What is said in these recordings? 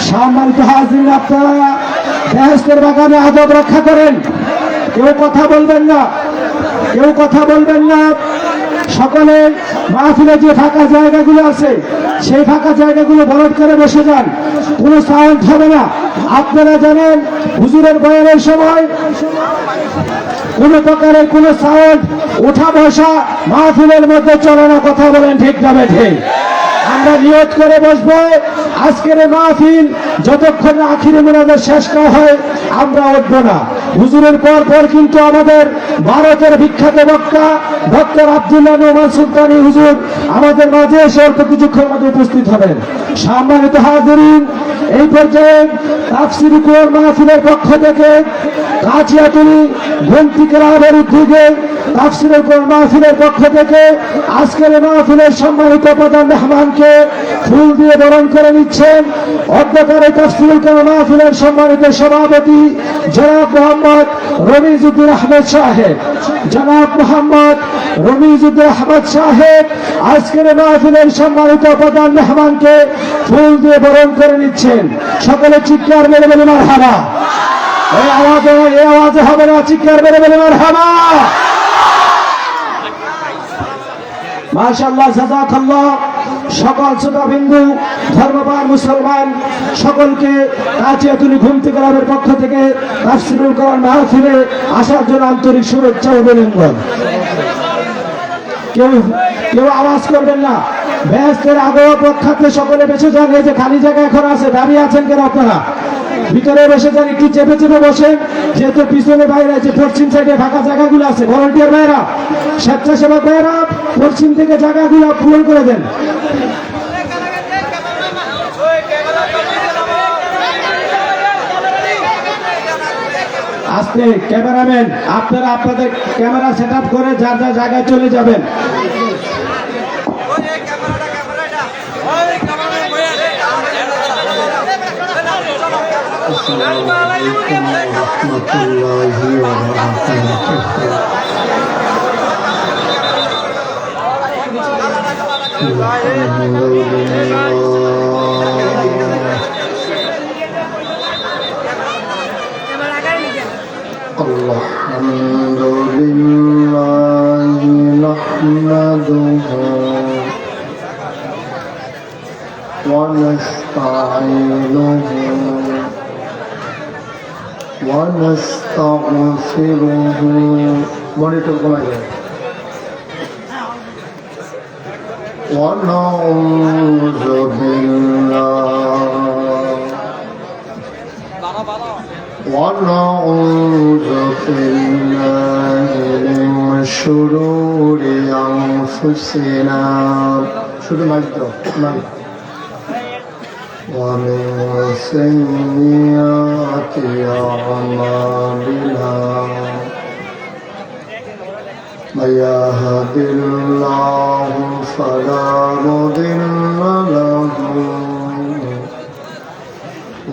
সম্মানিত হাজির, আপনারা বেহেশতের বাগানে আদব রক্ষা করেন। কেউ কথা বলবেন না, কেউ কথা বলবেন না। সকলে মাহফিলে যে ফাঁকা জায়গাগুলো আছে সেই ফাঁকা জায়গাগুলো ভরাট করে বসে যান, কোনো সাউন্ড হবে না। আপনারা জানেন হুজুরের বয়ানের সময় কোনো প্রকারের কোনো সাউন্ড ওঠা বসা মাহফিলের মধ্যে চলে না। কথা বলেন ঠিক না ঠিক? আমরা নিয়ত করে বসবো, আজকের মাহফিল যতক্ষণ না আখিরে মুনাজাত শেষ না হয় আমরা উঠবো না। হুজুরের পর পর কিন্তু আমাদের ভারতের বিখ্যাত বক্তা ডক্টর আব্দুল্লাহ নোমান সুলতানী হুজুর আমাদের মাঝে এসে অল্প কিছুক্ষণ মধ্যে উপস্থিত হবেন। সম্মানিত হাজিরিন, এই পর্যায়ে তাফসীর কোরআন মাহফিলের পক্ষ থেকে কাছিয়াতুলি ঘুমটি ক্লাবের উদ্যোগে তাফসীর কোরআন মাহফিলের পক্ষ থেকে আজকের মাহফিলের সম্মানিত প্রধান মেহমানকে ফুল দিয়ে বরণ করে নিচ্ছেন অধ্যকারে তাফসীর কোরআন মাহফিলের সম্মানিত সভাপতি জনাব মোহাম্মদ রমিজউদ্দিন আহমেদ সাহেব। জনাব মোহাম্মদ রমিজউদ্দিন আহমেদ সাহেব আজকের মাহফিলের সম্মানিত প্রধান মেহমানকে ফুল দিয়ে বরণ করে নিচ্ছেন। সকলে চিৎকার মেরে বলে মারহাবা। এই আওয়াজে হবে না, চিৎকার মেরে বলে মারহাবা। মাশাআল্লাহ, জাযাকাল্লাহ। সকল শ্রোতাবিন্দু, ধর্মপ্রাণ মুসলমান সকলকে কাছিয়াতুলি ঘুমটি ক্লাবের পক্ষ থেকে তাফসীরুল কোরআন মাহফিলে আসার জন্য আন্তরিক শুভেচ্ছা ও অভিনন্দন। কেউ আওয়াজ করবেন না। বেহেশতের আগ্রহ প্রখ্যাতে সকলে বেঁচে যান। এই যে খালি জায়গা এখন আছে, দাঁড়িয়ে আছেন কেন আপনারা? ভিতরে বসে যান, একটু চেপে চেপে বসেন। যেহেতু পিছনে বাইরে যে পশ্চিম সাইডে ফাঁকা জায়গাগুলো আছে, ভলান্টিয়ার ভাইরা, স্বেচ্ছাসেবক ভাইরা পশ্চিম থেকে জায়গাগুলো পূরণ করে দেন। আস্তে ক্যামেরাম্যান, আপনারা আপনাদের ক্যামেরা সেট আপ করে যার যার জায়গায় চলে যাবেন। আসসালামু আলাইকুম ওয়া রাহমাতুল্লাহি ওয়া বারাকাতুহু। আলহামদুলিল্লাহি নাহমাদুহু ওয়া নাস্তাঈনুহু ونستغفره মনিটর কমাই দেন ونعوذ بالله من شرور أنفسنا শুধু মাইক দাও মাইক ومن سيئات أعمالنا من يهد الله فلا مضل له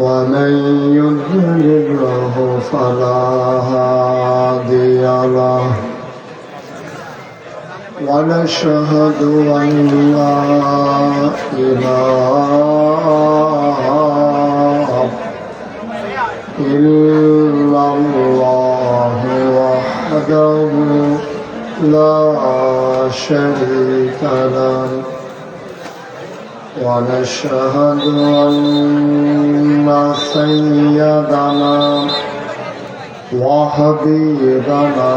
ومن يضلله فلا هادي له ونشهد أن لا إله إلا الله وحده لا شريك له ونشهد أن سيدنا وحبيبنا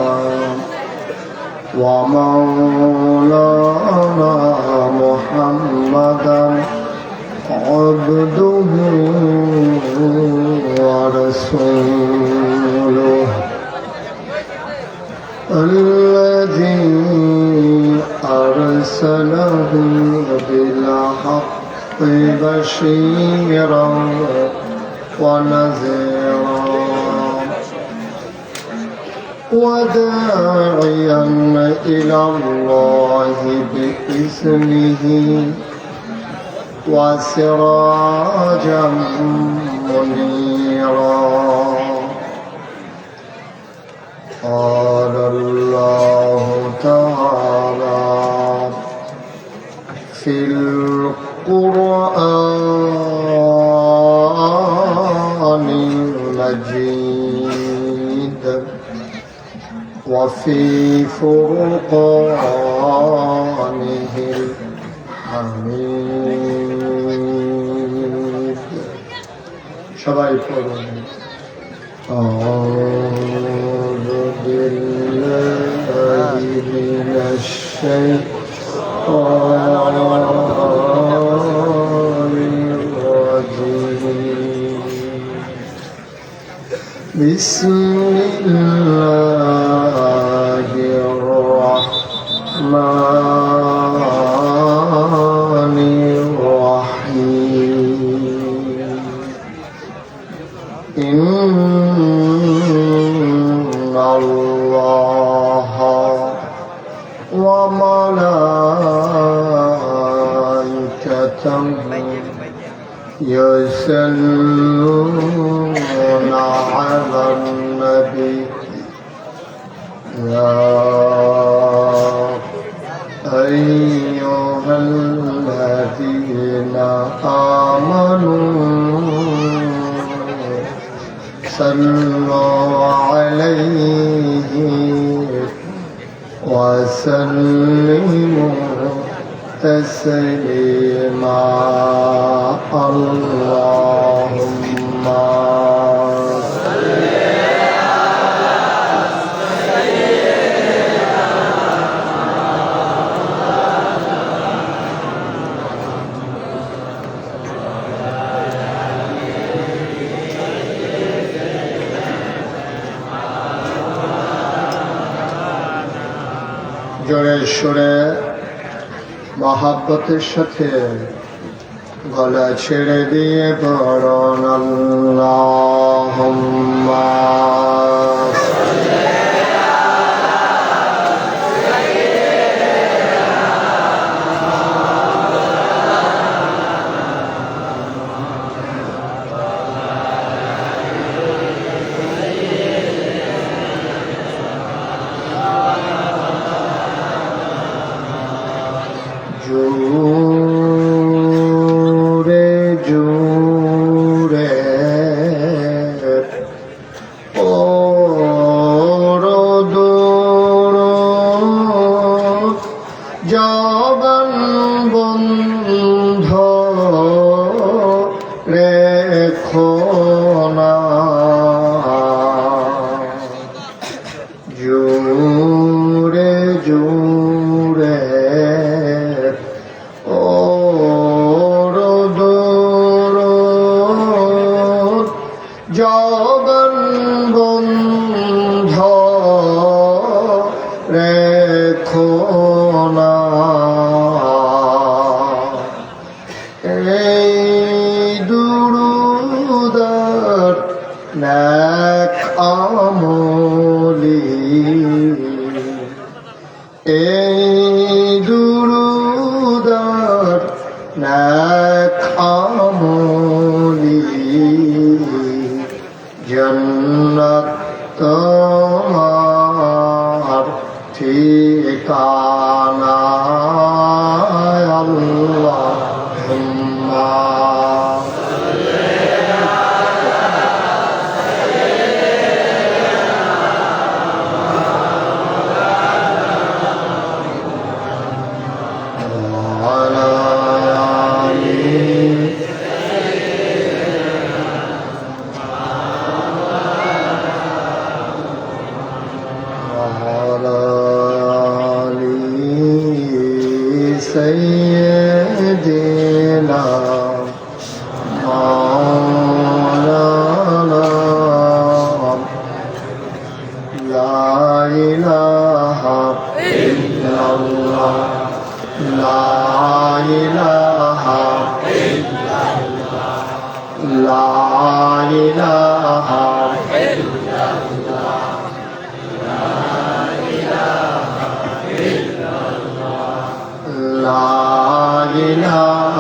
ومولانا محمدا عبده ورسوله الذي أرسله بالحق بشيرا ونذيرا وداعيا إلى الله بإذنه وسراجا منيرا قال الله تعالى في القرآن المجيد وفي فرقانه الحميد সবাই পড়ুন أعوذ بالله من الشيطان الرجيم بسم الله الرحمن الرحيم إن الله وملائكته يصلون على النبي يا أيها الذين آمنوا صلوا عليه وسلموا تسليما اللهم জোরে সুরে মহাব্বতের সাথে গলা ছেড়ে দিয়ে পড়ুন আল্লাহুম্মা জোরে জোরে পড়ুন জবান বন্ধ রেখো না জোরে জোরে জবান বন্ধ রেখো না এই দুরুদার নেক আমলি এই দুরুদার নেক আমলি জন্নত তোমার ঠিকানা আল্লাহুম্মা سيدنا مولانا لا إله إلا الله لا إله إلا الله لا إله إلا الله لا إله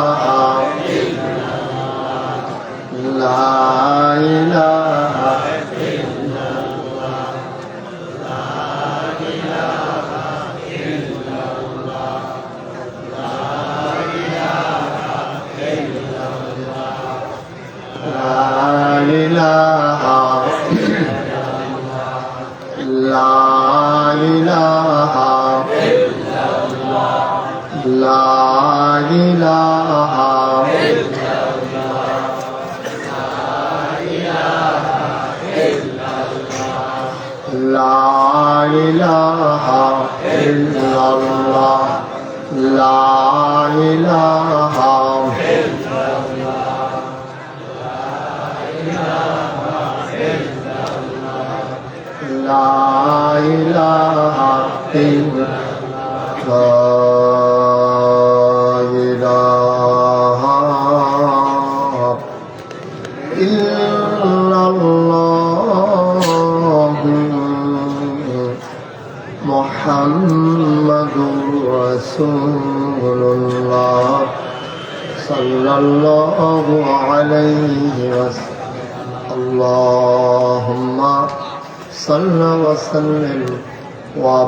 ইলাহা লা ইলাহা লা ইলাহা লা ইলাহা ইল্লাল্লাহ লা ইলাহা লা ইলাহা মুহাম্মাদুর রাসূলুল্লাহ সাল্লাল্লাহু আলাইহি ওয়াসাল্লাম আল্লাহুম্মা সাল্লি ওয়া সাল্লিম ওয়া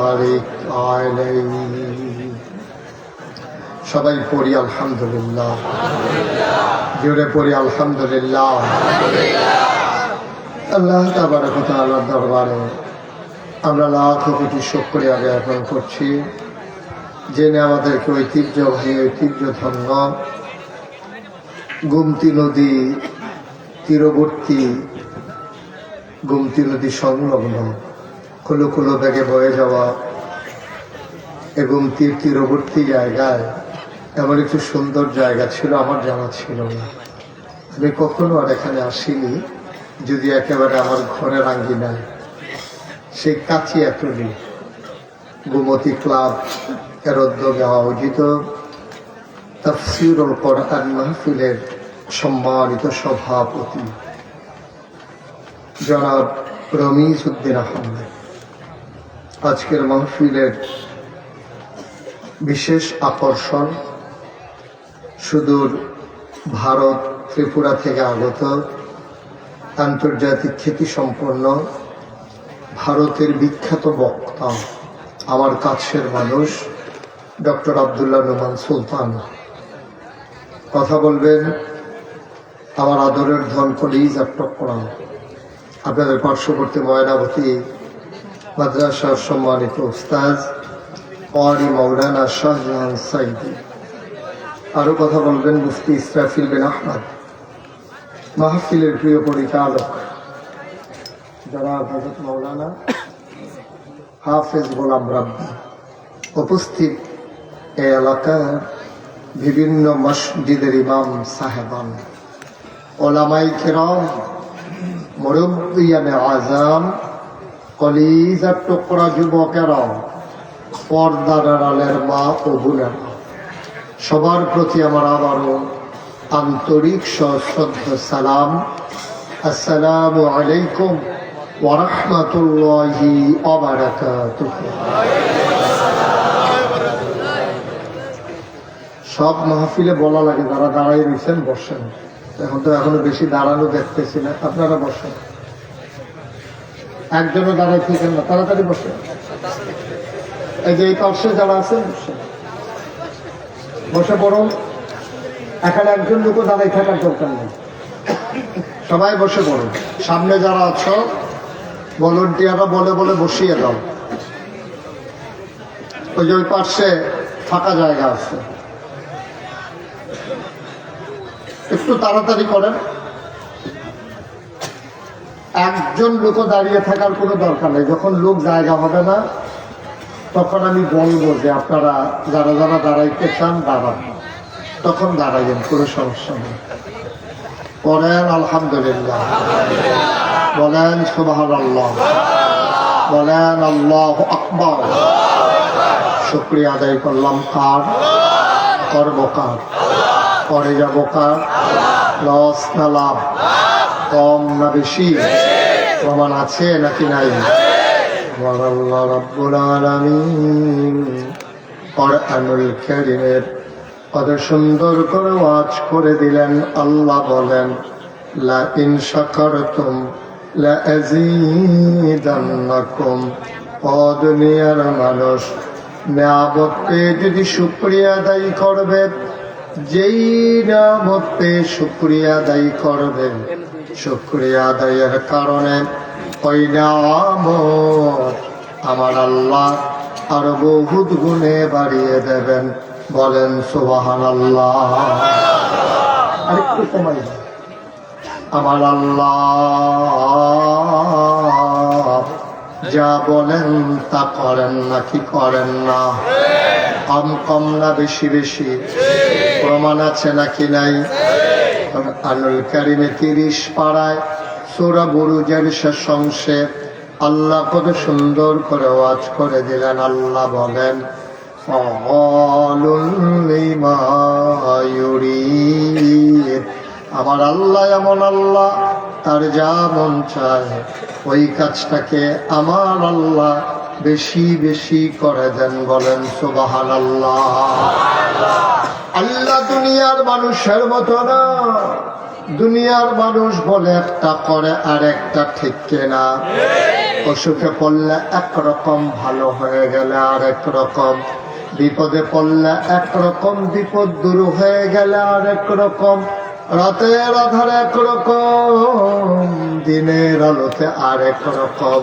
বারিক আলাইহি। সবাই পড়ি আলহামদুলিল্লাহ, জোরে পড়ি আলহামদুলিল্লাহ। আল্লাহ তাবারক ওয়া তাআলার দরবারে আমরা লাখ কোটি শুকরিয়া জ্ঞাপন করছি, জেনে আমাদেরকে ঐতিহ্যবাহী ঐতিহ্যধন্য গোমতী নদী তীরবর্তী, গোমতী নদী সংলগ্ন কুলো কুলো বেগে বয়ে যাওয়া এ গোমতীর তীরবর্তী জায়গায় এমন একটু সুন্দর জায়গা ছিল আমার জানা ছিল না। আমি কখনো আর এখানে আসিনি, যদি একেবারে আমার ঘরের আঙ্গিনায় সেই কাচিয়াটুলি গোমতী ক্লাব এর উদ্যোগে আয়োজিত তাফসীরুল কোরআন মাহফিলের সম্মানিত সভাপতি জনাব রমিজ উদ্দিন আহমেদ আজকের মাহফিলের বিশেষ আকর্ষণ সুদূর ভারত ত্রিপুরা থেকে আগত আন্তর্জাতিক খ্যাতিসম্পন্ন ভারতের বিখ্যাত বক্তা, আমার কাছের মানুষ ডক্টর আব্দুল্লাহ নোমান সুলতান কথা বলবেন। আমার আদরের ধন কলিজ আট্টকরা আপনাদের পার্শ্ববর্তী ময়নাবতী মাদ্রাসার সম্মানিত উস্তাজ ওয়ারি মাওলানা শাহজাহান সাইদি। আরো কথা বলবেন মুফতি ইসরাফিল বিন আহমদ, মাহফিলের প্রিয় পরিচালক জনাব হযরত মাওলানা হাফেজ গোলাম রাব্বি, উপস্থিত এই এলাকার বিভিন্ন মসজিদের ইমাম সাহেবান, ওলামাই কেরাম, মুরব্বিয়ানে আজম, কলিজার টুকরা যুবকেরা, পর্দার আড়ালের মা ও বোনেরা, সবার প্রতি আমার আবারও আন্তরিক সশ্রদ্ধ সালাম। আসসালামু আলাইকুম ওয়া রাহমাতুল্লাহি ওয়া বারাকাতুহু। সব মাহফিলে বলা লাগে যারা দাঁড়াই রয়েছেন বসেন, এখন তো এখনো বেশি দাঁড়ানো দেখতেছি না, আপনারা বসেন, একজনও দাঁড়াই থাকেন না, তাড়াতাড়ি বসেন। এই যে এই পাশে যারা আছেন বসে পড়ুন, এখানে একজন লোকও দাঁড়াই থাকার দরকার নেই, সবাই বসে পড়ুন। সামনে যারা আছো ভলেন্টিয়াররা বলে বলে বসিয়ে দাও, ওই যে ওই পাশে ফাঁকা জায়গা আছে, একটু তাড়াতাড়ি করেন। একজন লোক দাঁড়িয়ে থাকার কোনো দরকার নেই, যখন লোক জায়গা হবে না তখন আমি বলবো যে আপনারা যারা যারা দাঁড়াইতে চান দাঁড়ান, তখন দাঁড়াইবেন, কোনো সমস্যা নেই। বলেন আলহামদুলিল্লাহ, বলেন সুবহানাল্লাহ, বলেন আল্লাহু আকবার। শুকরিয়া আদায় করলাম কার? করব কার? করে যাব কার? লস না লাভ? কম না বেশি? প্রমাণ আছে নাকি নাই? আল্লাহ রাব্বুল আলামিন কোরআনুল কারীমের কত সুন্দর করে ওয়াজ করে দিলেন। আল্লাহ বলেন লা ইন শাকারতুম লা আযীদান্নাকুম। ও দুনিয়ার মানুষ, নিয়ামত পেয়ে যদি শুকরিয়া আদায় করবে যেই নিয়ামতে শুকরিয়া আদায় করবে, শুকরিয়া আদায়ের কারণে ওই নিয়ামত আমার আল্লাহ আরো বহুত গুণে বাড়িয়ে দেবেন। বলেন সুবহানাল্লাহ। আরেকটু কমাই দাও। আমার আল্লাহ যা বলেন তা করেন নাকি করেন না? কম কম না বেশি বেশি? প্রমাণ আছে নাকি নাই? আনুল কারিমে 30 পাড়ায় সূরা বুরুজের শেষ অংশে আল্লাহ কত সুন্দর করে ওয়াজ করে দিলেন। আল্লাহ বলেন ফাআলুল লিমা ইউরিদ। আমার আল্লাহ এমন আল্লাহ, তার যা মন চায় ওই কাজটাকে আমার আল্লাহ বেশি বেশি করে দেন। বলেন সুবহানাল্লাহ। আল্লাহ দুনিয়ার মানুষের মতো না। দুনিয়ার মানুষ বলে একটা করে আর একটা ঠিক কিনা? অসুখে পড়লে একরকম, ভালো হয়ে গেলে আর একরকম, বিপদে পড়লে একরকম, বিপদ দূর হয়ে গেলে আর একরকম, রাতের আধারে একরকম, দিনের আলোতে আর একরকম,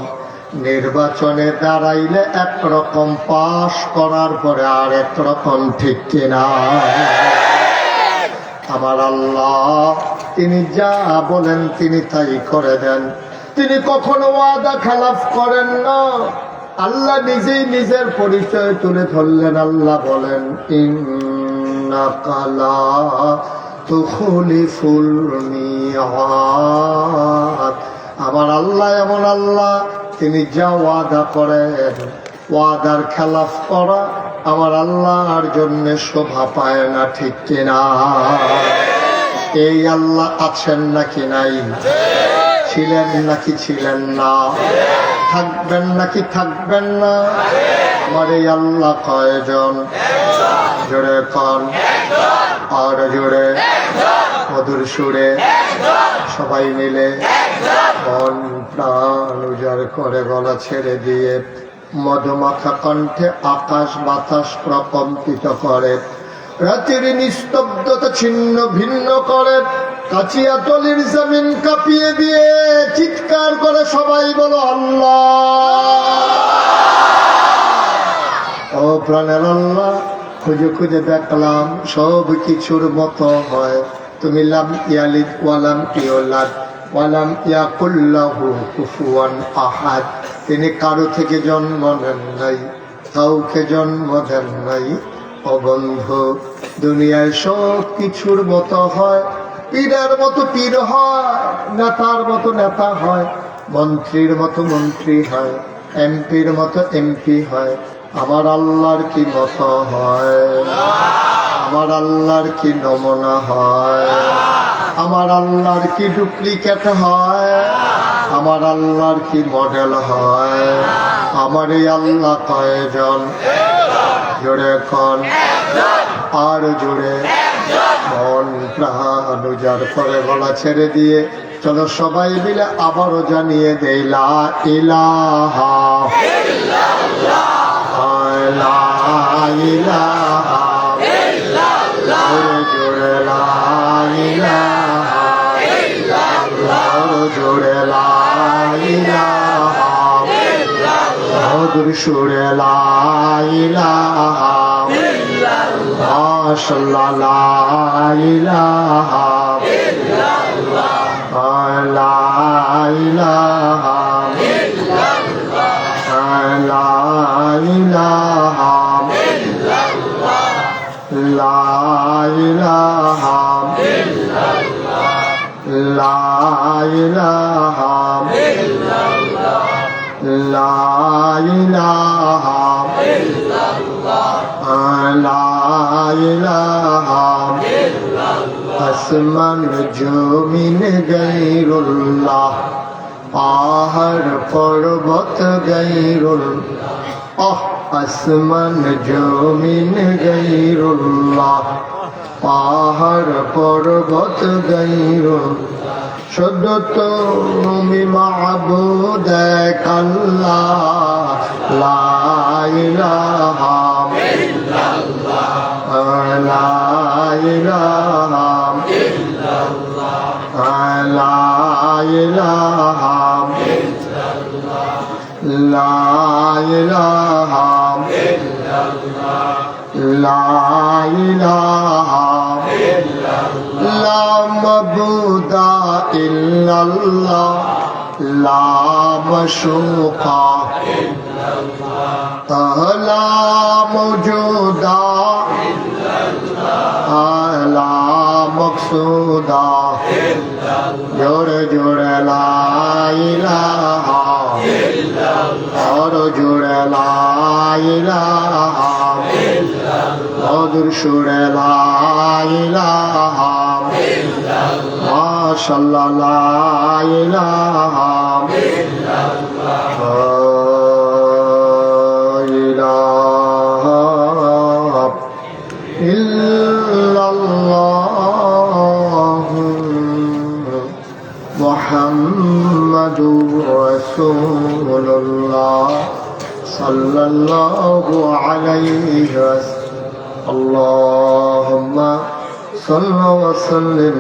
নির্বাচনে দাঁড়াইলে একরকম, পাশ করার পরে আর একরকম, ঠিক কিনা? আমার আল্লাহ তিনি যা বলেন তিনি তাই করে দেন। তিনি কখনো ওয়াদা খেলাফ করেন না। আল্লাহ নিজেই নিজের পরিচয় তুলে ধরলেন। আল্লাহ বলেন ইন্নাকা লা তুখলিফুল মিআদ। আমার আল্লাহ এমন আল্লাহ, তিনি যা ওয়াদা করেন, ওয়াদার খেলাফ করা আমার আল্লাহর জন্য শোভা পায় না, ঠিক কিনা? এই আল্লাহ আছেন নাকি নাই? ছিলেন নাকি ছিলেন না? থাকবেন নাকি থাকবেন না? আমার এই আল্লাহ কয়জন? জোরে কন, আর জোরে, মধুর সুরে, সবাই মিলে মন প্রাণ উজাড় করে গলা ছেড়ে দিয়ে মধুমাখা কণ্ঠে আকাশ বাতাস প্রকম্পিত করে, রাতের নিস্তব্ধতা ছিন্ন ভিন্ন করে, কাচিয়া তলির জমিন কাঁপিয়ে দিয়ে চিৎকার করে সবাই বলো আল্লাহ। ও প্রাণের আল্লাহ, খুঁজে খুঁজে দেখলাম সব কিছুর মতো হয়। তুমি লাম ইয়ালিদ ওয়ালাম ইউলাদ ওয়ালাম ইয়াকুল্লাহু কুফুয়ান আহাদ। তিনি কারো থেকে জন্ম নেন নাই, কাউকে জন্ম দেন নাই। ও বন্ধু, দুনিয়ায় সব কিছুর মতো হয়। পীরের মতো পীর হয়, নেতার মতো নেতা হয়, মন্ত্রীর মতো মন্ত্রী হয়, এমপির মতো এমপি হয়। আমার আল্লাহর কি মতো হয়? আমার আল্লাহর কি নমুনা হয়? আমার আল্লাহর কি ডুপ্লিকেট হয়? আমার আল্লাহর কি মডেল হয়? আমার এই আল্লাহ কয়জন? জোরে কন, আর জোরে, মন প্রাণ উজাড় করে গলা ছেড়ে দিয়ে চলো সবাই মিলে আবারও জানিয়ে দেই লা ইলাহা ইল্লাল্লাহ, লা ইলাহা ইল্লাল্লাহ, জোরে লা ইলাহা ইল্লাল্লাহ, জোরে লা ইলাহা ইল্লাল্লাহ, মধুর সুরে লা ইলাহা ইল্লাল্লাহ, মাশাআল্লাহ লা ইলাহা ইল্লাল্লাহ, লা ইলাহা ইল্লাল্লাহ, লা ইলাহা ইল্লাল্লাহ, লা ইলাহা ইল্লাল্লাহ, লা ইলাহা ইল্লাল্লাহ, লা ইলাহা ইল্লাল্লাহ, লা ইলাহা ইল্লাল্লাহ। আসমান জমিন গায়রুল্লাহ, পাহাড় পর্বত গায়রুল্লাহ। আসমান জমিন গায়রুল্লাহ, পাহাড় পর্বত গায়রুল্লাহ। শুধু তুমি মাবুদ এক আল্লাহ, লা ইলাহা ইল্লাল্লাহ, লা ইলাহা লা ইলাহা লা ইলাহা লা ইলাহা লা মাবুদা ইল্লাল্লাহ লা মাশুকা লা মওজুদা লা মকসুদা জোরে জোরে লা ইলাহা और जुड़े ला इलाहा मधुर सुरे ला इलाहा माशाल्लाह ला इलाहा इल्लल्लाह मुहम्मदुर रसूलुल्लाह सल्लल्लाहु अलैहि वसल्लम अल्लाहुम्मा सल्लि व सल्लिम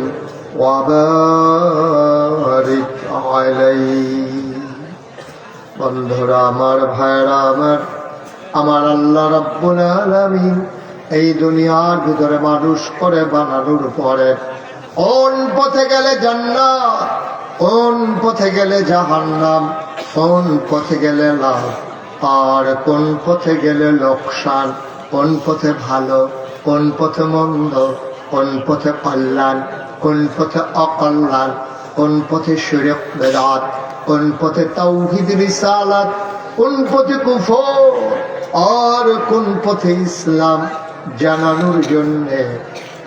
व बारिक अलैहि। বন্ধুরা আমার, ভাইরা আমার আল্লাহ রাব্বুল আলামিন এই দুনিয়ার ভিতরে মানুষ করে বানানোর পরে কোন পথে গেলে জান্নাত, কোন পথে গেলে জাহান্নাম, কোন পথে গেলে লাভ আর কোন পথে গেলে লোকসান, কোন পথে ভালো, কোন পথে মন্দ, কোন পথে কল্যাণ, কোন পথে অকল্যাণ, কোন পথে শিরক বিদআত, কোন পথে তাওহীদ রিসালাত, কোন পথে কুফর আর কোন পথে ইসলাম জানানোর জন্য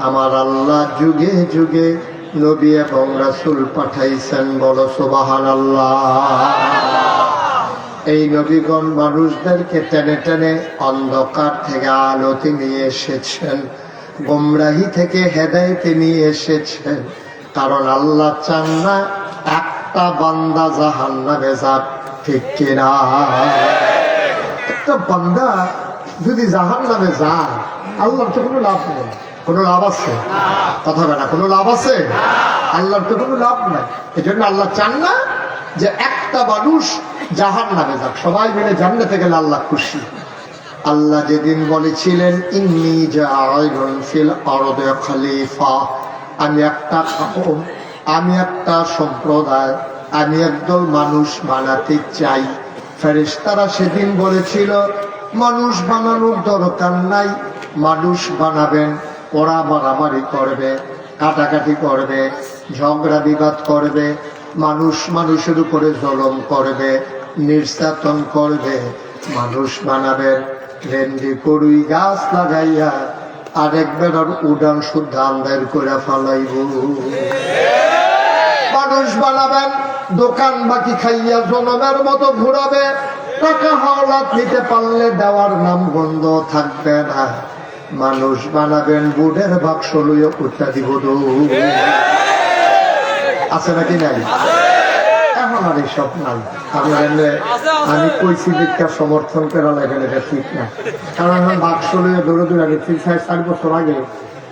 আমার আল্লাহ যুগে যুগে নবী এবং রাসূল পাঠাইছেন। বলো সুবহানাল্লাহ। এই নবীগণ মানুষদেরকে টেনে টেনে অন্ধকার থেকে আলোতে নিয়ে এসেছেন, গোমরাহি থেকে হেদায়েতে নিয়ে এসেছেন। কারণ আল্লাহ চান না একটা বান্দা জাহান্নামে যাক, ঠিক কিনা? একটা বান্দা যদি জাহান্নামে যায় আল্লাহর তো কোনো লাভ নেই। কোনো লাভ আছে? কথা বলে না, কোনো লাভ আছে? আল্লাহর তো কোনো লাভ নাই। এই জন্য আল্লাহ চান না যে একটা মানুষ জাহান্নামে যাক, সবাই মিলে জান্নাতে গেলে আল্লাহ খুশি। আল্লাহ যেদিন বলেছিলেন ইন্নী জাইলুন ফিল আরদি খলিফা, আমি একটা কওম, আমি একটা সম্প্রদায়, আমি একদল মানুষ বানাতে চাই, ফেরেশতারা সেদিন বলেছিল মানুষ বানানোর দরকার নাই, মানুষ বানাবেন, ওরা মারামারি করবে, কাটাকাটি করবে, ঝগড়া বিবাদ করবে, মানুষ মানুষের উপরে জুলুম করবে, নির্যাতন করবে। মানুষ বানাবেন ভেন্ডি কড়ুই গাছ লাগাইয়া আরেক বেড়ার উড়ান শুদ্ধ আন্দার করে ফেলাইব। মানুষ বানাবেন দোকান বাকি খাইয়া জনমের মতো ঘুরাবে, টাকা হাওলাত নিতে পারলে দেওয়ার নাম গন্ধ থাকবে না। মানুষ বানাবেন বুড়ের বাক্স লইয়া উঠা দিব। আছে নাকি নাই? এখন আর এইসব নাই। আমি কইছি দিকটা সমর্থন করা লাগেন, এটা ঠিক না। কারণ এখন বাক্স লইয়া দৌড়ে দৌড়ে আগে 3-4 বছর আগে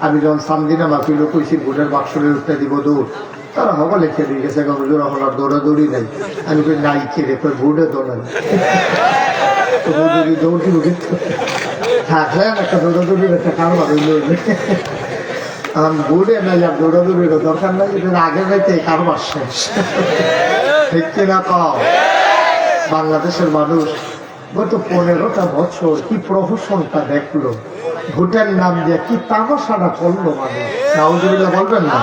আমি যখন সামদিনা মাফিল কইছি বুড়ের বাক্স লইয়া উঠতে দিব দৌড়, তারা হবা লিখে দিয়ে গেছে গরুজোর এখন আর দৌড়াদৌড়ি নাই। আমি কই নাই কে তোর বুড়ে দৌড়ান দৌড়ি কিন্তু থাকলে একটা দৌড়াদৌড়ির একটা কারবার হইল। এখন বুড়ে নাই আর দৌড়াদৌড়ির দরকার নাই, এটা আগে যাইতে কারবার শেষ, ঠিক কিনা কও? বাংলাদেশের মানুষ গত 15টা বছর কি প্রহসনটা দেখলো, ভোটের নাম দিয়ে কি তামাশাটা করলো মানুষ। নাউজুবিল্লাহ বলবেন না?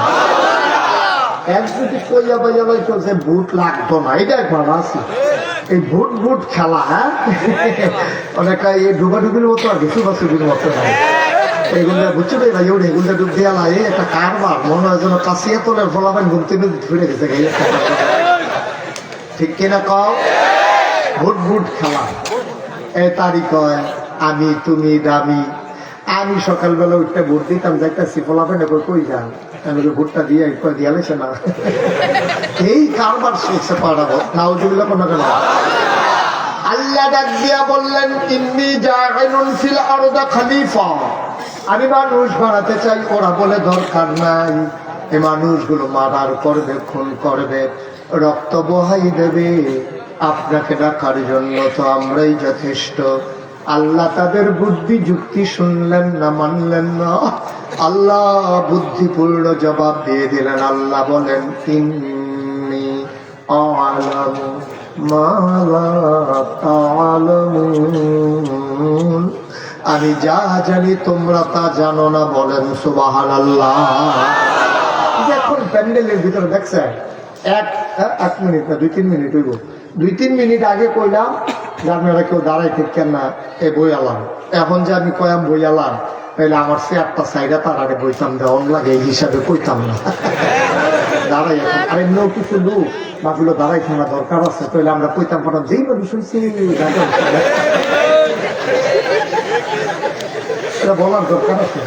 এক যদি কইয়া বাইয়া লইতো যে ভোট লাগতো না, এটা একবার আছে এই ভোট ভোট খেলা। হ্যাঁ, অনেকটা এই ডুবাডুবির মতো আর কিছু বাসুবির মতো নাই। এগুলো বুঝছো ভাই ভাই, ওটা এগুলো ডুব দেওয়া লাগে একটা কারবার, মনে হয় যেন কাশিয়া তোলের ফলাবেন ঘুমতে ফিরে গেছে। ঠিক কিনা কও? ভোট ভোট খেলা। এই তারিখ হয় আমি তুমি দামি। আমি সকালবেলা উঠতে ভোট দিতাম, যাইতেছি ফলাবেন কই যান, আমি ভোটটা দিয়ে দিয়ালেছে না। এই কারবার শেষে পাঠাবো। নাউজুবিল্লাহ কোনো কেন? আল্লাহ ডাক দিয়া বললেন ইন্নী জাইলুন ফিল আরদি খলিফা, আমি মানুষ বানাতে চাই, ওরা বলে দরকার নাই। এ মানুষগুলো মারার করবে, খুন করবে, রক্ত বহাই দেবে, আপনাকে ডাকার জন্য তো আমরাই যথেষ্ট। আল্লাহ তাদের বুদ্ধি যুক্তি শুনলেন না, মানলেন না। আল্লাহ বুদ্ধিপূর্ণ জবাব দিয়ে দিলেন। আল্লাহ বলেন, ইন্নী আ'লামু মা লা তা'লামুন, আমি যা জানি তোমরা তা জানো না। বলেন সুবহানাল্লাহ। এখন প্যান্ডেলের ভিতরে দেখছেন, এক মিনিট না 2-3 মিনিট হইব, 2-3 মিনিট আগে কইলাম যে আপনারা কেউ দাঁড়াই থাকেন না, এ বই আলাম। এখন যে আমি কয়াম বই আলাম, তাহলে আমার চেয়ারটা সাইডে তার আগে বইতাম, দেওয়ান লাগে এই হিসাবে কইতাম না। দাঁড়াই এখন আর এমনিও কিছু লোক বাকিগুলো দাঁড়াই থাকা দরকার আছে, তাহলে আমরা কইতাম পাঠাম যেই মানুষ শুনছি বলার দরকার আছে।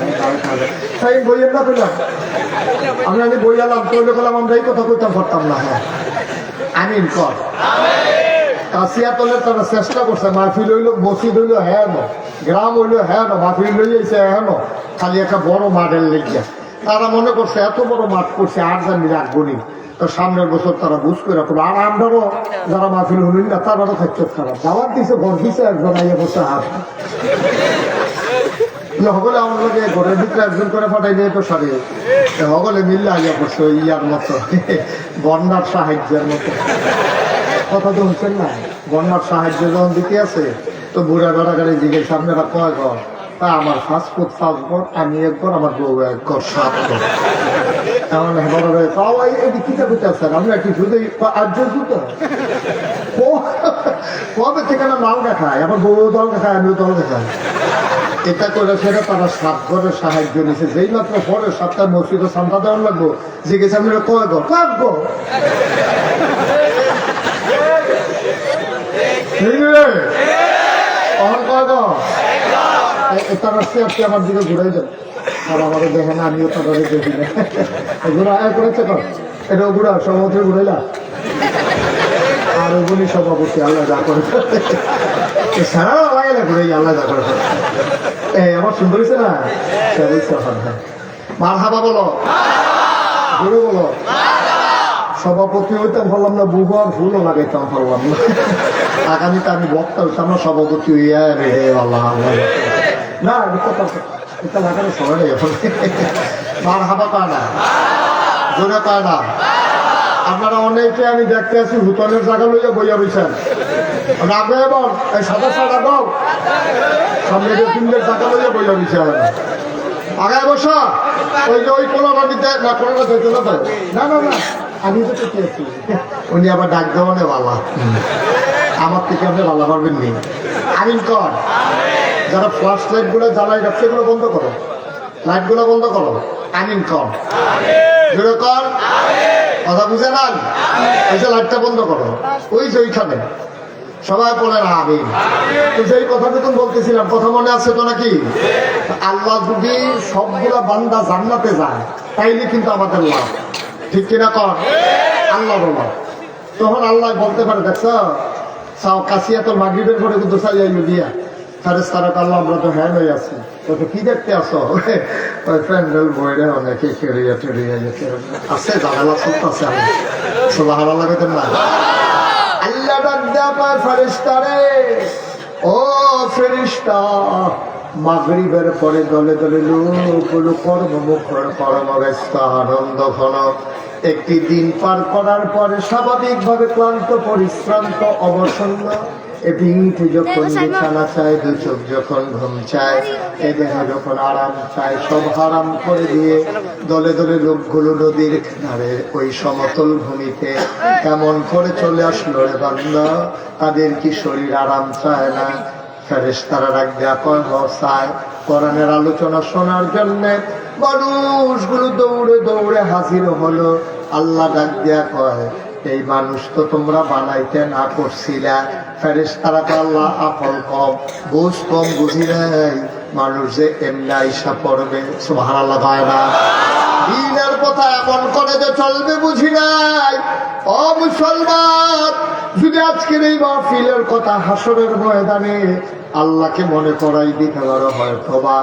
তাই বইয়ের না পেলাম, আমি বই আলাম, তৈলে করলাম আমরা এই কথা কইতাম পারতাম না। হ্যাঁ আমিন কর। কাশিয়া তলে তারা চেষ্টা করছে, মাহফিল হইল, মসজিদ হইল, হ্যাঁ ন, গ্রাম হইল, হ্যাঁ ন, মাহফিল লইয়াছে, হ্যাঁ ন, খালি একটা বড় মাঠের লেগিয়া তারা মনে করছে এত বড় মাঠ করছে আর জানি রাখবো নি, তো সামনের বছর তারা বুঝ করে রাখবো। আর আমরাও যারা মাহফিল হইল না তারাও থাকছে খারাপ, যাওয়ার দিছে ঘর দিছে একজন আইয়া বসে হাত সকলে আমার লোকে ঘরের ভিতরে একজন করে ফাটাই দিয়ে তো সারি সকলে মিললে আইয়া পড়ছে ওই ইয়ার মতো, বন্যার সাহায্যের মতো। কথা তো হচ্ছেন না, বন্যার সাহায্য যখন দিতে আছে তো বুড়া বেড়াগাড়ি দিকে সামনেরা কয় ঘর, তা আমার ফাস্টফুড 5 ঘর, আমি 1 ঘর, আমার বউ 1 ঘর, 7 ঘর। এমন তাও এটি কিতা করতে আসছেন, আমরা কি শুধু আর্য জুতো কবে থেকে না নাও দেখায়, আমার বউ দল দেখায়, আমিও দল দেখাই। এটা করে সেটা তারা 7 ঘরের সাহায্য নিয়েছে। যেই মাত্র পরে 7টা মসজিদে সান্তা দেওয়ার লাগবো, জিজ্ঞেস আমি কয় ঘর, 5 ঘর। তারা সে আমার দিকে ঘুরাই দেন, আর আমাকে দেখে না, আমিও তাদের দেখি না। ঘুরা করেছে কর, এটাও ঘুরা সভাপতি ঘুরাইলা, আর ওগুলি সভাপতি আল্লাহ যা করে সারা লাগাইলে ঘুরাই আল্লাহ যা করে। আমার সুন্দর হয়েছে না, মার হাবা বলো, ঘুরে বলো। সভাপতি হইতে পারলাম না, বুবার ফুলও লাগাইতাম পারলাম না। আগামীতে আমি বক্তা হইতাম না, সভাপতি হইয়া রে আল্লাহ না, এটা লাগানো সময় নেই এখন। মার হাবা পায় না, জোরে পায় না। আপনারা অনেকে আমি দেখতে আছি হুতনের জায়গা লইয়া বইয়া বইছেন, রাখবে এবং এই সাদা সাদা গাও সামনে তিনদের জায়গা লইয়া বইয়া বইছেন। আগায় বসা ওই যে ওই কোলাটা দিতে না, কোলাটা দিতে না, না না আমি তো ঠিক আছি। উনি আবার ডাক দেওয়ানে বালা, আমার থেকে আপনি বালা পারবেন নি। আমিন কর। যারা ফ্লাশ লাইট গুলো জ্বালাই রাখছে এগুলো বন্ধ করো, লাইট গুলো বন্ধ করো। আমিন কর, জোরে কর, কথা বুঝে না। ওই যে লাইটটা বন্ধ করো, ওই যে ওইখানে সবাই বলেন আমিন। তো সেই কথাটা তো বলতেছিলাম, কথা মনে আছে তো নাকি? আল্লাহ যদি সবগুলা বান্দা জান্নাতে যায় তাইলে কিন্তু আমাদের লাভ, ঠিক কিনা কর? আল্লাহ বলো, তখন আল্লাহ বলতে পারে দেখছো সাও কাশিয়া তোর মাগরিবের পরে কিন্তু চাইয়াইলো দিয়া ফেরেশতারা আল্লাহ আমরা তো হ্যাঁ হয়ে আছি, তো কি দেখতে আসো? ওই প্যান্ডেল বইরে অনেকে কেরিয়া টেরিয়া আছে, জানালা চলতেছে। আমি সুবহানাল্লাহ কইতেন না? আল্লাহ ডাক দেয়া পায় ফেরেশতারে, ও ফেরেশতা মাগরিবের পরে দলে দলে লোকগুলো কর্মমুখর, কর্মব্যস্ত, আনন্দ ঘন। একটি দিন পার করার পরে স্বাভাবিকভাবে ক্লান্ত, পরিশ্রান্ত, অবসন্ন। এ পিঠ যখন বিছানা চায়, 2 চোখ যখন ঘুম চায়, এ দেহ যখন আরাম চায়, সব হারাম করে দিয়ে দলে দলে লোকগুলো নদীর কিনারে ওই সমতল ভূমিতে কেমন করে চলে আসলো রে বান্দা? তাদের কি শরীর আরাম চায় না? ফেরেশতারা ডাক দেয়া চায় কোরআনের আলোচনা শোনার জন্য মানুষগুলো দৌড়ে দৌড়ে হাজির হলো। আল্লাহ ডাক দেয়া কয়, এই মানুষ তো তোমরা বানাইতে না করছিলা। ফেরেশতারা কয়, আল্লাহ আকল কম, বুঝ কম, বুঝি নাই, মানুষ যে এমনি আইসা পড়বে। সুবহানাল্লাহ। দিনের পথে কথা এমন করে যে চলবে বুঝি নাই। ও মুসলমান, যদি আজকের এই মাহফিলের কথা হাসরের ময়দানে আল্লাহকে মনে করাই দিতে পারো, হয়তো বা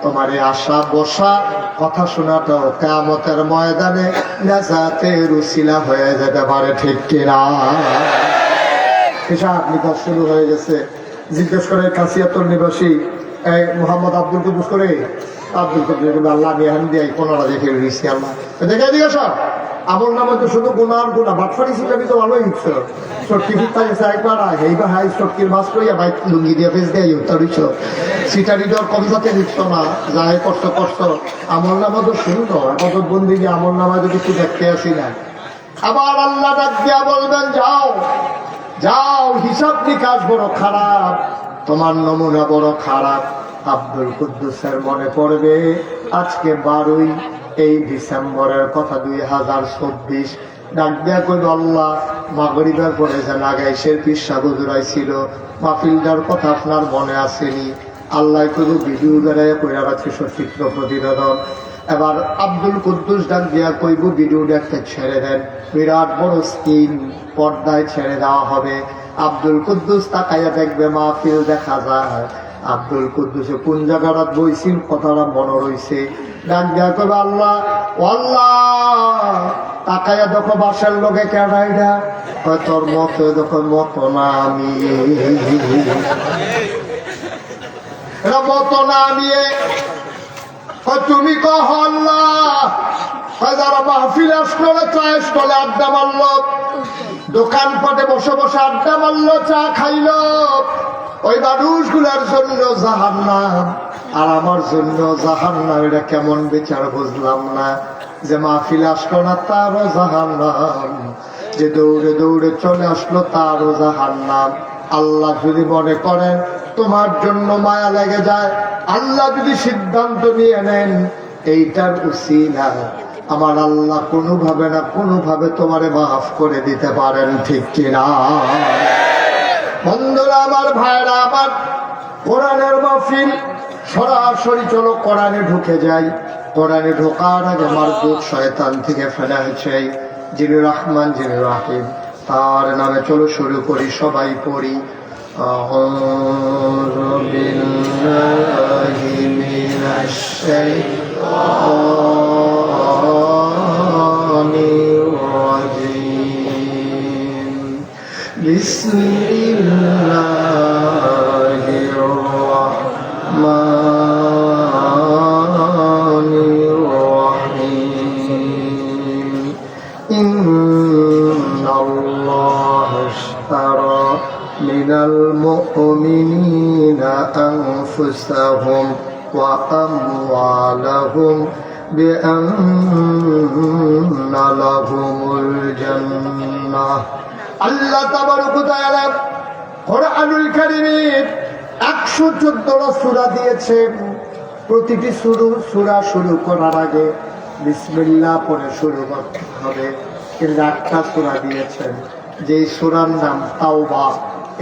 তোমার এই আশা বসা কথা শোনাটাও কিয়ামতের ময়দানে নাজাতের উসিলা হয়ে যেতে পারে, ঠিক কিনা? হিসাব নিকাশ শুরু হয়ে গেছে। জিজ্ঞেস করে কাশিয়াতুর নিবাসী মোহাম্মদ আব্দুল কুদ্দুস করে, আব্দুল কুদ্দুস আল্লাহ বিহান দিয়ে কোনরা দেখে দিয়েছি আল্লাহ দেখে দিয়েছ। আমার নামে তো শুধু গুনার গুণা, বাটফারি সিটাবি তো ভালোই হচ্ছে। চটকি ফিরতা গেছে একবার এইবার হাই চটকির মাছ করিয়া বাইক লুঙ্গি দিয়ে ফেস দিয়ে উত্তর দিচ্ছ। সিটারি দেওয়ার কবিতাতে দিচ্ছ না, যাই কষ্ট কষ্ট। আমার নামে তো শুরু তো এখন বন্দি গিয়ে আমার নামে যদি একটু দেখতে আসি না। আবার আল্লাহ ডাক দিয়া বলবেন, যাও যাও, হিসাব নিকাশ বড় খারাপ, তোমার নমুনা বড় খারাপ। আব্দুল কুদ্দুসের মনে পড়বে আজকে 12ই এই ডিসেম্বরের কথা 2024। ডাক দেয়া কইল, আল্লাহ মাগরিবের পরে যে নাগাইশের পিসা গুজরাই ছিল, মাহফিলটার কথা আপনার মনে আসেনি? আল্লাহ কইল ভিডিও বেড়াইয়া কইরা রাখছে সচিত্র প্রতিবেদন। এবার আব্দুল কুদ্দুস ডাক দিয়া কইব ভিডিওটা একটা ছেড়ে দেন, বিরাট বড় স্ক্রিন পর্দায় ছেড়ে দেওয়া হবে। আব্দুল কুদ্দুস তাকাইয়া দেখবে মাহফিল দেখা যায়। আব্দুল কুদ্দুসে কোন জায়গাটা বইছিল কথাটা মনে রয়েছে। ডাক দেয়া কইবে, আল্লাহ আল্লাহ, তাকাইয়া দেখো বাসার লোকে কেডাইডা, তোর মতো দেখো মতো না আমি, এরা মতো না আমি। তুমি কহ আল্লাহ, যারা মাহফিল আসলো চয়েস করে আড্ডা মারল, দোকানপাটে বসে বসে আড্ডা মারল, চা খাইল, ওই মানুষগুলার জন্য জাহান্নাম আর আমার জন্য জাহান্নাম। এটা কেমন বিচার বুঝলাম না, যে মাহফিল আসলো না তারও জাহান্নাম, যে দৌড়ে দৌড়ে চলে আসলো তারও জাহান্নাম। আল্লাহ যদি মনে করেন তোমার জন্য মায়া লেগে যায়, আল্লাহ যদি সিদ্ধান্ত নিয়ে নেন এইটার উসিলা, আমার আল্লাহ কোনোভাবে না কোনোভাবে তোমারে মাফ করে দিতে পারেন, ঠিক কিনা? বন্ধুরা আমার, ভাইরা আমার, কোরআনের মাহফিল সরাসরি চলো কোরআনে ঢুকে যাই। কোরআনে ঢোকার আগে মারদুদ শয়তান থেকে ফেলা হয়েছে, যিনি রহমান যিনি রাহিম, তার নামে চলো শুরু করি, সবাই পড়ি। আউযু বিল্লাহি মিনাশ শাইতানির রাজীম। বিসমিল্লাহির রাহমানির রাহিম। ইন্নাল্লাহা ইশতারা মিনাল মুমিনিনা আনফুসাহুম ওয়া আমওয়ালাহুম বিআন্না লাহুমুল জান্নাহ। আল্লাহ তাবারক ওয়া তাআলা কোরআনুল কারীমের 114টা সূরা দিয়েছেন। প্রতিটি সূরা শুরু করার আগে বিসমিল্লাহ পড়ে শুরু করতে হবে। কিন্তু একটা সূরা দিয়েছেন, যে সূরার নাম তাওবা।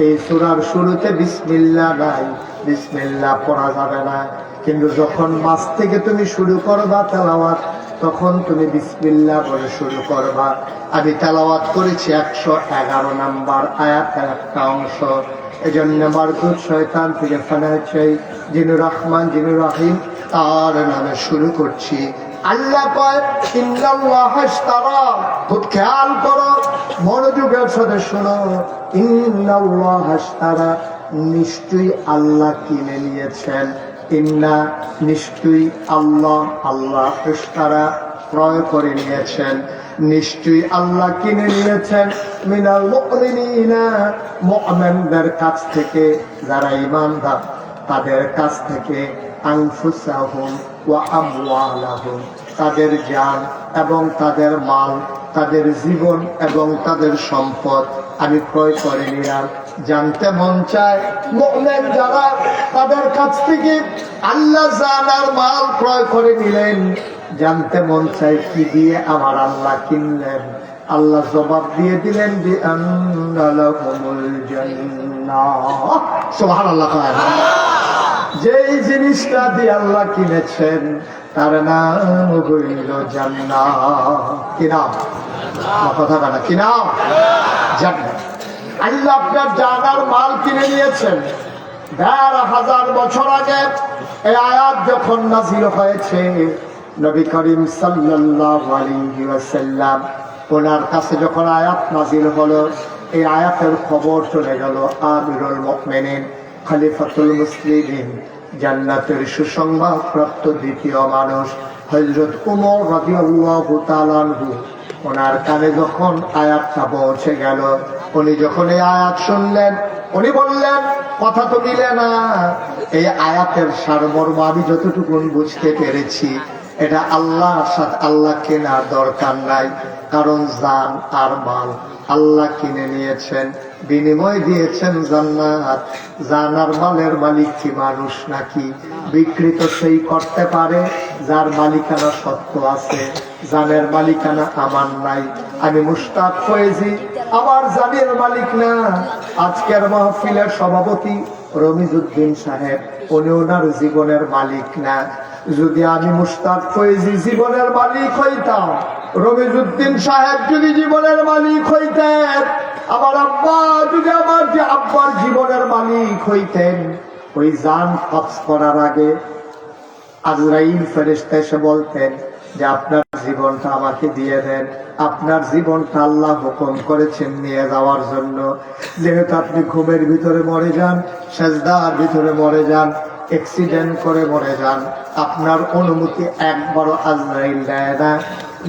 এই সূরার শুরুতে বিসমিল্লাহ নাই, বিসমিল্লাহ পড়া যাবে না। কিন্তু যখন মাঝ থেকে তুমি শুরু করবা তেলাওয়াত, তখন তুমি বিসমিল্লাহ বলে শুরু করবা। আমি তেলাওয়াত করেছি 111 নম্বর আয়াতের একটা অংশ। এজন্য মারদুদ শয়তান থেকে ফেলেছে, যিনি রহমান যিনি রাহিম, তার নামে শুরু করছি। আল্লাহ কয় ইন্নাল্লাহা ইশতারা, খুব খেয়াল করো, মনোযোগের সাথে শোনো। ইন্নাল্লাহা ইশতারা, নিশ্চয়ই আল্লাহ কিনে নিয়েছেন। ইন্না, নিশ্চয়ই, আল্লাহ, আল্লাহ, ইশতারা, ক্রয় করে নিয়েছেন। নিশ্চয়ই আল্লাহ কিনে নিয়েছেন মিনাল মুমিনিনা, মুমিনদের কাছ থেকে, যারা ঈমানদার তাদের কাছ থেকে, আনফুসাহুম ওয়া আমওয়ালাহুম, তাদের জান এবং তাদের মাল, তাদের জীবন এবং তাদের সম্পদ আমি ক্রয় করে নিলাম। জানতে মন চায় মুমিন যারা, তাদের কাছ থেকে আল্লাহ জান আর মাল ক্রয় করে নিলেন। জানতে মন চায় কি দিয়ে আমার আল্লাহ কিনলেন। আল্লাহ জবাব দিয়ে দিলেন বিআন্না লাহুমুল জান্নাহ। সুবহানাল্লাহ। যেই জিনিসটা দিয়ে আল্লাহ কিনেছেন তার নাম হইল জান্নাত। কি নাম? কথা বলা কি নাম? জান্নাত। আল্লাহ আপনার জানার মাল কিনে নিয়েছেন। ১,৫০০ বছর আগে এই আয়াত যখন নাযিল হয়েছে, নবী করিম সাল্লাল্লাহু আলাইহি ওয়াসাল্লাম ওনার কাছে যখন আয়াত নাযিল হলো, এই আয়াতের খবর চলে গেল আমিরুল মুমিনিন, খলিফাতুল মুসলিমিন, জান্নাতের সুসংবাদ প্রাপ্ত দ্বিতীয় মানুষ হযরত ওমর রাদিয়াল্লাহু তাআলা আনহু, ওনার কানে যখন আয়াতটা পৌঁছে গেল, উনি যখন এই আয়াত শুনলেন, উনি বললেন কথা তো মিলে না। এই আয়াতের সারমর্ম আমি যতটুকু বুঝতে পেরেছি, এটা আল্লাহর সাথে আল্লাহ কেনার দরকার নাই, কারণ জান আর মাল আল্লাহ কিনে নিয়েছেন, বিনিময় দিয়েছেন জান্নাত। জান আর মালের মালিক কি মানুষ নাকি? বিক্রি তো সেই করতে পারে যার মালিকানা সত্য আছে। জানের মালিকানা আমার নাই, আমি মুশতাক ফয়েজি আমার জানের মালিক না। আজকের মাহফিলের সভাপতি রমিজউদ্দিন সাহেব, উনি ওনার জীবনের মালিক না। যদি আমি মুশতাক ফয়েজি জীবনের মালিক হইতাম, রমিজউদ্দিন সাহেব যদি জীবনের মালিক হইতেন, আমার আব্বা যদি আমার যে আব্বার জীবনের মালিক হইতেন, ওই জান কবজ করার আগে আজরাইল ফেরেশতা এসে বলতেন যে আপনার জীবনটা আমাকে দিয়ে দেন, আপনার জীবনটা আল্লাহ হুকুম করেছেন নিয়ে যাওয়ার জন্য। যেহেতু আপনি ঘুমের ভিতরে মরে যান, সেজদার ভিতরে মরে যান, অ্যাক্সিডেন্ট করে মরে যান, আপনার অনুমতি একবারও আজরাইল দেয় না।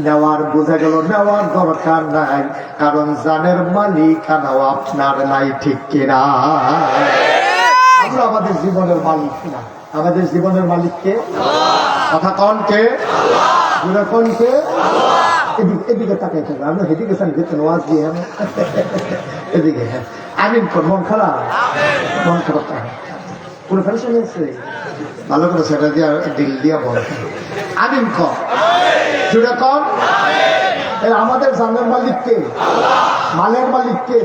নেওয়ার বোঝা গেল নেওয়ার দরকার নাই, কারণ জানের মালিকানাও আপনার নাই, ঠিক কিনা? আমরা আমাদের জীবনের মালিক না, আমাদের জীবনের মালিককে কথা কন কে? কোন কে? এদিকে তাকাই থাকবে, আমরা হেদিকে গেছেন ওয়াজ দিয়ে এদিকে। হ্যাঁ, আমিন কর। মন খারাপ? মন খারাপ পুরো ফেলছে ভালো করে সেটা দিয়ে দিল দিয়া বল। আমিন কর, জুড়ে কর। আমাদের জানের মালিক কে? মালের মালিক কে?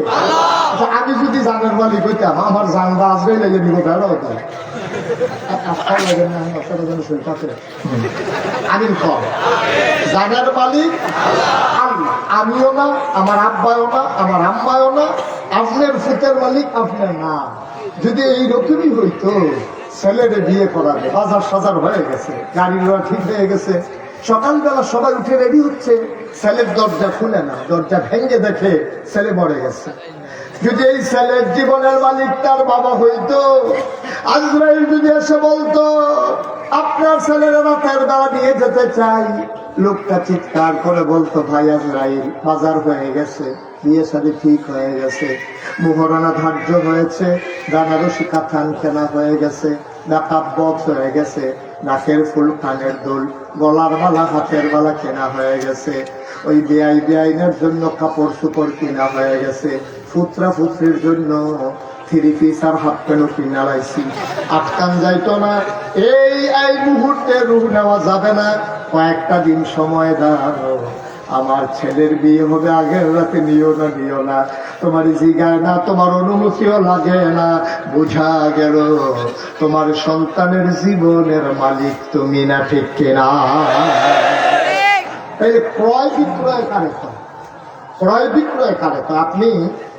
আচ্ছা, আমি যদি জানের মালিক হইতাম, আমার জানবা আসবে লেগে নিব, বেড়া হতো। আমিন কর। জানের মালিক আল্লাহ, আমিও না, আমার আব্বাও না, আমার আম্মাও না, আপনার ফুতের মালিক আপনার না। যদি এইরকমই হইতো, ছেলেরে বিয়ে করাবে, বাজার সাজার হয়ে গেছে, গাড়ি ঘোড়া ঠিক হয়ে গেছে, সকালবেলা সবাই উঠে রেডি হচ্ছে, ছেলের দরজা খুলে না, দরজা ভেঙে দেখে ছেলে মরে গেছে। যদি এই ছেলের জীবনের মালিক তার বাবা হইতো, আজরাইল যদি এসে বলতো আপনার ছেলের রাতের বেলা নিয়ে যেতে চাই, লোকটা চিৎকার করে বলতো ভাই আজরাইল, বাজার হয়ে গেছে, বিয়ে শাদী ঠিক হয়ে গেছে, মোহরানা ধার্য হয়েছে, বেনারসি কাতান কেনা হয়ে গেছে, মেকআপ বক্স হয়ে গেছে, নাকের ফুল, কানের দুল, গলার মালা, হাতের মালা কেনা হয়ে গেছে, ওই বেআইনের জন্য কাপড় চোপড় কিনা হয়ে গেছে, ফুতরা ফুতরির জন্য থ্রি পিস আর হাফ প্যান্টও কিনা লাইছি, আটকান যাইতো না। এই মুহূর্তে রূপ নেওয়া যাবে না, কয়েকটা দিন সময় দাও, আমার ছেলের বিয়ে হবে, আগের রাতে নিও না, তোমার জিগায় না, তোমার অনুমতিও লাগে না, বোঝা গেল তোমার সন্তানের জীবনের মালিক তুমি না, ঠিক কিনা? এই ক্রয় বিক্রয় কারে হয়? ক্রয় বিক্রয় কারে হয়? আপনি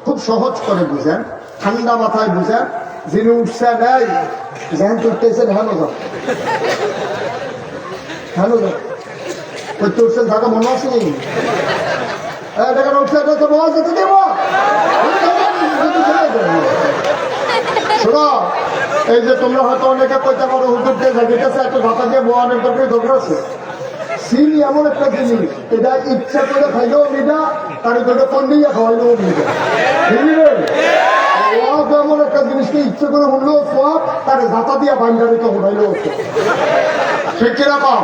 খুব সহজ করে বুঝেন, ঠান্ডা মাথায় বুঝেন। যিনি উঠছেন, এই যেন উঠতেছেন, হেলো যাও, হেলো যাও, ওই তো উঠছেন, থাকা মনে আছে নি? শোনো, এই যে তোমরা হয়তো অনেকে কইতে পারো হুজুর দিয়ে জাগিতেছে, এত ঢাকা দিয়ে বোয়া অনেক দরকার আছে। সিল এমন একটা জিনিস, এটা ইচ্ছা করে খাইলেও মিটা, তার দুটো কন্ডিয়া খাওয়াইলেও মিটা, বুঝলি? এমন একটা জিনিসকে ইচ্ছে করে উঠলেও সব, তার ঝাঁটা দিয়া বান্ডারিতে উঠাইলেও, ঠিক কিনা পাও?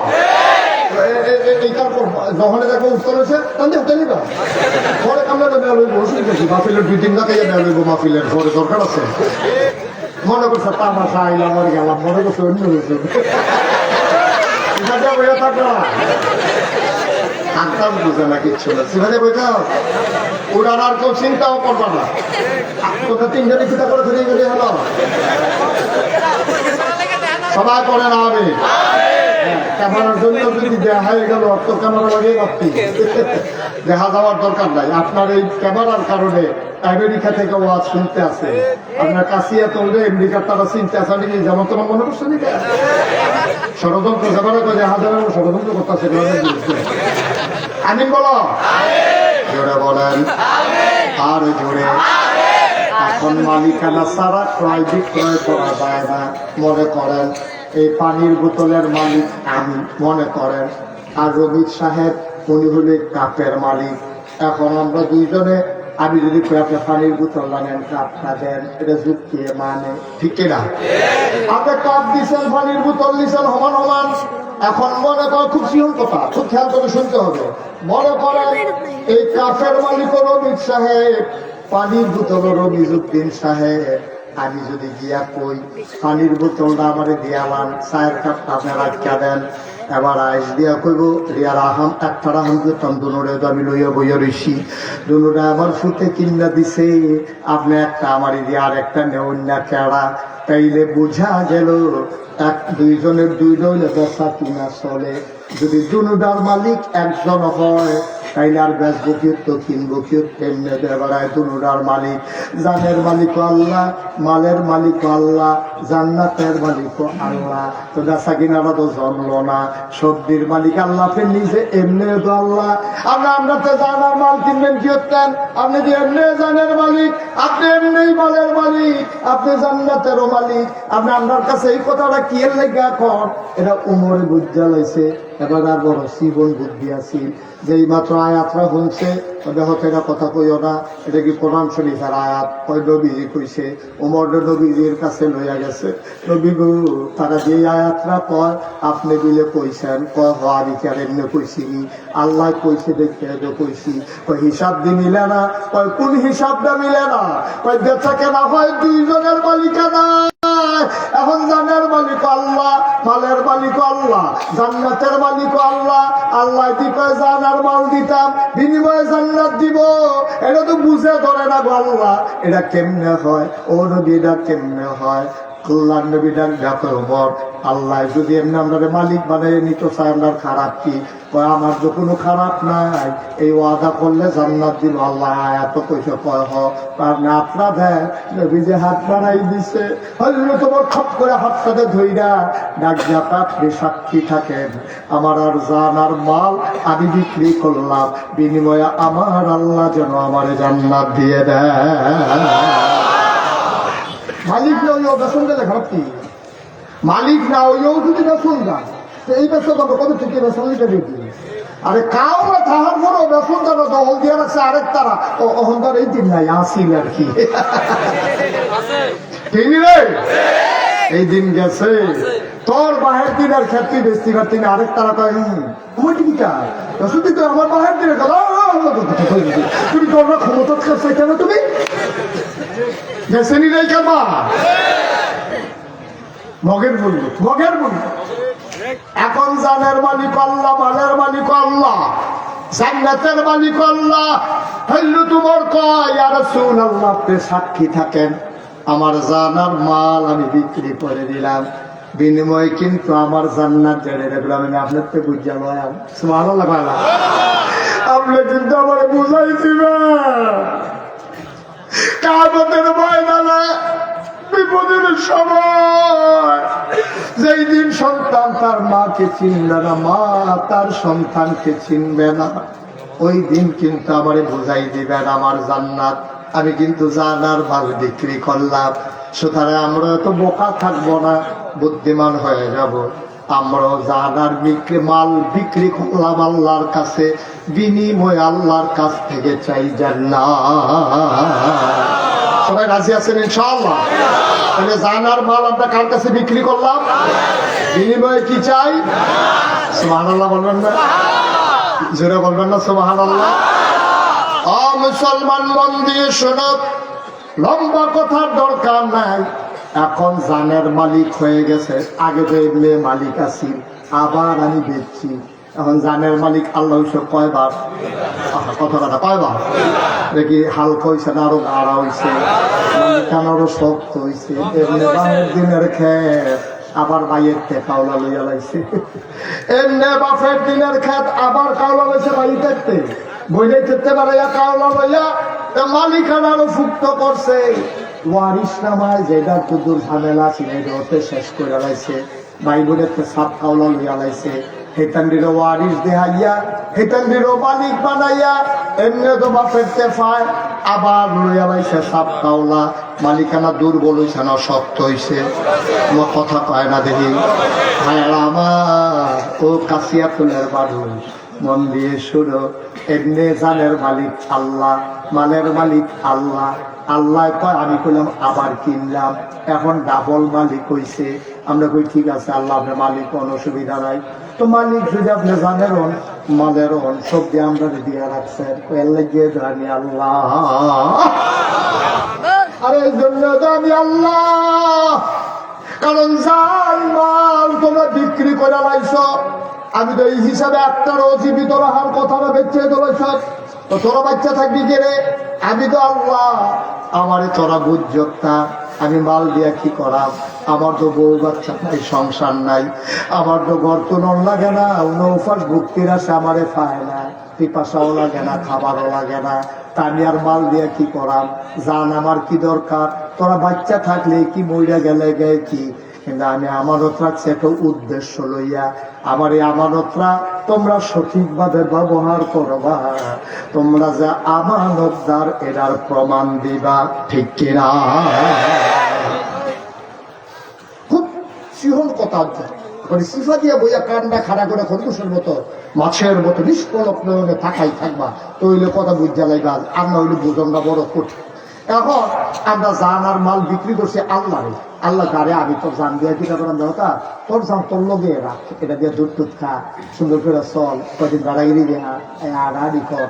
যখন দেখো উত্তর হয়েছে তাহলে উঠে নিবা, পরে আমরা তো বেয়া লইব, অসুবিধা কি? মাহফিলের 2-3 না খাইয়া বেয়া লইব, মাহফিলের পরে দরকার আছে। মনে করছে তামাশা আইলাম আর গেলাম, মনে করছে অন্য হয়েছে, বইয়া থাকবা আনতাম বুঝে না, কিচ্ছু না, সিভাজে বইটাও উড়ার আর কেউ চিন্তাও করবা না। তোকে 3 জনে চিন্তা করে ধরে গেলে হলো, সবাই পড়ে না হবে। ক্যামেরার জন্য যদি দেখা হয়ে গেল তো ক্যামেরা লাগিয়ে রাখছি, দেখা যাওয়ার দরকার নাই। আপনার এই ক্যামেরার কারণে আমেরিকা থেকে ওয়াজ শুনতে আছে, আপনার কাছিয়া তুলবে আমেরিকার তারা চিনতে আসে নাকি, যেমন তোমার মনে করছে নাকি ষড়যন্ত্র ঝগড়া করে হাজার ষড়যন্ত্র করতেছে। আমি বলো জোরে বলেন আর জোরে। এখন মালিকানা ছাড়া ক্রয় বিক্রয় করা যায় না। মনে করেন এই পানির বোতলের মালিক আমি, মনে করেন, আর রবির সাহেব উনি হলে কাপের মালিক। এখন আমরা দুইজনে, আমি যদি আপনি পানির বোতল নেন, কাপটা দেন, এটা যুক্তি মানে ঠিক না? আপনি কাপ দিচ্ছেন, পানির বোতল দিচ্ছেন সমান সমান। এখন মনে করেন, খুব সিহন কথা, খুব খেয়াল করে শুনতে হবে। মনে করেন এই কাপের মালিক রবির সাহেব, পানির বোতল রবিজুদ্দিন সাহেব। আমি যদি গিয়া কই পানির বোতলটা আমার দিয়ালাম, চায়ের কাপটা আপনি রাখা দেন, এবার আইস দিয়া কইব রিয়ার আহাম একটা রাহাম করতাম, দুনোরে তো আমি লইয়া বইয়া রইছি, দুনোটা আমার ফুটে কিনা দিছে, আপনি একটা আমারই দিয়ে আর একটা নেওন না কেড়া। তাইলে বোঝা গেল এক দুইজনের দুই নইলে বেচা কিনা চলে। যদি দুনোটার মালিক একজন হয় তাইলে আর বেচবো তো কিনবো কেমনে বেড়ায়। দুনোটার মালিক, জানের মালিক আল্লাহ, মালের মালিক আল্লাহ, জান্নাতের মালিক আল্লাহ। তো বেচা কিনারা তো জমলো না। সবজির মালিক আল্লাহ, নিজে এমনি তো আল্লাহ। আমরা তো জানার মাল কিনবেন কি হতেন? আপনি যে এমনি জানের মালিক, আপনি এমনি মালের মালিক, আপনি জান্নাতেরও মালিক। আপনি আপনার কাছে এই কথাটা কি এর লেগে এখন এটা উমরে বুঝা লাইছে। এবার আর বড় জীবন বুদ্ধি আছে যে এই মাত্র আয়াতরা শুনছে, হয়তো এটা কথা কইও না, এটা কি কোরআন শরীফের আয়াত, ওই নবীজি কইছে। উমর নবীজির কাছে লইয়া গেছে, নবী গো তারা যে আয়াতরা কয় আপনি দিলে কইছেন, কয় আমি কেন এমনি কইছি, আল্লাহ কইছে দেখে কইছি। কই হিসাব দিয়ে মিলে না, কয় কোন হিসাবটা মিলে না, কয় বেচা কেনা হয় দুইজনের মালিকানা। এখন জানের মালিক আল্লাহ, মালের মালিক আল্লাহ, জান্নাতের মালিক আল্লাহ। আল্লাহ দিবে জানার মাল দিতাম, বিনিময়ে জান্নাত দিব, এটা তো বুঝে ধরে না গো আল্লাহ। এটা কেমনে হয় ও নবী, এটা কেমনে হয়? আল্লাহ নবী ডাক ডাকে ওমর, আল্লাহ যদি এমনি আমরা মালিক বানিয়ে নিত চাই, আমরা খারাপ কি? আমার তো কোনো খারাপ নাই, এই ওয়াদা করলে জান্নাত দিব। আল্লাহ এত কইছে কয় না আপনার দেয় নবী যে হাত বাড়াই দিছে, হইল তোমার খপ করে হাতটাতে ধইরা ডাক যাতা, আপনি সাক্ষী থাকেন আমার আর জান আর মাল আমি বিক্রি করলাম, বিনিময়ে আমার আল্লাহ যেন আমার জান্নাত দিয়ে দেয়। মালিক না হইও বেসন গেলে খারাপ কি? মালিক না হইও যদি বেসন যান, এই বেসন কত থেকে বেসন লিখে দিবি। আরে কাউ না তাহার পরও বেসন তারা দখল দিয়ে রাখছে আরেক তারা অহংকার এই দিন নাই আসিল আর কি। রে এই দিন গেছে, তোর বাহের দিনের ক্ষেত্রে বেশি করতে আরেক তারা কয় ওইটা শুধু তো আমার বাহের দিনের কথা, তুমি তোর ক্ষমতা খাচ্ছে কেন? তুমি গেছেনি নাই কেন? মগের বলল, মগের বলল। এখন জানের মালিক আল্লাহ, মালের মালিক আল্লাহ, জান্নাতের মালিক আল্লাহ। হইল তোমার কয় ইয়া রাসূলুল্লাহ, আপনি সাক্ষী থাকেন আমার জানার মাল আমি বিক্রি করে দিলাম, বিনিময়ে কিন্তু আমার জান্নাত জেনে রাখলাম। আমি আপনার তো বুঝা লয়াম, সুবহানাল্লাহ। আপনি কিন্তু আমার বুঝাই দিবেন কিয়ামতের ময়দানে বিপদের সময়, যেই দিন সন্তান তার মাকে চিনবে না, মা তার সন্তানকে চিনবে না, ওই দিন কিন্তু আমারে বুঝাই দিবেন আমার জান্নাত আমি কিন্তু জানার মাল বিক্রি করলাম। সুতরাং আমরা তো বোকা থাকবো না, বুদ্ধিমান হয়ে যাব। আমরা জানার মাল বিক্রি করলাম আল্লাহর কাছে, বিনিময় আল্লাহর কাছ থেকে চাই জান্নাত। সবাই রাজি আছেন ইনশাআল্লাহ? তাহলে জানার মাল আমরা কার কাছে বিক্রি করলাম, বিনিময়ে কি চাই? সুবহানাল্লাহ বলবেন না? জোরে বলবেন না সুবহানাল্লাহ? ও মুসলমান মন দিয়ে শোনো, লম্বা কথার দরকার নাই। এখন জানের মালিক হয়ে গেছে, আগে তো এমনি মালিক আছি, আবার আমি বেচছি। এখন জানের মালিক আল্লাহ হইছে কয়বার? কথাটা কয়বার? দেখি হালকা হয়েছে না আরো গাড়া হয়েছে, মালিকান আরো শক্ত হয়েছে। এমনি বামের দিনের খেত আবার বাইয়ের তে কাউলা লইয়া লাইছে। এমনে বাপের দিনের খেত আবার কাউলা লইছে বাড়ি থাকতে বইলে খেতে পারাইয়া কাউলা লইয়া মালিকানারও ফুক্ত করছে। ওয়ারিস নামায় যেটা কুদুর ঝামেলা ছিল ওতে শেষ করে লাইছে। ভাই বোনের সাপ কাউলা লইয়া লাইছে। হেতান্ডির ওয়ারিস দেহাইয়া হেতান্ডির মালিক বানাইয়া এমনি তো বাপের তেফায় আবার লইয়া লাইছে সাপ কাউলা। মালিকানা দুর্বল হইছে না শক্ত হইছে? আমার কথা পায় না দেখি ভাইয়ারা আমার ও কাশিয়া ফুলের মানুষ মন দিয়ে শুনো। এমনি জানের মালিক আল্লাহ, মালের মালিক আল্লাহ। আল্লাহ কয় আমি কইলাম আবার কিনলাম, এখন ডাবল মালিক হইছে। আমরা কই ঠিক আছে আল্লাহ আপনার মালিক, কোনো অসুবিধা নাই। তো মালিক যদি আপনি জানেন মালের হন সব দিয়ে আমরা দিয়ে রাখছেন এর লাগিয়ে জানি আল্লাহ। আর এই জন্য তো আমি আল্লাহ, কারণ জান মাল তোমরা বিক্রি করে লাইছ। আমি তো এই হিসাবে একটারও জীবিত রাখার কথাটা বেঁচে তোলাইছ, তো তোরা বাচ্চা থাকবি কে রে? আমি তো আল্লাহ, আমারে তোরা বুঝতা। আমি মাল দিয়া কি করাম? আমার তো বউ বাচ্চা নাই, সংসার নাই, আমার তো গর্তনও লাগে না, নৌফাস ভুক্তির আসে আমারে পায় না, পিপাসাও লাগে না, খাবারও লাগে না। তা আমি আর মাল দিয়া কি করাম? জান আমার কি দরকার? তোরা বাচ্চা থাকলে কি মইরা গেলে গে কি, কিন্তু আমি আমানত রাখছি একটা উদ্দেশ্য লইয়া। আমার এই আমানতরা তোমরা সঠিকভাবে ব্যবহার করবা, তোমরা যে আমানতদার এটার প্রমাণ দিবা, ঠিক কিনা? খুব সিহন কথা সিফা দিয়ে বইয়া কান্ডা খাড়া করে খরগোশের মতো মাছের মতো নিষ্কলক নয়নে থাকাই থাকবা, তো হইলে কথা বুঝা লাগবা। আমরা হইলে বুঝনটা বড় কঠিন। এখন আমরা জান আর মাল বিক্রি করছি আল্লাহ। আল্লাহ কারে আমি তোর জান দিয়ে কিনা করার দরকার, তোর জান তোর লগে রাখ, এটা দিয়ে দুধ টুধ খা, সুন্দর করে চল, কদিন দাঁড়াগিরি দেহা আড়াআড়ি কর,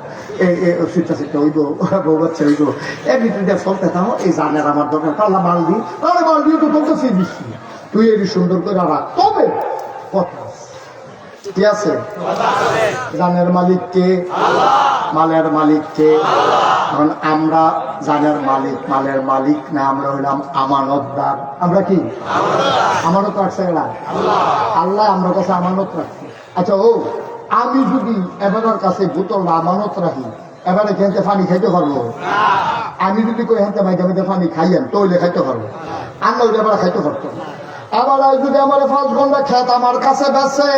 সিটটা সিটটা হইব, বউ বাচ্চা হইব, এর ভিতরে দিয়ে চলতে থাকো। এই জানের আমার দরকার, আল্লাহ মাল দিই, তাহলে মাল দিয়ে তো তোর কাছে দিচ্ছি, তুই এটি সুন্দর করে রাখ। তবে কথা কি আছে? জানের মালিককে, মালের মালিককে। এখন আমরা জানের মালিক, মালের মালিক না, আমরা হইলাম আমানতদার। আমরা কি আমানত রাখছে? আল্লাহ আমরা কাছে আমানত রাখছি। আচ্ছা ও আমি যদি এবার কাছে বোতল আমানত রাখি, এবারে খেতে পানি খাইতে পারবো? আমি যদি কই হাতে মাইতে মাইতে পানি খাইয়েন তো হইলে খাইতে পারবো, আল্লাহ হইলে এবার খাইতে পারতো। এবার যদি আমার 5 ঘন্টা খেত আমার কাছে বেছে,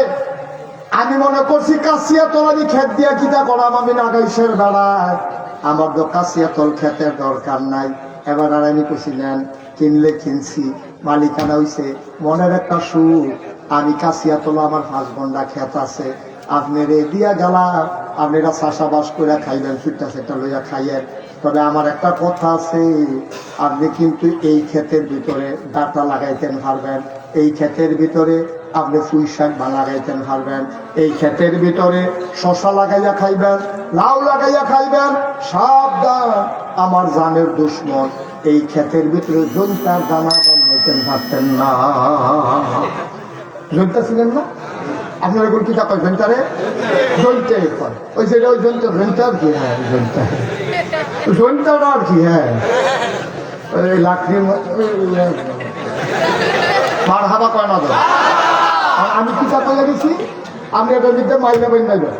আমি মনে করছি কাশিয়া তলারি খেত দিয়া কিতা করাম আমি নাগাইশের বেড়ায়, আমার তো কাশিয়া তল খেতের দরকার নাই। এবার আর আমি কইছিলেন কিনলে কিনছি, মালিকানা হইছে, মনের একটা সুখ। আমি কাশিয়া তোলা আমার 5 ঘন্টা খেত আছে, আপনি রে দিয়া গেলাম, আপনারা চাষাবাস করে খাইবেন, সুটটা সেটা লইয়া খাইয়েন। তবে আমার একটা কথা আছে, আপনি কিন্তু এই ক্ষেতের ভিতরে ডাটা লাগাইতেন পারবেন, এই ক্ষেতের ভিতরে আপনি পুঁই শাক লাগাইতেন পারবেন, এই ক্ষেতের ভিতরে শশা লাগাইয়া খাইবেন, লাউ লাগাইয়া খাইবেন। সাবধান, আমার জানের দুশ্মন এই ক্ষেতের ভিতরে জনতার দানা বানাইতেন পারতেন না। জনতা ছিলেন না আপনার? এখন কি কয় জনতারে? জনতে কয়, ওই যেটা ওই জনতা, জনতা আর কি? হ্যাঁ জনতা, জনতাটা আর কি? হ্যাঁ ওই লাকড়ি মার হাবা কয় না তো। আমি কি চাপা গেছি, আপনি এটার মধ্যে মাইলা বানাইবেন,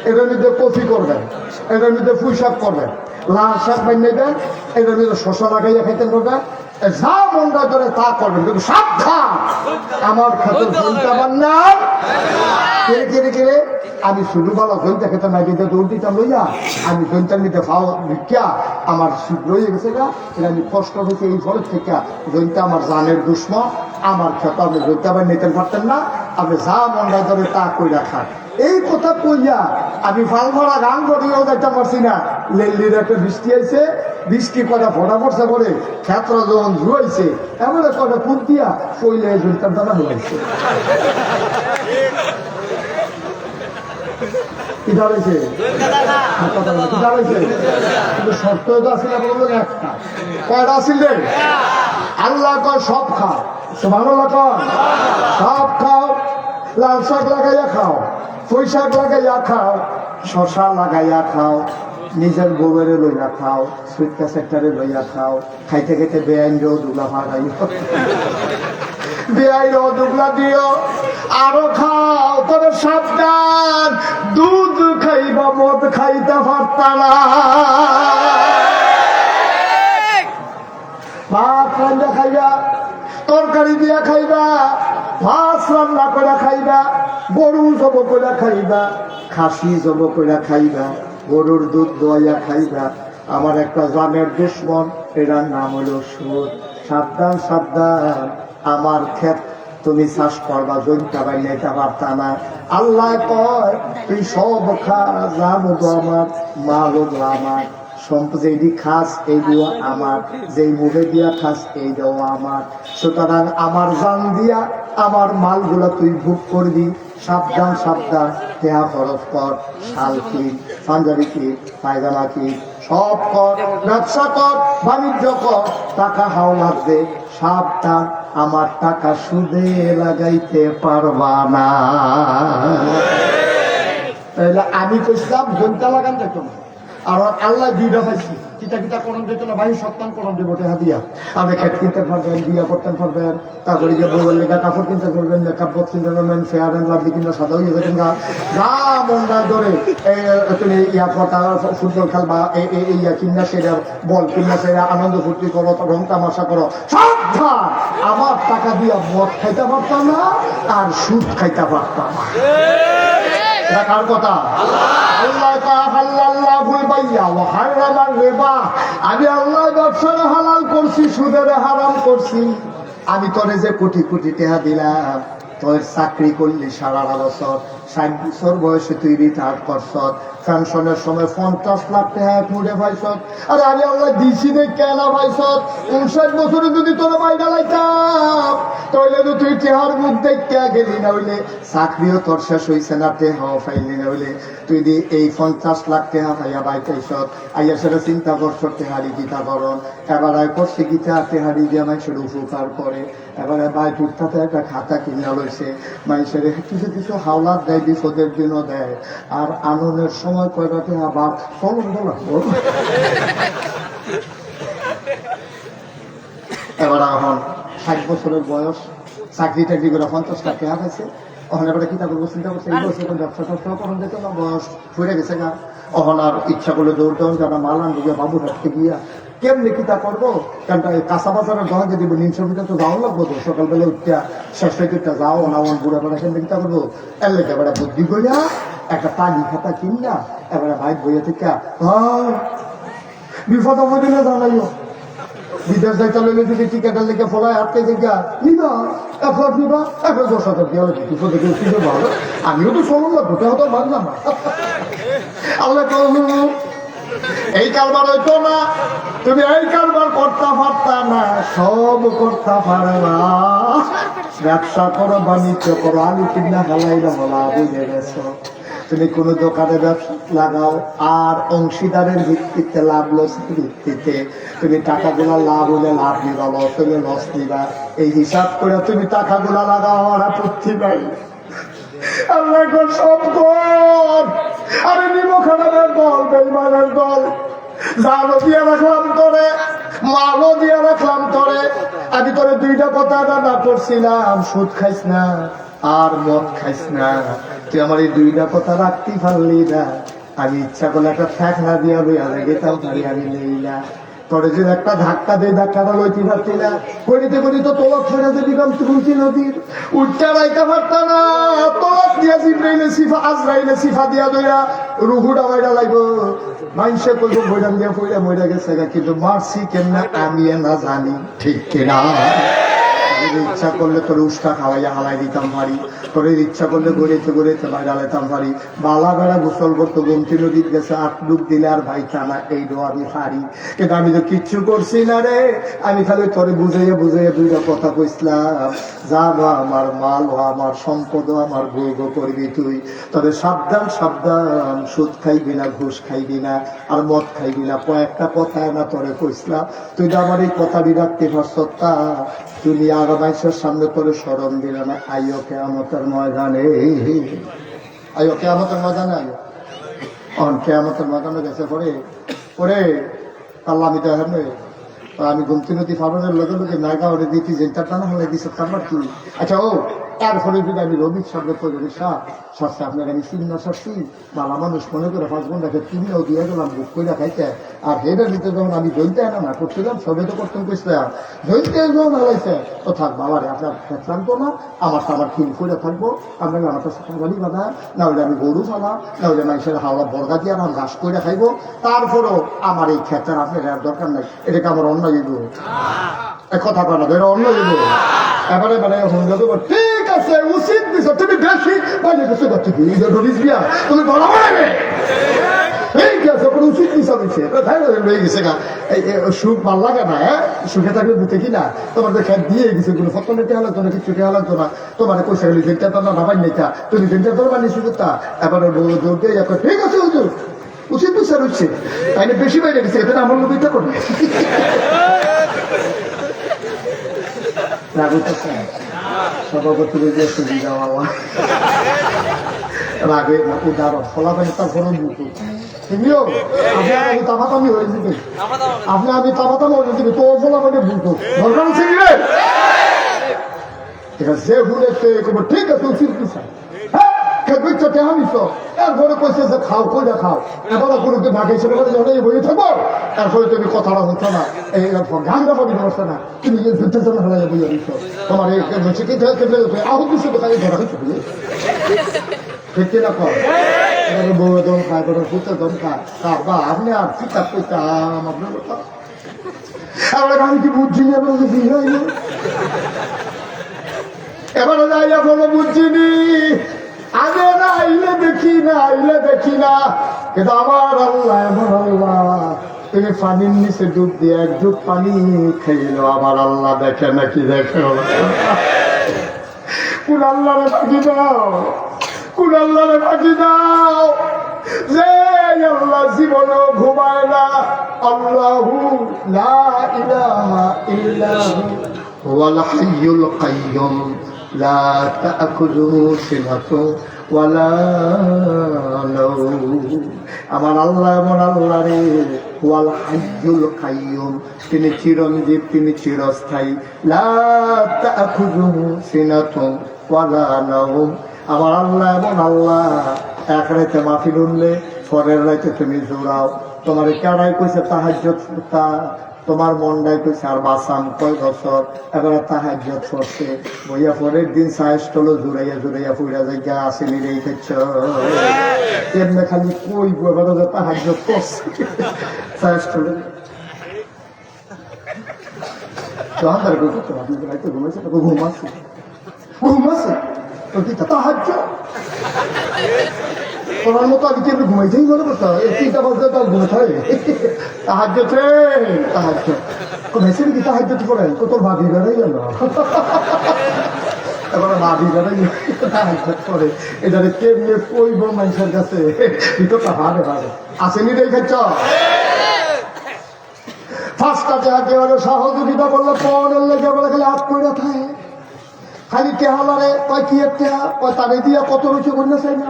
এটার মধ্যে কফি করবেন, এটার মধ্যে পুঁই শাক করবেন, লাল শাক বানাইবেন, এটার মধ্যে শশা লাগাইয়া খাইতে করবেন, যা মনটা করে তা করবেন, কিন্তু সাবধান আমার খেতে জনতা বান্নার কেড়ে কেড়ে কেড়ে। আমি শুধু বলা জনতা খেতে না কিন্তু দৌড় দিতাম লইয়া, আমি জনতার নিতে ফাও ভিক্ষা আমার শীত রয়ে গেছে গা, এটা আমি কষ্ট হয়েছে এই ফলের থেকে। জনতা আমার জানের দুশ্মন, আমার খেত আপনি জনতা আবার নিতে পারতেন না, আপনি যা মনটা ধরে তা কইরা খান। এই কথা কইয়া আমি ফালমরা গান করিও যাইতে পারছি না। লেলির একটা বৃষ্টি আইছে, বৃষ্টি কটা ফোটা পড়ছে পরে ক্ষেত্র যখন ধুয়েছে, এমন কটা ফুট দিয়া শৈলে জনতার দ্বারা হয়েছে। কি দাঁড়াইছে? কি দাঁড়াইছে? কিন্তু শর্ত তো আসলে একটা, কয়টা আসলে? আল্লাহ কয় সব খাও, সুবহানাল্লাহ কয় সব খাও, লাল শাক লাগাইয়া খাও, পুঁই শাক লাগাইয়া খাও, শশা লাগাইয়া খাও, নিজের বউয়ের লইয়া খাও, সুইটকা সেক্টরে লইয়া খাও, খাইতে খাইতে বেআইন দুলা ভাড়াই বিয়াইরও দুগলা দিও, আরো খাও, তবে সাবধান, দুধ খাইবা মদ খাইতে পারতা না। ভাত রান্না খাইবা, তরকারি দিয়া খাইবা, মাছ রান্না করে খাইবা, গরু জব করে খাইবা, খাসি জব করে খাইবা, গরুর দুধ দোয়াইয়া খাইবা। আমার একটা জানের দুশ্মন, এটার নাম হলো সুদ। সাবধান সাবধান, আমার ক্ষেত তুমি চাষ করবা, জমিটা বাই নিতে পারতা না। আল্লাহ কয় তুই সব খা, জানো তো আমার, মালও তো আমার, সম্পত্তি খাস এইগুলো আমার, যেই মুখে দিয়া খাস এইটাও আমার। সুতরাং আমার জান দিয়া আমার মালগুলো তুই ভোগ করবি। সাবধান সাবধান, দেহা খরচ কর, শাল কি, পাঞ্জাবি কি, পায়জামা কি, সব কর, ব্যবসা কর, বাণিজ্য কর, টাকা হাও লাগবে। সাবধান, আমার টাকা সুদে লাগাইতে পারবা না। তাহলে আমি কইছিলাম ঘন্টা লাগান যেত না, আর আল্লাহ দুইটা পাইছি, কিতা কিতা করণ যেত না, ভাই সন্তান করণ দেবো টেহা দিয়া। আপনি খেত কিনতে পারবেন, বিয়া করতে পারবেন, তারপরে যে বউয়ের লেখা কাপড় কিনতে পারবেন, মেকআপ বক্স কিনতে পারবেন, ফেয়ার অ্যান্ড লাভলি কিনা সাদা হয়ে যাবেন গা, যা মনটা ধরে তুমি ইয়া ফটা ফুটবল খেলবা, ইয়া কিনা সেরা, বল কিনা সেরা, আনন্দ ফুর্তি করো, রং তামাশা করো। সাবধান, আমার টাকা দিয়া মদ খাইতে পারতাম না, আর সুদ খাইতে পারতাম না। এটা কার কথা? আমি আল্লাহ ব্যবসারে হালাল করছি, সুদের হারাম করছি। আমি তোরে যে কোটি কোটি টাকা দিলাম, তোর চাকরি করলি 17 বছর, 60 বছর বয়সে তুই রিটায়ার করছ, পেনশনের সময় 50 লাখ টাকা মুড়ে পাইছ। আরে আমি আল্লাহ দিছি নে কেন পাইছ? 59 বছরে যদি তোর মাইনা লাইতাম, তাহলে তো তুই টেহার মুখ দেখতে গেলি না, হইলে চাকরিও তোর শেষ হইছে না, টেহাও পাইলি না, হইলে তুই দি এই 50 লাখ টাকা পাইয়া বাইতাইছ। আইয়া সেটা চিন্তা করছ টেহারি গীতা করণ, এবার আয় করছে গীতা টেহারি দিয়ে মানুষের উপকার করে। এবারে বাই টুকটাতে একটা খাতা কিনা লইছে, মানুষের কিছু কিছু হাওলাত দেয়, বিপদের দিনও দেয়, আর আনন্দের সময় কয়টাতে আবার চলন লাগবো। এবার এখন 60 বছরের বয়স, চাকরি টাকরি করে 50 লাখ টাকা পাইছে। ওখানে এবারে কিতা করবো চিন্তা করছে, এই বছর ব্যবসা ট্যাবসা করেন যেত না, বয়স ফুরে গেছে গা। ওখান আর ইচ্ছা করলে দৌড় দেন, যারা মালান ঢুকে বাবু হাঁটতে গিয়া কেমনি কিতা করবো, কারণ কাঁচা বাজারের দোকানে দিব, নিমশো মিটার তো যাওয়া লাগবো তো, সকালবেলা উঠতে শেষ হইতে যাও না, বুড়া বেড়া কেমনি কিতা করবো। এর লেগে এবারে বুদ্ধি করিয়া একটা পানি খাতা কিনা এবারে ভাই বইয়া থেকে বিপদ অবদিনে জানাইও, বিদেশ যাইতে লইলে যদি টিকেটের লেগে ফলায় আটকে জায়গা নিবা, এফোর্ট নিবা, এফোর্ট 10,000 দিয়ে বিপদে কেউ কিনে ভালো। আমিও তো চলুন লাগবো, তেও তো মানলাম না। আল্লাহ এই কারবার হইতো না, তুমি এই কারবার করতে পারতা না, সব করতে পারে না। ব্যবসা করো, বাণিজ্য করো, আলু কিনা হালাইলা বলা বুঝে গেছো। তুমি কোন দোকানে ব্যবসা লাগাও, আর অংশীদারের ভিত্তিতে, লাভ লস ভিত্তিতে তুমি টাকাগুলা লাভ হলে লাভ নিবা, লস হলে লস নিবা, এই হিসাব করে তুমি টাকাগুলা লাগাও, আমার আপত্তি নাই। আল্লাহ সব কর, আরে নিব খারাপের দল, বেইমানের দল, জালও দিয়ে রাখলাম তোরে, মালও দিয়ে রাখলাম তোরে। আমি তোরে দুইটা কথা না পড়ছিলাম, সুদ খাইস না আর মদ খাইস না। তুই আমার এই দুইটা কথা রাখতেই পারলি না। আমি ইচ্ছা করলে একটা ফ্যাকনা দিয়া লইয়া গেতাম, তাই আমি নেই না। তোরে যে একটা ধাক্কা দিয়ে ধাক্কাটা লইতে পারতি না, করিতে করিতে তোলক ছেড়ে দিলাম তুলসী নদীর, উঠতে রাইতে পারত না। তোলক দিয়া জিব্রাইলে সিফা, আজরাইলে সিফা দিয়া দইয়া রুহুটা বাইরা লাগব। মানুষে কইব বইরাম দিয়া পইরা মইরা গেছে, কিন্তু মারছি কেমনা আমি না জানি, ঠিক কিনা? ইচ্ছা করলে তোর উস্কা খাওয়াইয়া হালাই দিতাম পারি, তোর ইচ্ছা করলে গড়িতে গড়িতে বাইরে আলাইতাম পারি। বালা বেড়া গোসল করতো, গোমতি নদীর গেছে 8 ডুব দিলে আর ভাই টানা, এই ডো আমি পারি। কিন্তু আমি তো কিচ্ছু করছি না রে, আমি খালি তোরে বুঝাইয়া বুঝাইয়া দুইটা কথা কইসলাম, যা আমার মাল ও আমার সম্পদ আমার গর্ব করবি তুই। তবে সাবধান সাবধান, সুদ খাইবি না, ঘুষ খাইবি না, আর মদ খাইবি না। কয়েকটা কথা না তোরে কইসলাম, তুই তো আমার এই কথাটি রাখতে পারছ, তা তুমি আর মানুষের সামনে করে স্মরণ দিলে না। আইও কিয়ামতের ময়দানে, আইও কিয়ামতের ময়দানে, আইও অন কিয়ামতের ময়দানে গেছে পরে পরে আল্লাহ আমি দেখেন তো আমি গুমতি নদী ফারনের লগে লগে নায়গা ওরে দিয়েছি যেটা টানা হলে দিছে তারপর কি আচ্ছা ও এরপরে যদি আমি রবির সঙ্গে করি সস্তা আপনার আমি চিন্তা সস্তি বালা মানুষ মনে করে 5 ঘন্টাকে 3 দিয়ে গেলাম বুক করে খাইতে আর হেডের ভিতরে যখন আমি দইতে না করছিলাম সবে তো করতাম কইতে দইতে যখন হারাইছে তো থাক বাবারে আপনার খেতলাম তো না আমার তো আমার ফিল করে থাকবো আপনাকে আমার কাছে খাবারই বাধা না হলে আমি গরু ফালা না হলে মানুষের হাওড়া বর্গা দিয়ে আমার ঘাস করে খাইবো তারপরেও আমার এই খেতার আপনার আর দরকার নাই এটাকে আমার অন্য দিব কথা বলা এটা অন্য দিব এবারে মানে হইল তো ঠিক আছে উচিত দিছো তুমি বেশি বাইরে কিছু করতে কি ঢুকিস গিয়া তুমি বলা মানে ঠিক আছে কোনো উচিত দিছো দিচ্ছে রয়ে গেছে গা সুখ ভাল লাগে না হ্যাঁ সুখে থাকলে দিতে কি না তোমার তো খেত দিয়ে গেছে কোনো ফতনে টেহালো তো না কিছু টেহালো তো না তোমার পয়সা গেলে যেটা তো না ভাবাই নেই তুমি যেটা তো মানে সুখে তা এবারে দৌড়তে ঠিক আছে হুজুর উচিত বিচার হচ্ছে তাই বেশি বাইরে গেছে এটা আমার লোক এটা করবে সভাপতি সুবিধা রাগে উদাহরণ ফলাফল তার কোনো বুঝু তুমিও আপনার আমি তামাতামি হয়ে যাবে আপনি আমি তামাতামি হয়ে যাবে তো ফলাফলে বুঝতো দরকার আছে কি রে যে ভুলে ঠিক আছে উচিত বিচার এরপরে কইছে যে খাও কইরা খাও এবার গুরুকে ভাগে ছিল বই থাকবো এরপরে তুমি কথাটা হচ্ছে না এই গানটা পাবি বসছে না তুমি হলে বই দিচ্ছ তোমার এই শিক্ষিত আহত কিছু কোথায় ধরা হচ্ছে ঠিক কিনা কর বউ দম খায় বড় পুত্র দম খায় বা আপনি আর চিন্তা করতাম আপনার কথা আমি কি বুঝছি না এবারে যাইয়া বলো বুঝছিনি আগে না আইলে দেখি না কিন্তু আমার আল্লাহ আমার আল্লাহ তুমি পানির নিচে ডুব দিয়ে এক ডুব পানি খাইল আমার আল্লাহ দেখে নাকি দেখে কোন আল্লাহরে বাকি দাও যে আল্লাহ জীবন ঘুমায় না আল্লাহু লা ইলাহা ইল্লাহু হুয়াল হাইয়ুল কাইয়্যুম লা তা'খুযুহু সিনাতুন ওয়ালা নাওম আমার আল্লাহ এমন আল্লাহ রে ওয়াল হাইয়ুল কাইয়্যুম তিনি চিরঞ্জীব তিনি চিরস্থায়ী লা তা'খুযুহু সিনাতুন ওয়ালা নাওম আমার আল্লাহ এমন আল্লাহ এক রাইতে মাহফিল উঠলে পরের রাইতে তুমি জোড়াও তোমার কেডাই কইছে তাহাজ্জুদ তোমার মনটাই কইছে আর বাসাম কয় বছর এবার তাহাজ্জুদ করছে বইয়া পরের দিন সাহেস্টলো জুড়াইয়া ফুইরা জায়গা আসেনি রেখেছ এমনি খালি কই এবার তাহাজ্জুদ করছে সাহেস্টলো জহান্দার কই করতে আপনি রাইতে ঘুমাইছে ঘুমাচ্ছে তো কি তাহাজ্জুদ তোমার মতো আমি কি ঘুমাইছেই মনে করতো এই 3টা বাজলে তার ঘুমে থাকে তাহাজ্জুদ মেসের কি তাহাজ্জুদ করেন তো তোর ভাবি বেড়াই গেল এবার ভাবি বেড়াই তাহাজ্জুদ করে এটা কেমনে কইব মানুষের কাছে ভিতরটা ভাবে আসেনি দেখেছ ফার্স্টটা যাকে হলো সহযোগিতা করলে পনের লেগে বলে খালি হাত করে থাকে খালি টেহালারে কয় কি টেহা কয় তারে দিয়া কত রয়েছে কন্যা চাই না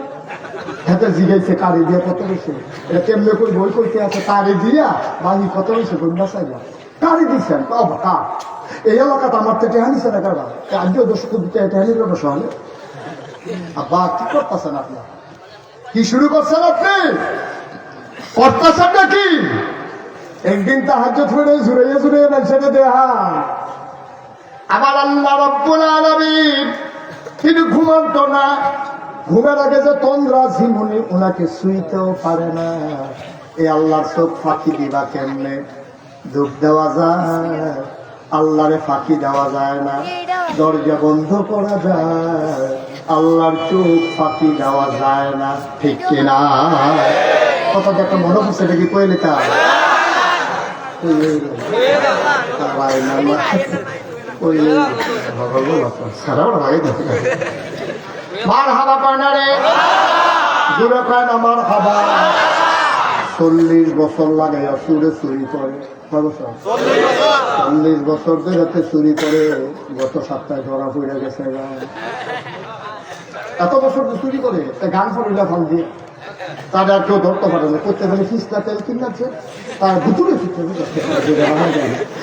হাতে জিগাইছে কারে দিয়া কত রয়েছে এটা কেমনে করে বই করতে আছে তারে দিয়া বাড়ি কত রয়েছে কন্যা চাই না কারে দিচ্ছেন কার এই এলাকাতে আমার তো টেহা নিছে না কারণ আজও দর্শক দিতে টেহা নিল না সহলে আব্বা কি করতেছেন আপনার কি শুরু করছেন আপনি করতেছেন নাকি একদিন তাহাজ্জুদ করে জুড়ে মানুষের দেহা আমার আল্লাহ রাব্বুল আলামিন তিনি ঘুমান্ত না ঘুমের আগে যে তন্দ্রা ঝিমুনি ওনাকে শুইতেও পারে না এই আল্লাহর চোখ ফাঁকি দিবা কেমনে দুঃখ দেওয়া যায় আল্লাহরে ফাঁকি দেওয়া যায় না দরজা বন্ধ করা যায় আল্লাহর চোখ ফাঁকি দেওয়া যায় না ঠিক কিনা কথা একটা মনে হচ্ছে দেখি কইলে তার মার হাবা পানারে জুড়ে পায় না মার হাবা 40 বছর লাগে সুরে চুরি করে 40 বছর ধরে চুরি করে গত সপ্তাহে ধরা পড়ে গেছে এত বছর চুরি করে গান ফুরিলা ফল দিয়ে তারা আর কেউ ধরতে পারে না, করতে পারে ফিসটা তেল কিনেছে তার ভিতরে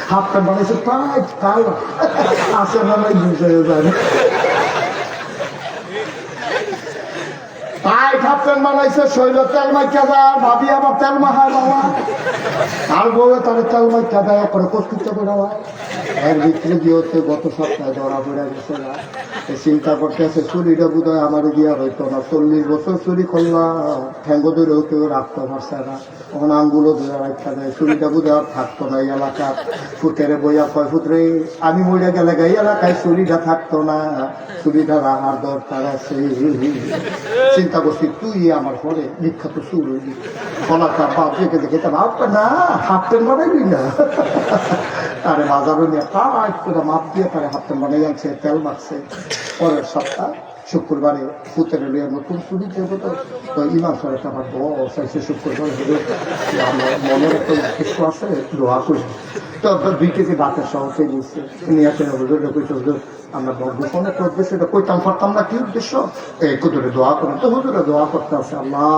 হাফ প্যান্ট বানিয়েছে টাইট কাল আসে না বুঝে যায় টাইট হাফ প্যান্ট বানাইছে শৈল তেল মাইকা যায় ভাবি আবার তেল মাখায় বাবা আর বউ তার তেল মাইকা দেয় করে কষ্টিত করে এর ভিতরে গিয়ে গত সপ্তাহে ধরা পড়ে গেছে না চিন্তা করতেছে চুরিটা বোধ হয় আমার গিয়া হইতো না 40 বছর চুরি করলাম ঠ্যাঙ্গ ধরেও কেউ রাখতে পারছে না ওখানে আঙ্গুলো ধরে রাখতে দেয় চুরিটা বোধ আর থাকতো না এই এলাকার ফুটেরে বইয়া কয় ফুটরে আমি মরে গেলে এই এলাকায় চুরিটা থাকতো না চুরিটা রাখার দরকার আছে চিন্তা করছি তুই আমার পরে বিখ্যাত চুর হইলি ফলাটা বাপ দেখে দেখে তা বাপ না হাফ প্যান্ট বানাইবি না তারে বাজারও নিয়ে টাইট করে মাপ দিয়ে তারে হাফ প্যান্ট বানাই আনছে তেল মাখছে পরের সপ্তাহ শুক্রবারে ফুতের লিয়ে নতুন চুরি দেবো তো ইমাম সাহেব আমার বস আছে শুক্রবার আমার মনের একটা উদ্দেশ্য আছে দোয়া করি তো 2 কেজি ভাতের সহজে নিচ্ছে নিয়ে আসে হুজুরে কইছে হুজুর আমরা বর্গফোনে একটা উদ্দেশ্য এটা কইতাম পারতাম না কি উদ্দেশ্য এই কুদুরে দোয়া করেন তো হুজুরে দোয়া করতে আছে আল্লাহ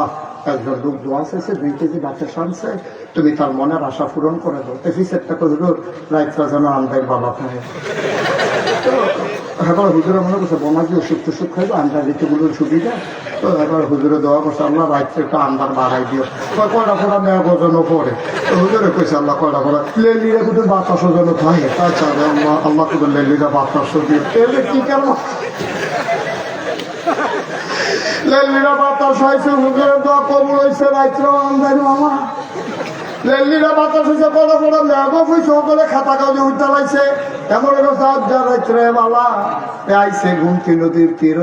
একজন লোক দোয়া চাইছে 2 কেজি ভাতের সানছে তুমি তার মনের আশা পূরণ করে দাও এফিসেরটা হুজুর রাইতরা যেন আন্দাই বাবা খায় এবার হুজুরে মনে করছে বোনাজি ওষুধ টুষুধ খাইবো আন্ডার ঋতুগুলোর সুবিধা তো এবার হুজুরে দেওয়া করছে আল্লাহ রাত্রে একটু আন্ডার বাড়াই দিও কয়টা ফোড়া নেওয়া বোঝানো পরে তো হুজুরে কইছে আল্লাহ কয়টা ফোড়া লেলিরা কিন্তু 1200 জন খাই আচ্ছা আল্লাহ আল্লাহ কিন্তু লেলিরা 1200 দিয়ে এলে কি কেমন লেলিরা 1200 হয়েছে হুজুরের দোয়া কবুল হয়েছে রাত্রে আমদানি মামা লেলিরা বাতাস হয়েছে বড় বড় মেঘ হয়েছে ওগুলো খাতা কাগজে উঠতে লাগছে এমন রাত্রে বালা আইসে ঘুমতি নদীর তীর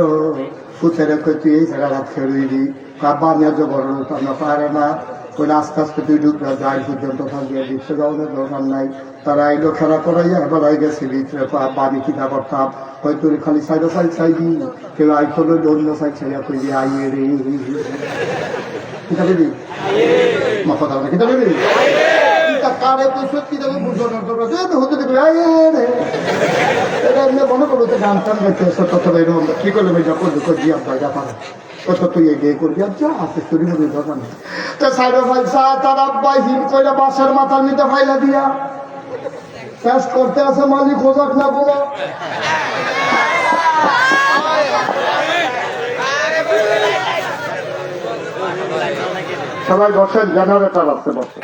ফুচেরে কই তুই এই জায়গাটা খেলবি কাবা মেজ বড় আমরা পারে না ওই আস্তে আস্তে তুই ঢুকবে যাই পর্যন্ত থাকিয়ে দিচ্ছে যাওয়ার দরকার নাই তারা আইলো খেলা করাইয়া এবার আই গেছে ভিতরে বাড়ি কিনা করতাম হয়তো খালি সাইডে সাইড চাইবি কেউ আইতো অন্য সাইড ছাইয়া কইবি আইয়ে রে কিতা দেবি মাথা দাও কিতা দেবি কারে কইছো কি দেবো বুঝো না হতে দেবে এটা মনে করো তো গান টান গাইতে এসে তত কি করলে মেয়েটা করবে করবি আব্বাইটা পারে কত তুই এগিয়ে করবি আর যা আছে চুরি মুড়ি দরকার নেই তো সাইডে ফাইসা তার আব্বাই হিম করে বাসের মাথার নিতে ফাইলা দিয়া টেস্ট করতে আছে মালিক খোঁজাক না বলো সবাই বসেন জেনারেটর আসতে বসে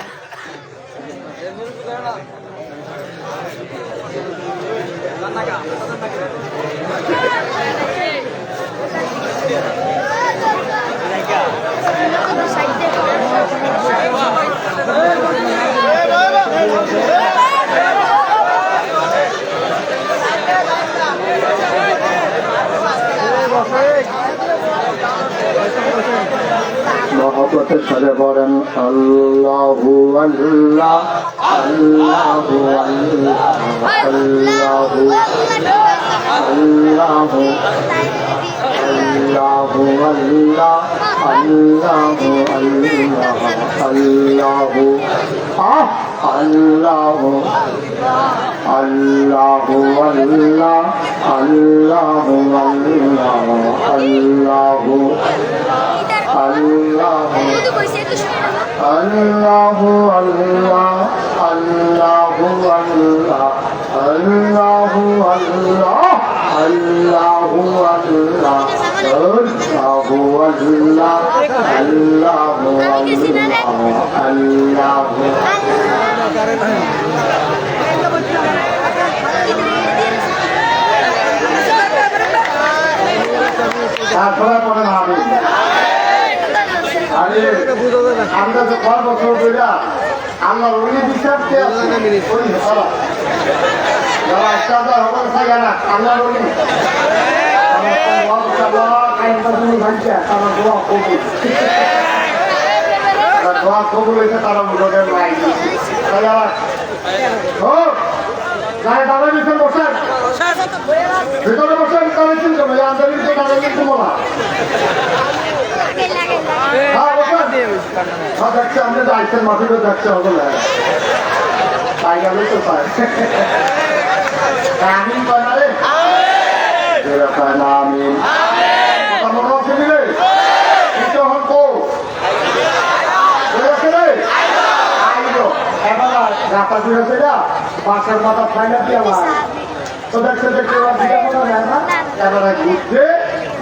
মহব্বতের সাথে বলেন আল্লাহু আল্লাহ আল্লাহু আল্লাহ আল্লাহু আল্লাহু আল্লাহু আল্লাহ আল্লাহু আল্লাহ আল্লাহু আল্লাহু আল্লাহু আল্লাহ আল্লাহু আল্লাহু আল্লাহু আল্লাহু আল্লাহ আল্লাহু আল্লাহ আল্লাহু আল্লাহ আল্লাহু আল্লাহ আল্লাহু আল্লাহ আল্লাহু আল্লাহু তারপরে পরে ভাবি আমরা তো কয় বছর ধরে আমরা ওই বিচার আল্লাহ দোয়া কবুল হয়েছে তারা লোকের লাই দাদা ভিতরে বসেন ভিতরে বসেন তাহলে চিন্তা নেই আন্তরিক দাদা কিন্তু বলা দেখছি আপনি যাইছেন মাটিতে দেখছে হবে না তাই গেলে তো পায় আমিন কয় না রে আমিন মনে হচ্ছে দিলে হন কো রাতা ঘুরে ফেরা পাশের মাথা ফাইনা দিয়ে আমার তো দেখতে দেখতে এবারে ঘুরছে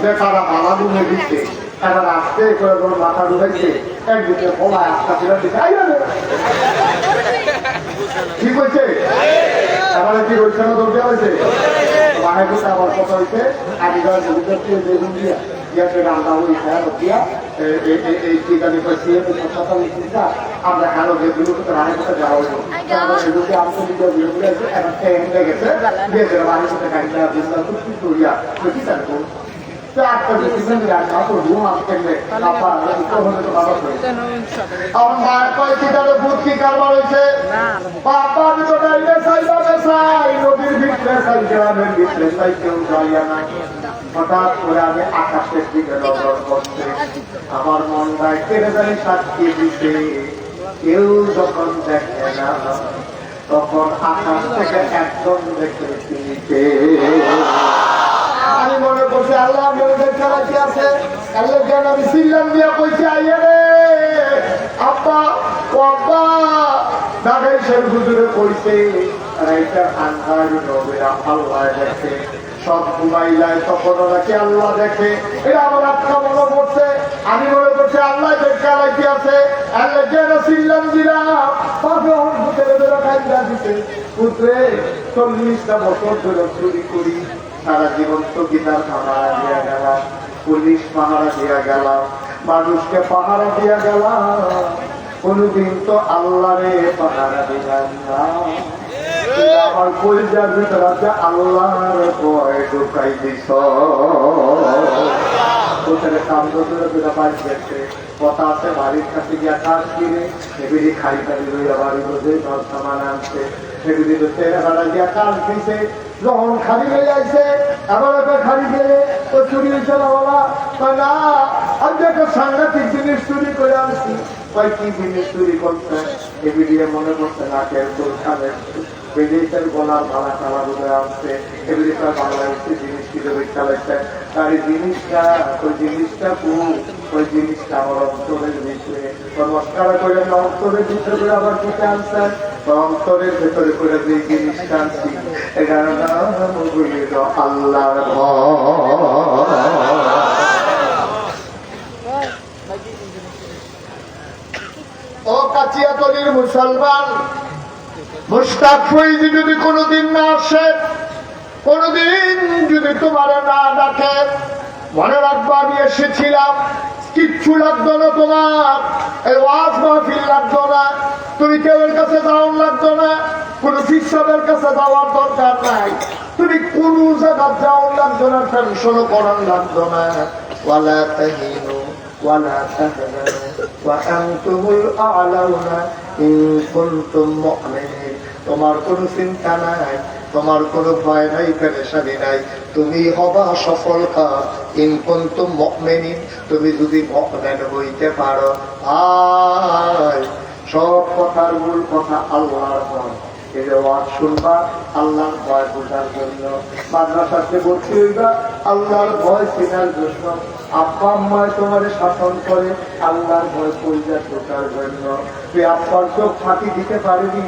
যে তারা মালা ডুবে দিচ্ছে এবার আসতে করে তোর মাথা ডুবেছে একদিকে বলা একটা ফেরা দিচ্ছে ঠিক হয়েছে এবারে কি হয়েছে না দৌড়ে হয়েছে বাহে বসে আবার কথা হয়েছে আগেকার বেগুন দিয়া ইয়াকে রান্না ওই খেয়াল দিয়া এই টিকানি পাইছি কথা চিন্তা আমরা আরো যেগুলো করতে রান্না করতে যাওয়া হইব এগুলোকে আন্তর্জাতিক বিরোধী আছে এখন হয়ে গেছে দিয়ে দেবে রান্না করতে গাড়িটা বিস্তার করতে করিয়া কি জানবো চারটা ডিসিশন রান্না করবো আজকে আমার মায়ের কয়েকটি বুদ্ধি কারবার হয়েছে বাবা নদীর ভিতরে চাই গ্রামের ভিতরে চাই কেউ যাইয়া না হঠাৎ করে আমি আকাশের দিকে নজর করছে আমার মন গায়ে কেড়ে জানি সাক্ষী দিতে কেউ যখন দেখে না তখন আকাশ থেকে একজন দেখে চিনিতে আমি মনে করছি আল্লাহ মেয়েদের খেলা কি আছে আল্লাহ জ্ঞান আমি সিল্লাম দিয়া কইছি আইয়া রে আব্বা বাবা দাদাই সে হুজুরে কইছে রাইটার আন্ধার নবীরা আল্লাহ দেখে সব ঘুমাইলায় তখন নাকি আল্লাহ দেখে এটা আমার আত্মা মনে করছে আমি মনে করছি আল্লাহ খেলা কি আছে আল্লাহ জ্ঞান সিল্লাম দিলাম পাশে হুজুরে বেরো কাইদা দিতে পুত্রে 40টা বছর ধরে চুরি করি সারা জীবন তো গীতার পাহারা দিয়া গেলাম পুলিশ পাহারা দিয়া গেলাম মানুষকে পাহারা দিয়া গেলাম কোনদিন তো আল্লাহরে পাহারা দিলাম না আমার কলিজার ভিতরে আছে আল্লাহর ভয় ঢুকাই দিস কান্দ ধরে দুটা বাড়ি গেছে কথা আছে বাড়ির কাছে গিয়া কাজ কিনে এগুলি খাই খালি লইয়া বাড়ি বসে ঘর সামান আনছে সেগুলি তো চেহারা গিয়া কাজ দিছে যখন খালি হয়ে যাইছে আবার একটা খালি গেলে ও চুরি হয়েছে না বলা না আমি একটা সাংঘাতিক জিনিস চুরি করে আনছি কি জিনিস চুরি করছে এগুলি মনে করছে নাকের খাবে বেরিয়েছেন গলার ভাড়া খালা বলে আসছে এগুলি তার বাংলাদেশি জিনিস কিভাবে চালাচ্ছে তার এই জিনিসটা ওই জিনিসটা ওই জিনিসটা আমার অন্তরের ভিতরে নমস্কার করে আমি অন্তরের ভিতরে করে আবার দিতে আনছেন অন্তরের ভেতরে করে যে জিনিসটা আনছি এটার নাম আল্লাহর ও কাচিয়াতলির মুসলমান মুশতাক ফৈজি যদি কোনোদিন না আসে কোনোদিন যদি তোমার না ডাকে মনে রাখবো আমি এসেছিলাম কিচ্ছু লাগতো না তোমার এই ওয়াজ মাহফিল লাগতো না তুমি কেউ এর কাছে যাওয়ার লাগতো না কোন শিক্ষকের কাছে যাওয়ার দরকার নাই তুমি কোন জায়গায় যাওয়ার লাগতো না টেনশনও করার লাগতো না ওয়ালা তাহিনু ওয়ালা তাহজানু ওয়া আনতুমুল আ'লাউনা ইন কুনতুম মুমিনিন তোমার কোনো চিন্তা নাই তোমার কোনো ভয় নাই পেরেশানি নাই তুমি হবা সফল কাজ ইন কুনতুম মুমিনিন তুমি যদি মুমিন হইতে পারো আয় সব কথার মূল কথা আল্লাহর ভয় এই যে ওয়াজ শুনবা আল্লাহর ভয় বোঝার জন্য মাদ্রাসাতে ভর্তি হইবা আল্লাহর ভয় চেনার জন্য আব্বা আম্মায় তোমার শাসন করে আল্লাহর ভয় পূজা ঢোকার জন্য তুই আব্বার চোখ ফাঁকি দিতে পারবি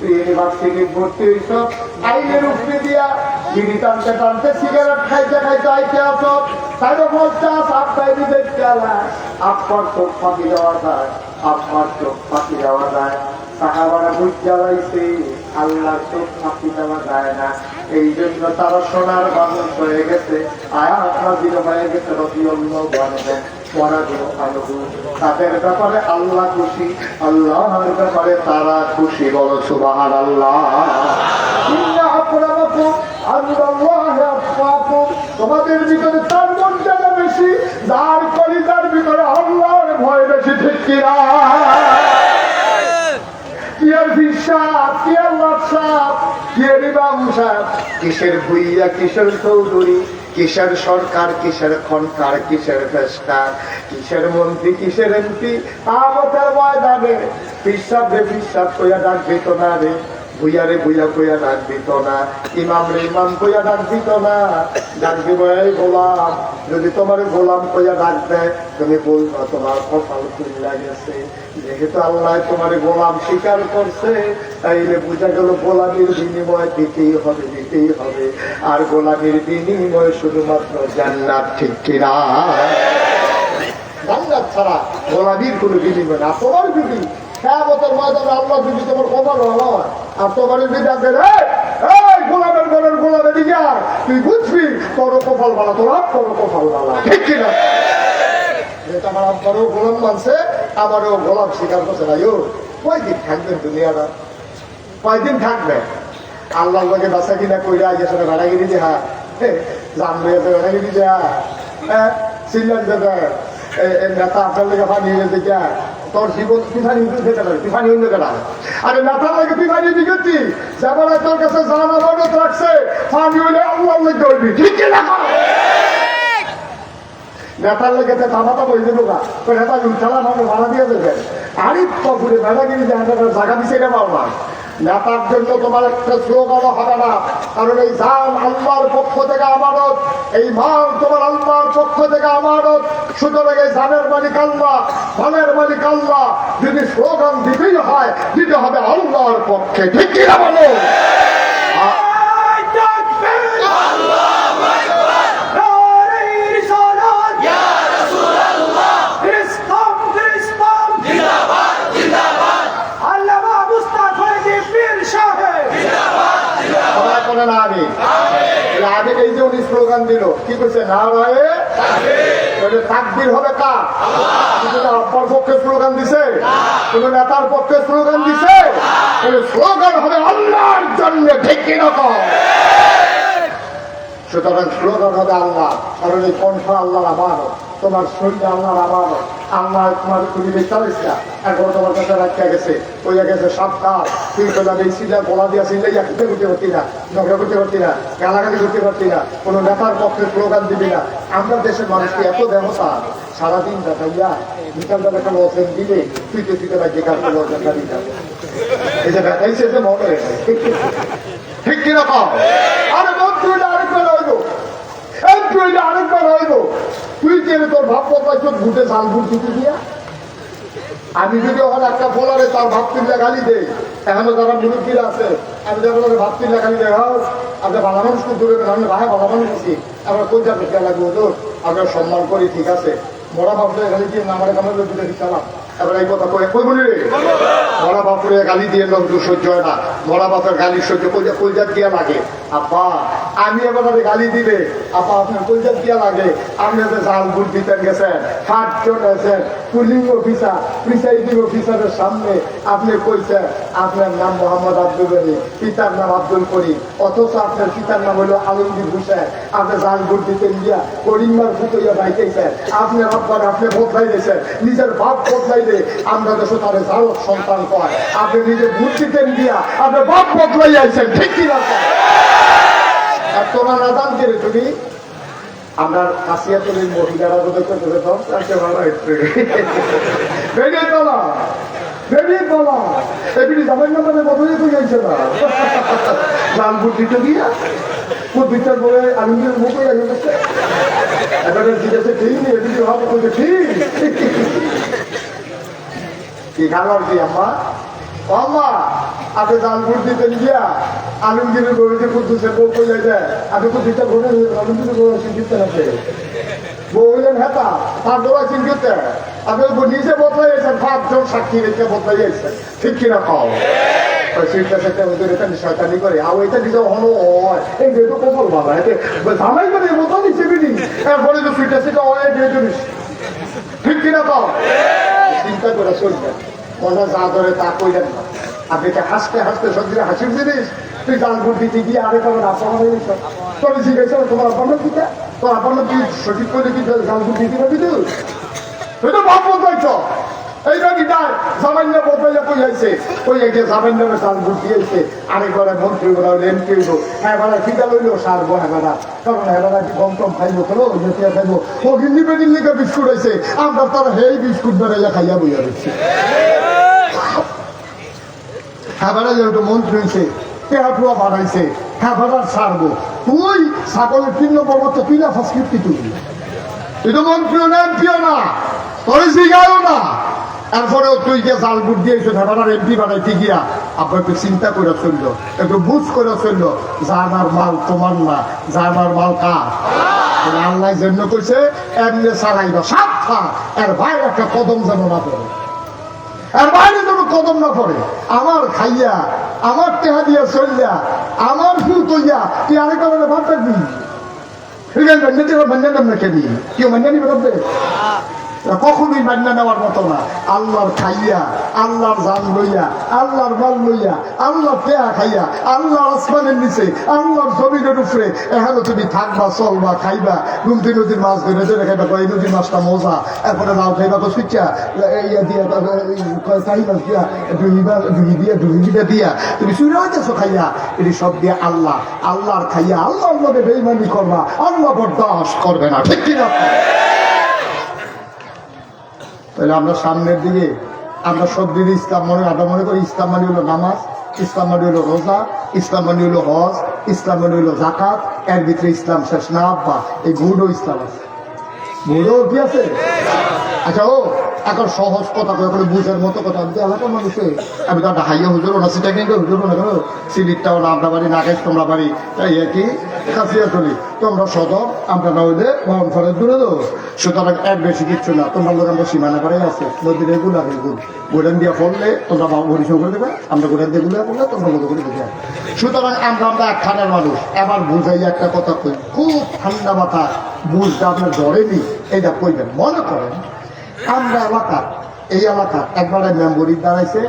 ইউনিভার্সিটি ভর্তি হইছ আইনের উপরে দিয়া বিড়ি টানতে টানতে সিগারেট খাইতে খাইতে আইতে আসো তাই বলতে আব্বাই দিবে আব্বার চোখ ফাঁকি দেওয়া যায় আব্বার চোখ ফাঁকি দেওয়া যায় সাহাবারা বুঝ জ্বালাইছে আল্লাহ চোখ ফাঁকি দেওয়া যায় না এই জন্য তারা সোনার মানুষ হয়ে গেছে আয়াত নাযিল হয়ে গেছে রাদিয়াল্লাহু আনহু তাদের ব্যাপারে আল্লাহ খুশি আল্লাহর ব্যাপারে তারা খুশি বলো সুবহানাল্লাহ তোমাদের ভিতরে তার মন জানা বেশি যার কলিজার ভিতরে আল্লাহর ভয় বেশি ঠিক কিনা কিসের ভুইয়া কিসের চৌধুরী কিসের সরকার কিসের খনকার কিসের ফেস্টার কিসের মন্ত্রী কিসের এমপি আমাদের ময়দানে পিসাবে পিসাব কইয়া ডাকবে তো না রে ভুইয়ারে ভুইয়া কইয়া ডাক দিত না, ইমাম রে ইমাম কইয়া ডাক দিত না। ডাক দিব এই গোলাম, যদি তোমার গোলাম কইয়া ডাক দেয় তুমি বলবা তোমার কপাল খুলে গেছে। যেহেতু আল্লাহ তোমার গোলাম স্বীকার করছে, তাইলে বুঝা গেল গোলামির বিনিময় দিতেই হবে, দিতেই হবে। আর গোলামির বিনিময় শুধুমাত্র জান্নাত, ঠিক কিনা? জান্নাত ছাড়া গোলামির কোনো বিনিময় না। তোমার যদি কিয়ামতের ময়দানে আল্লাহ যদি তোমার কপাল ভালো হয় আর তোমার যদি ডাকে গোলামের ঘরের গোলামের দিকে তুই বুঝবি তোর কপাল ভালো, তোর তোর কপাল ভালো, ঠিক কিনা? যেটা আমার আব্বারও গোলাম মানছে, আমারও গোলাম স্বীকার করছে না। কয়দিন থাকবেন দুনিয়াটা? কয়দিন থাকবে? আল্লাহর লগে বাসা কিনা কইরা গেছে ভাড়াগিরি দেহা, জানবে ভাড়াগিরি দেহা, সিলেন দেবে নেতা আপনার লেগে পানি হয়ে যা তোর জীবন পিফানি খেতে পারে, পিফানি অন্য কেনা। আরে নেতার লাগে পিফানি দিচ্ছি, যেমন তোর কাছে জানা মনত রাখছে পানি হইলে আল্লাহর লেগে হইবি, ঠিক কিনা? নেতার লেগে দামাতা বই দেবো গা, ওই নেতা উঠালা মানুষ ভাড়া দিয়ে দেবে। আরে পুরে ভেড়াগিরি জায়গা দিছে এটা পাও না। নেতার জন্য তোমার একটা স্লোগানও হবে না, কারণ এই জান আল্লাহর পক্ষ থেকে আমানত, এই মাল তোমার আল্লাহর পক্ষ থেকে আমানত। সুতরাং এই জানের মালিক আল্লাহ, মালের মালিক আল্লাহ। যদি স্লোগান দিতেই হয়, দিতে হবে আল্লাহর পক্ষে, ঠিক কিনা বলো? আগে এই যে উনি স্লোগান দিল, কি করছে? না রয়ে তাকবীর হবে কার? আব্বার পক্ষে স্লোগান দিছে, কোন নেতার পক্ষে স্লোগান দিছে? স্লোগান হবে আল্লাহর জন্য, ঠিক কিনা? সুতরাং স্লোগান হবে আল্লাহ, কারণ এই কণ্ঠ আল্লাহর আমানত, তোমার শরীর আল্লাহর আমানত। আল্লাহ তোমার তুমি দেখতে না, এখন তোমার কাছে রাখতে গেছে, ওই গেছে সাবধান, তুই পেলা দেখছিলা বলা দিয়া ছিলাইয়া খেতে করতে পারতি না, ঝগড়া করতে পারতি না, গালাগালি করতে পারতি না, কোনো নেতার পক্ষে স্লোগান দিবি না। আমরা দেশের মানুষকে এত ব্যবস্থা, সারাদিন দেখাইয়া বিকালবেলা একটা লসেন দিলে তুই তো তুই রাজ্যে কাজ লসেনটা দিতে হবে। এই যে দেখাইছে যে মনে ঠিক কিনা পাও? আরে বন্ধু আরেকবার হইব, আরেকবার হইব। তুই যে তোর ভাব পাইছ ঘুটে জাল ঘুট দিতে দিয়া। আমি যদি ওখানে একটা বলারে তার ভাব তুললে গালি দেয়, এখনো যারা মুরব্বীরা আছে, আমি যখন ভাব তুললে গালি দেয়, আপনি ভালো মানুষকে দূরে আমি ভাই ভালো মানুষ আছি, আমরা কোন যাবে খেয়াল লাগবে ওদের, আমরা সম্মান করি, ঠিক আছে। মরা ভাবলে গালি দিয়ে না আমার কামড় দুটো দিচ্ছিলাম, এবার এই কথা কই বলি রে, মরা বাপুরে গালি দিয়ে লোক সহ্য হয় না, মরা বাপের গালি সহ্য কলজাত দিয়া লাগে। আপা আমি এবার গালি দিবে, আপা আপনার কলজাত দিয়া লাগে। আপনি যে জাল গুড় দিতেন গেছেন, 5 জন আছেন পুলিং অফিসার, প্রিসাইডিং অফিসারের সামনে আপনি কইছেন আপনার নাম মোহাম্মদ আব্দুল গনি, পিতার নাম আব্দুল করিম, অথচ আপনার পিতার নাম হলো আলমগীর হুসেন। আপনি জাল গুড় দিতেন গিয়া করিমার ফুটইয়া বাইকেছেন, আপনার আব্বার আপনি বদলাই দিয়েছেন, নিজের বাপ বদলাই দিয়ে আমরা দেশে তার জালক সন্তান কয়। আপনি নিজে ভোট দিতেন দিয়া আপনার বাপ বদলাই আইছেন, ঠিক কিনা? আর তোমার নাদান কেড়ে তুমি আমরা কাশিয়াতলির মহিলারা বোধ করে ভালো হচ্ছে বেরিয়ে তোলা, বেরিয়ে তোলা। এমনি জামাই নামে বদলে তো যাইছে না, জাল ভোট দিতে গিয়া খুব বিচার করে আলমগীর মুখ হয়ে গেছে। এবার জিজ্ঞাসা ঠিক নেই, এমনি ভাবে করছে ঠিক কি খাবার কি আম্মা? আম্মা আপনি জাল ভোট দিতেন গিয়া আলমগীরের গরুতে কুদ্দুসে বউ কইয়া যায়, আপনি তো দিতে ঘুরে আলমগীরের গরু চিন্তিতে আছে, বউ হইলেন হেতা তার গোড়া চিন্তিতে, আপনি নিজে বদলাই আছেন, 5 জন সাক্ষী রেখে বদলাই আছেন, ঠিক কিনা পাও? শয়তানি করে আর ওইটা নিজে হলো হয় এই যেহেতু কপাল ভালো জানাই মানে মতো নিচ্ছে বিনি এরপরে তো ফিটে সেটা হয় যেহেতু ঠিক কিনা পাও? চিন্তা করে চলবে, মনে যা ধরে তা কইলেন না। আপনি হাসতে হাসতে সত্যি হাসির জিনিস, তুই জাল ভোট দিতে গিয়ে আরেক আমার আপনার হয়ে গেছ, তবে জিজ্ঞেস তোমার আপনার দিতে, তোর আপনার কি সঠিক করে কি জাল ভোট দিতে পারবি? তুই তো ভাব বদলাইছ, এইবার কি তার জামান্য বদলাইয়া কইয়াছে, ওই যে জামান্য জাল ভোট দিয়েছে, আরেকবারে মন্ত্রী বলা হইলো, এমপি হইলো, হ্যাঁ বেড়া ফিটা লইলো সারবো, হ্যাঁ বেড়া কারণ হ্যাঁ বেড়া কি গম টম খাইবো, খেলো খাইবো, ও গিন্নি পেটির লিখে বিস্কুট হয়েছে, আমরা তারা হেই বিস্কুট বেড়াইয়া খাইয়া বইয়া দিচ্ছি। হ্যাঁ বেড়া যেহেতু মন্ত্রী হয়েছে টেহাটুয়া বাড়াইছে হ্যাঁ বেড়া ছাড়বো তুই ছাগলের 3 নম্বর মতো তুই না ফাঁসক্রিপ্তি তুই তো মন্ত্রীও না এমপিও না তোর শিখাও না এরপরেও তুই যে জাল বুট দিয়েছো ঢাকার এমপি বানাইতে গিয়া আপনার একটু চিন্তা করে চললো একটু বুঝ করে চললো জানার মাল তোমার না জানার মাল কার আল্লাহ জন্য করছে এমনি চালাইবা সাতটা এর বাইরে একটা কদম যেন না পড়ে এর বাইরে যেন কদম না পড়ে আমার খাইয়া আমার টেহা দিয়া চললা আমার ফুল কইয়া তুই আরেকটা বলে ভাব থাকবি ঠিক আছে মান্যা নাম না কেবি কেউ মান্যা নিবে ভাববে কখনোই মান্যা নেওয়ার মতো না আল্লাহর খাইয়া আল্লাহর জান লইয়া আল্লাহর মাল লইয়া আল্লাহর পেয়া খাইয়া আল্লাহর আসমানের নিচে আল্লাহর জমিনের উপরে এখানে তুমি থাকবা চলবা খাইবা গুমতি নদীর মাছ ধরে ধরে খাইবা এই নদীর মাছটা মজা এরপরে লাউ খাইবা তো সুইচা ইয়া দিয়া চাহি মাছ দিয়া ডুহিটা দিয়া তুমি চুরি হইতেছো খাইয়া এটি সব দিয়ে আল্লাহ আল্লাহর খাইয়া আল্লাহর মধ্যে বেইমানি করবা আল্লাহ বরদাস্ত করবে না ঠিক কিনা তাহলে আমরা সামনের দিকে আমরা সব দিকে ইসলাম আমরা মনে করি ইসলাম মানে হলো নামাজ ইসলাম মানে হলো রোজা ইসলাম মানে হলো হজ ইসলাম মানে হলো জাকাত এর ভিতরে ইসলাম শেষ না আব্বা এই গুড়ও ইসলাম আছে গুড়ও কি আছে আচ্ছা ও এখন সহজ কথা করে বুঝার মতো কথা আমি তো এলাকার মানুষে আমি তো একটা হাইয়া হুজুরও না সেটা কিন্তু হুজুরও না কেন সিলিটটাও না আমরা বাড়ি নাগেশ তোমরা বাড়ি এই কি কাছিয়া চলি তোমরা সদর আমরা না হইলে ফলের দূরে দো সুতরাং এক বেশি কিচ্ছু না তোমরা লোক আমরা সীমানা করে আছে নদীর এগুলা এগুল গোডেন দিয়ে ফললে তোমরা পরিশ্রম করে দেবে আমরা গোডেন দিয়ে গুলা করলে তোমরা লোক করে দেবে সুতরাং আমরা এক খানের মানুষ এবার বুঝাই একটা কথা কই খুব ঠান্ডা মাথা বুঝতে আপনার ধরেনি এটা কইবেন মনে করেন আমরা এলাকা এই এলাকা একবারে মেম্বরি দাঁড়াইছে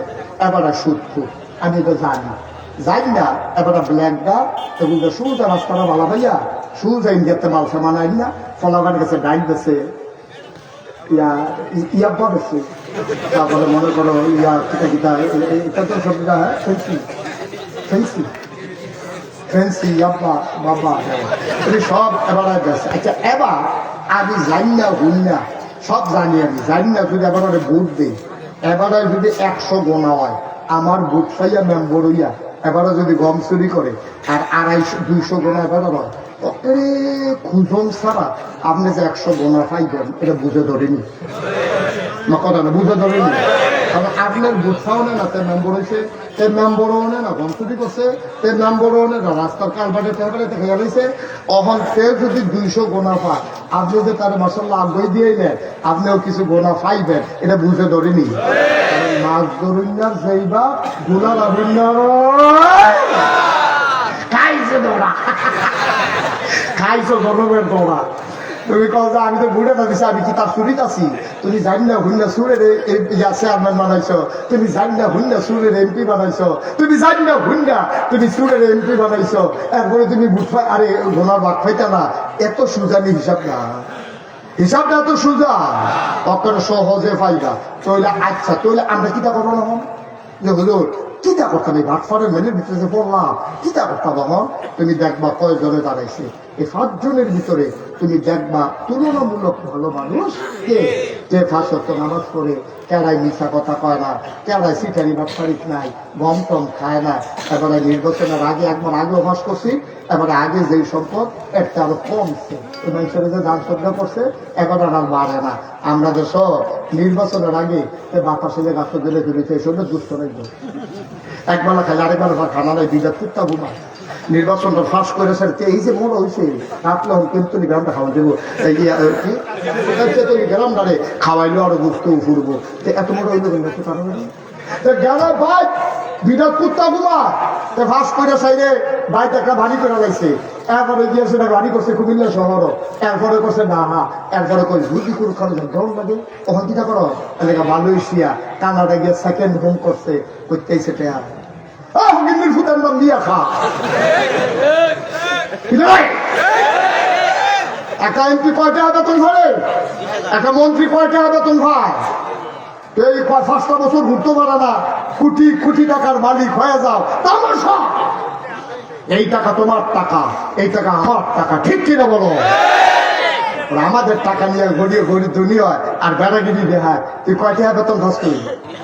এবারে সুদপুর আমি তো জানি না এবারে ব্ল্যাক দা এবং সুদা রাস্তাটা ভালো ভাইয়া সুজ ইন্ডিয়াতে মাল সামান আইন না ফলাবার গেছে ডাইন গেছে ইয়াব্বা গেছে তারপরে মনে করো ইয়া কিতা কিতা এটা তো সব হ্যাঁ ফেন্সি ফেন্সি ইয়াব্বা বাবা সব এবারে গেছে আচ্ছা এবার আমি জানি না হুই না সব জানি আমি জানি না যদি এবারে ভোট দিই এবারে যদি 100 গোনা হয় আমার ভোট পাইয়া মেম্বর হইয়া এবারে যদি গম চুরি করে আর 250-200 গোনা এবারে হয় খুঁজন ছাড়া আপনি যে 100 গোনা পাইবেন এটা বুঝে ধরেনি না কথা না বুঝে ধরেনি কারণ আপনার ভোটটাও নেই না তার মেম্বর হয়েছে এর মেম্বরও নেই না গম চুরি করছে এর মেম্বরও নেই না রাস্তার কালবাটে টেলবাটে থেকে গেছে অহন কেউ যদি 200 গোনা পায় আপনি যদি তার মাসাল্লাহ আগ্রহ দিয়ে নেন আপনিও কিছু গোনা পাইবেন এটা বুঝে ধরেনি মাছ ধরুন সেইবা গুলা ধরুন খাইছে দৌড়া খাইছো গরমের দৌড়া তুমি কল যে আমি তো ঘুরে থাকছি আমি কি তার চুরিত আছি তুমি জানি না হুন্না সুরের চেয়ারম্যান বানাইছো তুমি জানি না হুন্না সুরের এমপি বানাইছো তুমি জানি না হুন্না তুমি সুরের এমপি বানাইছো এরপরে তুমি বুঝাই আরে ঘোনার বাদ খাইতা না এত সুজানি হিসাব না হিসাবটা এত সুজা তখন সহজে ফাইদা তৈলে আচ্ছা তৈলে আমরা কিতা করবো না যে হলো কিতা করতাম এই ভাটফারের মেনের ভিতরে পড়লাম কিতা করতাম আমার তুমি দেখবা কয়জনে দাঁড়াইছে এই 5 জনের ভিতরে তুমি দেখবা তুলনামূলক ভালো মানুষ কে ফাঁসত্ব নামাজ পড়ে কেরাই মিশা কথা কয় না কেরাই সিটারি বাটফারিক নাই গম টম খায় না এবারে নির্বাচনের আগে একবার আগে অভ্যাস করছি এবারে আগে যেই সম্পদ একটা আরো কমছে মানুষের যে দান শ্রদ্ধা করছে এবার আর বাড়ে না আমরা যে সব নির্বাচনের আগে বাতাসে যে গাছ দিলে ফেলেছে এসব দুষ্ট নাই একবেলা খাই আরেকবেলা খানা নাই দুইটা কুত্তা ঘুমা নির্বাচনটা ফাঁস করেছেন এই যে মনে হয়েছে রাখলে কিন্তু গ্রামটা খাওয়া দেবো গ্রামটারে খাওয়াইলো আরো বুঝতেও ফুরবো এত মোটা হইলো গ্রামের ভাই দুইটা কুত্তা ঘুমা ফাঁস করে সাইডে বাইতে একটা বাড়ি করে লাগছে এরপরে গিয়ে সেটা বাড়ি করছে কুমিল্লা শহরও এরপরে করছে না এরপরে করে বুদ্ধি করে খাওয়া গরম লাগে ওখান কিটা করো এলাকা মালয়েশিয়া কানাডা গিয়ে সেকেন্ড হোম করছে করতেই সেটা ফুটার নাম দিয়া খা একটা এমপি কয়টা বেতন ধরে একটা মন্ত্রী কয়টা বেতন ভাই এই 5টা বছর ঘুরতে পারে না কোটি কোটি টাকার মালিক হয়ে যাও তামাশা এই টাকা তোমার টাকা এই টাকা আমার টাকা ঠিক কিনা বলো আমাদের টাকা নিয়ে গড়িয়ে গড়ি দুনিয়া আর বেড়াগিরি দেখায় তুই কয়টা বেতন খরচ করবি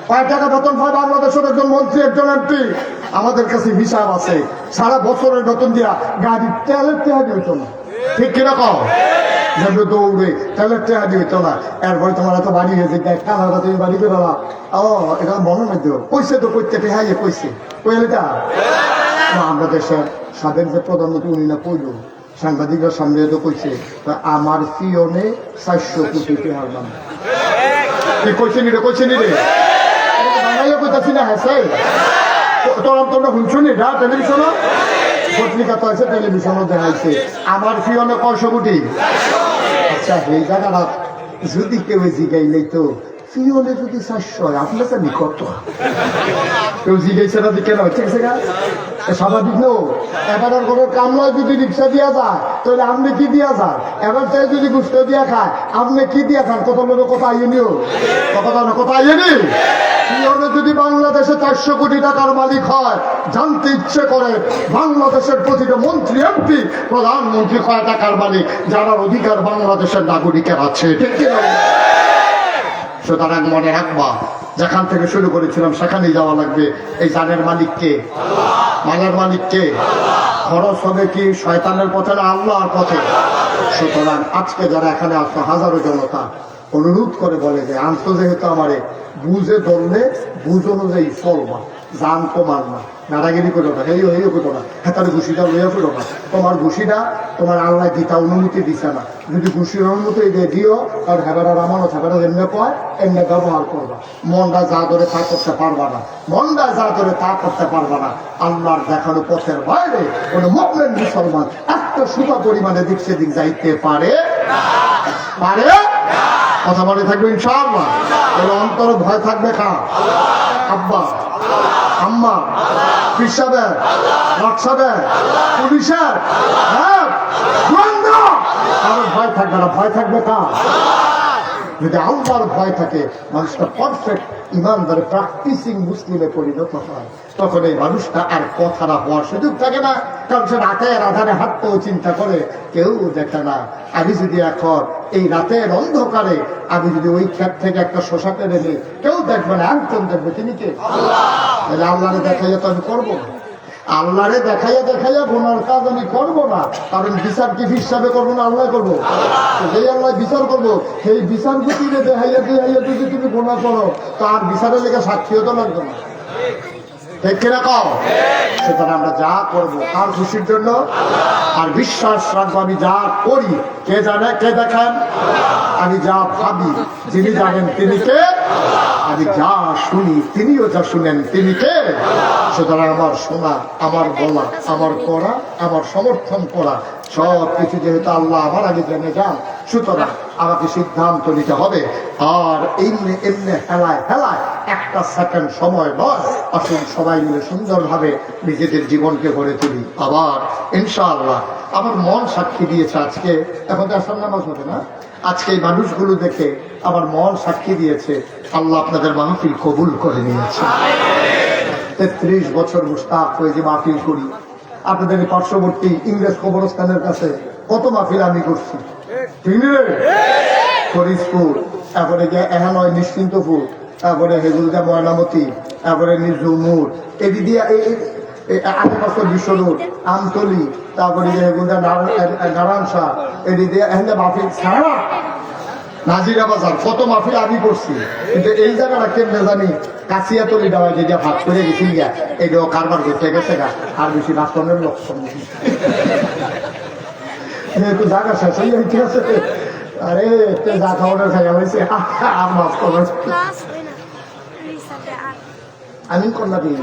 কয় টাকা বেতন পায় বাংলাদেশের একজন মন্ত্রী, একজন এমপি? আমাদের কাছে হিসাব আছে, সারা বছরের বেতন দিয়া গাড়ির তেলের টেহা দিত না। ঠিক কিরকম? যেগুলো দৌড়ে তেলের টেহা দিত না। এরপরে তোমার এত বাড়ি হয়েছে, কানাডা তুমি বাড়ি বেরোলা, ও এটা মনে নাই তো কইছে, তো কইতে টেহাইয়ে কইছে, কইলেটা আমরা দেশের সাবেক যে প্রধানমন্ত্রী উনি না কইল, সাংবাদিকরা সামনে তো কইছে আমার পিয়নে 400 কোটি টাকার দাম। কইছে নি রে, কইছে নি রে, বাঙাইয়া কইতাছি না। হ্যাঁ স্যার, তোমরা শুনছো নি? টেলিভিশন পত্রিকা তো আছে, টেলিভিশনও দেখাইছে আমার পিয়নে 500 কোটি। আচ্ছা, এই জায়গাটা যদি কেউ জিগাইলেই তো পিয়নে যদি 400 হয়, আপনার জানি কত? কেউ জিগাইছে না কেন? ঠিক আছে গা, স্বাভাবিক নো। এবার কোনো কামলায় যদি রিক্সা দিয়া যায় তাহলে আপনি কি দিয়া যান? এবার তাই যদি গুস্ত দিয়া খায় আপনি কি দিয়া খান? কত লোক কথা আইনিও, কথা আইনি। পিয়নে যদি বাংলাদেশে 400 কোটি টাকার মালিক হয়, জানতে ইচ্ছে করে বাংলাদেশের প্রতিটা মন্ত্রী, এমপি, প্রধানমন্ত্রী কয় টাকার মালিক, জানার অধিকার বাংলাদেশের নাগরিকের আছে। ঠিক কিনা? সুতরাং মনে রাখবা, যেখান থেকে শুরু করেছিলাম সেখানেই যাওয়া লাগবে। এই জানের মালিককে, মালের মালিককে। খরচ হবে কি শয়তানের পথে না আল্লাহর পথে? সুতরাং আজকে যারা এখানে আসছে হাজারো জনতা অনুরোধ করে বলে যে আনতো যেহেতু আমারে বুঝে ধরলে বুঝ অনুযায়ী চলবা, জান তোমার না, নাড়াগিরি করো না, হেইও করো না, হেতার ঘুষিটা লইয়া করো না। তোমার ঘুষিটা তোমার আল্লাহ গীতা অনুমতি দিছে না। যদি ঘুষির অনুমতি দিও আর হেবারা আমানত, হেবারা এমনি কয় এমনি ব্যবহার করবা। মনটা যা ধরে তা করতে পারবা না, মনটা যা ধরে তা করতে পারবা না। আল্লাহর দেখানো পথের বাইরে কোন মুমিন মুসলমান একটা সুতা পরিমাণে দিক সেদিক যাইতে পারে পারে কথা বলে থাকবে ইনশাআল্লাহ। অন্তর ভয় থাকবে কা? আব্বা, আম্মা, পীর সাহেব, লাট সাহেব, পুলিশের, হ্যাঁ, ভয় থাকবে না। ভয় থাকবে কা? যদি আল্লাহর ভয় থাকে, মানুষটা পারফেক্ট ইমানদার প্র্যাকটিসিং মুসলিমে পরিণত হয়, তখন এই মানুষটা আর কথাটা হওয়ার সুযোগ থাকে না। কারণ সে রাতের আধারে হাঁটতেও চিন্তা করে কেউ দেখে না। আমি যদি এখন এই রাতের অন্ধকারে আমি যদি ওই ক্ষেত থেকে একটা শশা কেড়ে নিই, কেউ দেখবে না, একজন দেখবে, তিনি কে? তাহলে আল্লাহরে দেখাইয়া তো আমি করবো না। আল্লাহরে দেখাইয়া গুনার কাজ আমি করবো না। কারণ বিচার কি হিসাবে করবো না, আল্লাহ করবো? যেই আল্লাহ বিচার করবো, সেই বিচার গতিকে দেখাইয়া যদি তুমি গুনাহ করো, তার বিচারের লেগে সাক্ষীও তো লাগবে না। ঠিক কিনা কও? সুতরাং আমরা যা করবো তার খুশির জন্য, আর বিশ্বাস রাখবো আমি যা করি কে জানে, কে দেখেন? আমি যা ভাবি যিনি জানেন তিনি কে? আমি যা শুনি তিনিও যা শুনেন তিনি কে? সুতরাং আমার শোনা, আমার বলা, আমার করা, আমার সমর্থন করা সব কিছু যেহেতু আল্লাহ আমার আগে জেনে যান, সুতরাং আমাকে সিদ্ধান্ত নিতে হবে। আর এমনি হেলায় একটা সেকেন্ড সময় নয়। আসুন সবাই মিলে সুন্দরভাবে নিজেদের জীবনকে গড়ে তুলি। আবার ইনশাআল্লাহ আমার মন সাক্ষী দিয়েছে আজকে, এখন তো আসার নামাজ হবে না, আজকে এই মানুষগুলো দেখে আমার মন সাক্ষী দিয়েছে আল্লাহ আপনাদের মাহফিল কবুল করে নিয়েছে। 33 বছর মুশতাক হয়ে যে মাহফিল করি, আপনাদের পার্শ্ববর্তী ইংরেজ কবরস্থানের কাছে কত মাহফিল আমি করছি, ফরিদপুর, তারপরে গিয়ে এহানয় নিশ্চিন্তপুর, তারপরে হেগুলদা ময়নামতি, তারপরে নিজুমুর, এদিক দিয়ে আশেপাশে বিশ্ব রোড, আমতলি, তারপরে যে হেগুলদা নারায়ণ শাহ, এদিক দিয়ে এখানে মাহফিল ছাড়া নাজিরা বাজার কত মাহফিল আমি করছি। কিন্তু এই জায়গাটা কেমনে জানি কাছিয়াতলি দেওয়া যেটা ভাগ করে গেছি গিয়া, এটাও কারবার করতে গেছে গা, আর বেশি বাস্তবের লক্ষণ যেহেতু জায়গা শেষ হয়ে গেছে। আরে যা খাওয়ানোর খাইয়া হয়েছে আর মাফ করবেন। আমি কন্যা দিই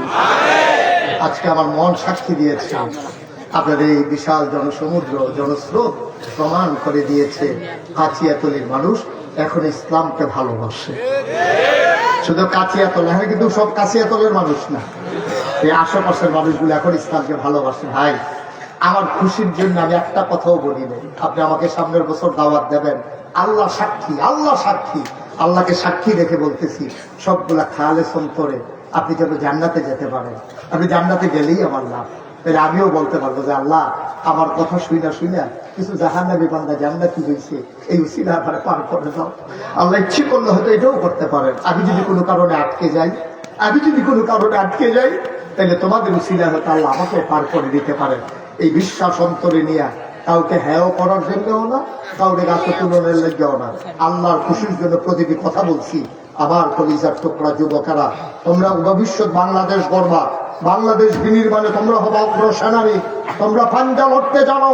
আজকে আমার মন সাক্ষী দিয়েছে, আপনাদের এই বিশাল জনসমুদ্র জনস্রোত প্রমাণ করে দিয়েছে কাছিয়াতলির মানুষ এখন ইসলামকে ভালোবাসে। শুধু কাছিয়াতল, হ্যাঁ, কিন্তু সব কাছিয়াতলের মানুষ না, এই আশেপাশের মানুষগুলো এখন ইসলামকে ভালোবাসে। ভাই, আমার খুশির জন্য আমি একটা কথাও বলি নাই। আপনি আমাকে সামনের বছর দাওয়াত দেবেন, আল্লাহ সাক্ষী, আল্লাহ সাক্ষী, আল্লাহকে সাক্ষী রেখে বলতেছি, সবগুলা খালেস অন্তরে আপনি যেন জান্নাতে যেতে পারেন। আপনি জান্নাতে গেলেই আমার লাভ। তাহলে আমিও বলতে পারবো যে আল্লাহ আমার কথা শুইনা কিছু জাহান্নামী বান্দা জান্নাতি হয়েছে, এই উসিলা আমারে পার করে দাও। আল্লাহ ইচ্ছে করলে হয়তো এটাও করতে পারেন। আমি যদি কোনো কারণে আটকে যাই তাহলে তোমাদের উসিলা হয়তো আল্লাহ আমাকে পার করে দিতে পারেন। এই বিশ্বাস অন্তরে নিয়ে কাউকে হেয় করার জন্যও না, কাউকে গাছে তুলনের লেগেও না, আল্লাহর খুশির জন্য প্রতিটি কথা বলছি। আমার কলিজার টুকরা যুবকেরা, তোমরা ভবিষ্যৎ বাংলাদেশ গড়বা, বাংলাদেশ বিনির্মাণে তোমরা হবা অগ্র সেনানী। তোমরা পাঞ্জা লড়তে জানো,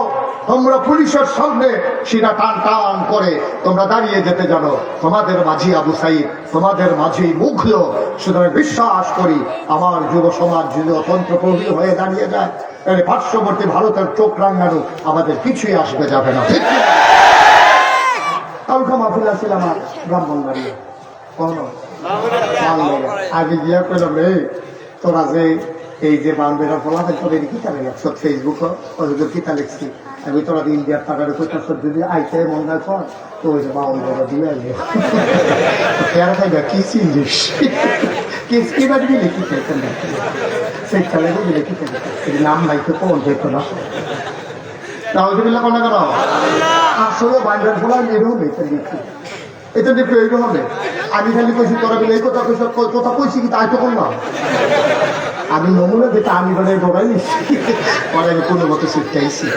তোমরা পুলিশের সামনে সিনা টান টান করে তোমরা দাঁড়িয়ে যেতে জানো। তোমাদের মাঝি আবু সাইদ, তোমাদের মাঝি মুগ্ধ। সুতরাং বিশ্বাস করি আমার যুব সমাজ যদি অতন্ত্র প্রবীণ হয়ে দাঁড়িয়ে যায়, তাহলে পার্শ্ববর্তী ভারতের চোখ রাঙানো আমাদের কিছুই আসবে যাবে না। ঠিক কি? কালকা মাহফিল আছিল আমার ব্রাহ্মণবাড়ি, আগে গিয়া পেলাম তোরা যে এই যে বান্ধবের ফলাফল তোর কিতা লেখছ ফেসবুক কিতা লিখছি, আমি তোরা ইন্ডিয়ার টাকার কইতাছ যদি আইতে মন না কর তো ওই যে বাউল বাবা দিয়ে আসবে তেরা খাইবা কি চিনিস কি বাড়ি দিলে কি খাইতেন সেই খেলে দিলে কি খাইতেন নাম নাই তো কোন যেত না নাউজুবিল্লাহ কোন কেন আসলে বান্ধবের ফলা এরকম এটা লিখছি, এটা দেখে এইরকম হবে। আমি খালি কইছি তোরা বলে এই কথা কইছি কি তাই তো করলাম আমি নমুনা দেখে আমি বলে দৌড়াই নিচ্ছি পরে আমি কোনো মতো শিখতেছি।